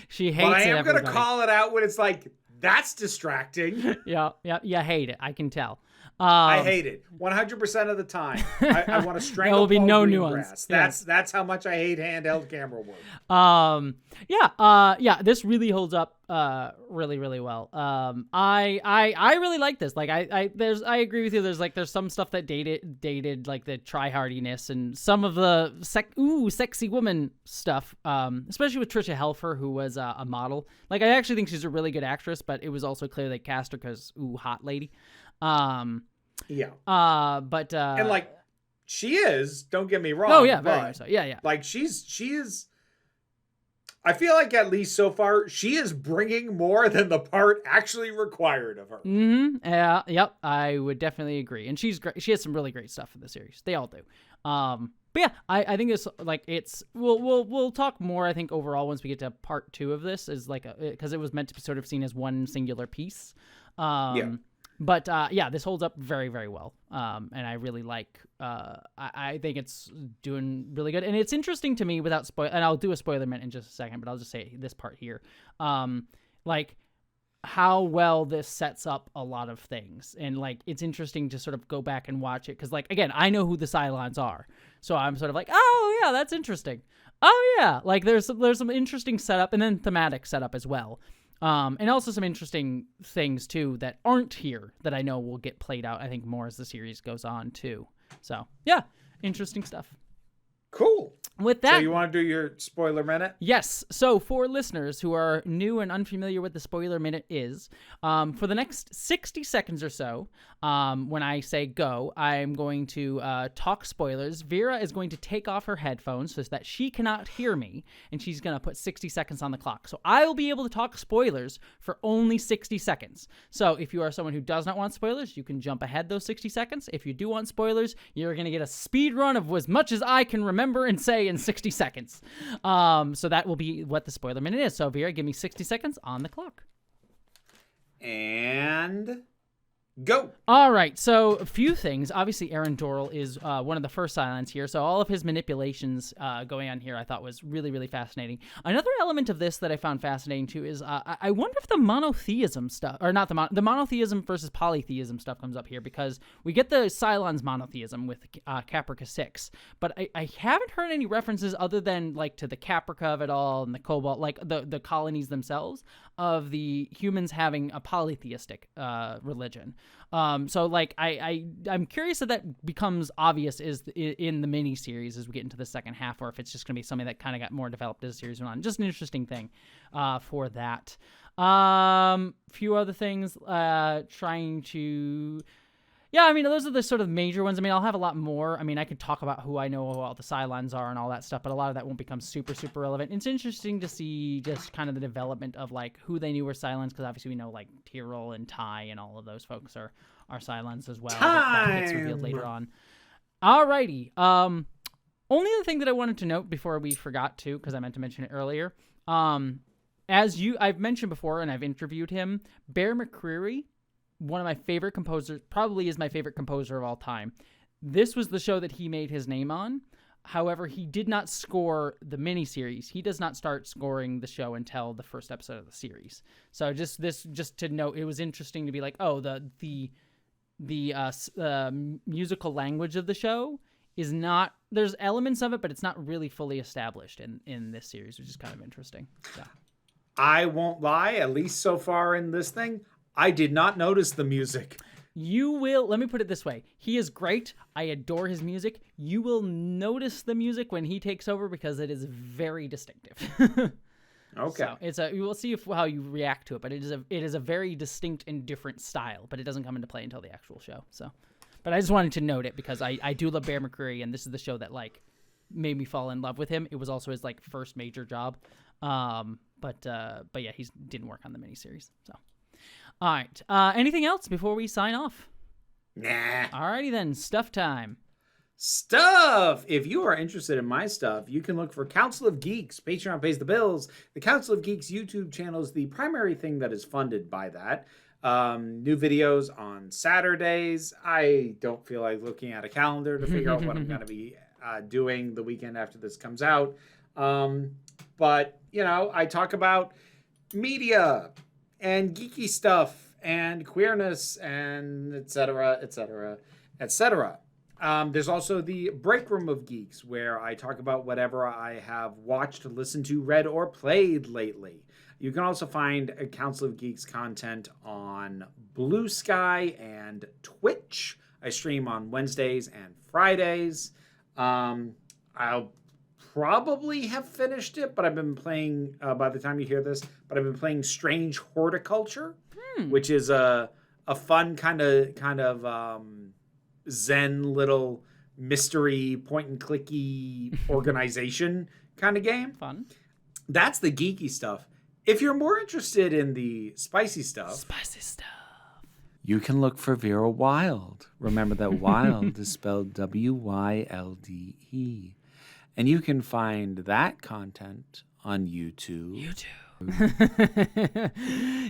She hates it. But I am going to call it out when it's like, that's distracting. Yeah, you hate it. I can tell. I hate it 100% of the time. I want to strangle. There will be no nuance. That's how much I hate handheld camera work. This really holds up really, really well. I really like this. Like I agree with you. There's some stuff that dated like the tryhardiness and some of the sexy woman stuff. Especially with Trisha Helfer, who was a model. Like, I actually think she's a really good actress, but it was also clear they cast her because hot lady. And like, she is, don't get me wrong. Oh yeah, very much so. Yeah. Like, she is, I feel like at least so far, she is bringing more than the part actually required of her. Yeah, yep, I would definitely agree. And she's great. She has some really great stuff in the series. They all do. But yeah, I think this, like, we'll talk more, I think, overall once we get to part 2 of this, is like, because it was meant to be sort of seen as one singular piece. But this holds up very, very well. And I really like, I think it's doing really good. And it's interesting to me without spoil, and I'll do a spoiler minute in just a second, but I'll just say this part here. Like, how well this sets up a lot of things. And like, it's interesting to sort of go back and watch it. Cause like, again, I know who the Cylons are. So I'm sort of like, oh yeah, that's interesting. Oh yeah. Like, there's some interesting setup and then thematic setup as well. And also some interesting things too that aren't here that I know will get played out, I think, more as the series goes on too. So yeah, interesting stuff. Cool. With that, so you want to do your spoiler minute? Yes. So for listeners who are new and unfamiliar with the spoiler minute is, for the next 60 seconds or so, when I say go, I'm going to talk spoilers. Vera is going to take off her headphones so that she cannot hear me, and she's going to put 60 seconds on the clock. So I will be able to talk spoilers for only 60 seconds. So if you are someone who does not want spoilers, you can jump ahead those 60 seconds. If you do want spoilers, you're going to get a speed run of as much as I can remember and say in 60 seconds. So that will be what the spoiler minute is. So Vera, give me 60 seconds on the clock. And go. All right, so a few things. Obviously, Aaron Doral is one of the first Cylons here, so all of his manipulations going on here I thought was really, really fascinating. Another element of this that I found fascinating, too, is I wonder if the monotheism stuff, or not the monotheism versus polytheism stuff comes up here, because we get the Cylons monotheism with Caprica 6, but I haven't heard any references other than, like, to the Caprica of it all and the Cobalt, like, the colonies themselves, of the humans having a polytheistic religion. So like I'm curious if that becomes obvious in the mini series as we get into the second half, or if it's just gonna be something that kind of got more developed as the series went on. Just an interesting thing for that. Few other things. Trying to. Yeah, I mean, those are the sort of major ones. I mean, I'll have a lot more. I mean, I could talk about who I know, who all the Cylons are and all that stuff, but a lot of that won't become super, super relevant. It's interesting to see just kind of the development of, like, who they knew were Cylons, because obviously we know, like, Tyrell and Ty and all of those folks are Cylons as well. That gets revealed later on. Alrighty. Only other thing that I wanted to note before we forgot to, because I meant to mention it earlier, I've mentioned before, and I've interviewed him, Bear McCreary, one of my favorite composers, probably is my favorite composer of all time. This was the show that he made his name on. However, he did not score the miniseries. He does not start scoring the show until the first episode of the series. So just to note, it was interesting to be like, oh, the musical language of the show is not, there's elements of it, but it's not really fully established in this series, which is kind of interesting. So. I won't lie, at least so far in this thing, I did not notice the music. You will, let me put it this way. He is great. I adore his music. You will notice the music when he takes over because it is very distinctive. Okay. So we will see how you react to it, but it is a very distinct and different style, but it doesn't come into play until the actual show. So, but I just wanted to note it because I do love Bear McCreary, and this is the show that, like, made me fall in love with him. It was also his like first major job. But yeah, he didn't work on the miniseries. So, all right. Anything else before we sign off? Nah. Alrighty then, stuff time. Stuff! If you are interested in my stuff, you can look for Council of Geeks. Patreon pays the bills. The Council of Geeks YouTube channel is the primary thing that is funded by that. New videos on Saturdays. I don't feel like looking at a calendar to figure out what I'm going to be doing the weekend after this comes out. But, you know, I talk about media and geeky stuff and queerness and et cetera, et cetera, et cetera. There's also the Break Room of Geeks, where I talk about whatever I have watched, listened to, read, or played lately. You can also find a Council of Geeks content on Blue Sky and Twitch. I stream on Wednesdays and Fridays. I'll probably have finished it, but I've been playing, by the time you hear this, but I've been playing Strange Horticulture, which is a fun kind of zen little mystery point-and-clicky organization kind of game. Fun. That's the geeky stuff. If you're more interested in the spicy stuff, you can look for Vera Wild. Remember that Wild is spelled W-Y-L-D-E. And you can find that content on YouTube.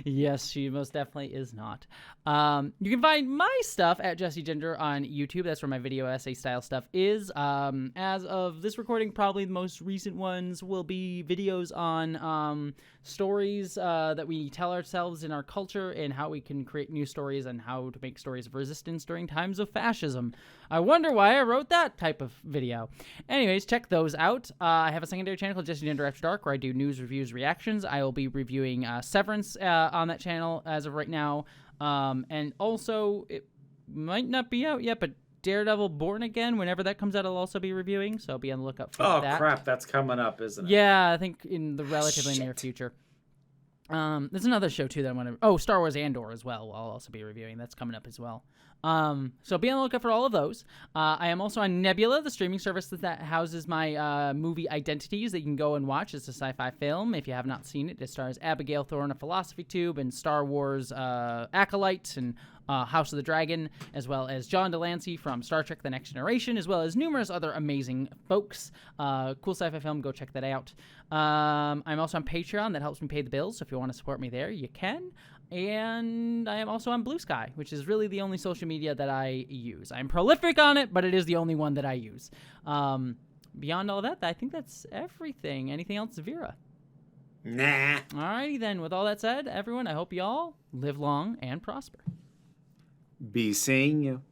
Yes, she most definitely is not. You can find my stuff at Jesse Ginger on YouTube. That's where my video essay style stuff is. As of this recording, probably the most recent ones will be videos on stories that we tell ourselves in our culture and how we can create new stories and how to make stories of resistance during times of fascism. I wonder why I wrote that type of video. Anyways, check those out. I have a secondary channel called Jesse Ginger After Dark where I do news, reviews, reactions. I will be reviewing Severance on that channel as of right now. And also, it might not be out yet, but Daredevil Born Again, whenever that comes out, I'll also be reviewing. So be on the lookout for that. Oh, crap. That's coming up, isn't it? Yeah, I think in the relatively near future. There's another show, too, that I want to... Oh, Star Wars Andor as well. I'll also be reviewing. That's coming up as well. So be on the lookout for all of those. I am also on Nebula, the streaming service that houses my movie Identities that you can go and watch. It's a sci-fi film. If you have not seen it, it stars Abigail Thorne of Philosophy Tube and Star Wars Acolyte and House of the Dragon, as well as John Delancey from Star Trek The Next Generation, as well as numerous other amazing folks. Cool sci-fi film. Go check that out. I'm also on Patreon. That helps me pay the bills. So if you want to support me there, you can. And I am also on Blue Sky, which is really the only social media that I use. I'm prolific on it, but it is the only one that I use. Beyond all that, I think that's everything. Anything else, Vera? Nah. Alrighty then. With all that said, everyone, I hope you all live long and prosper. Be seeing you.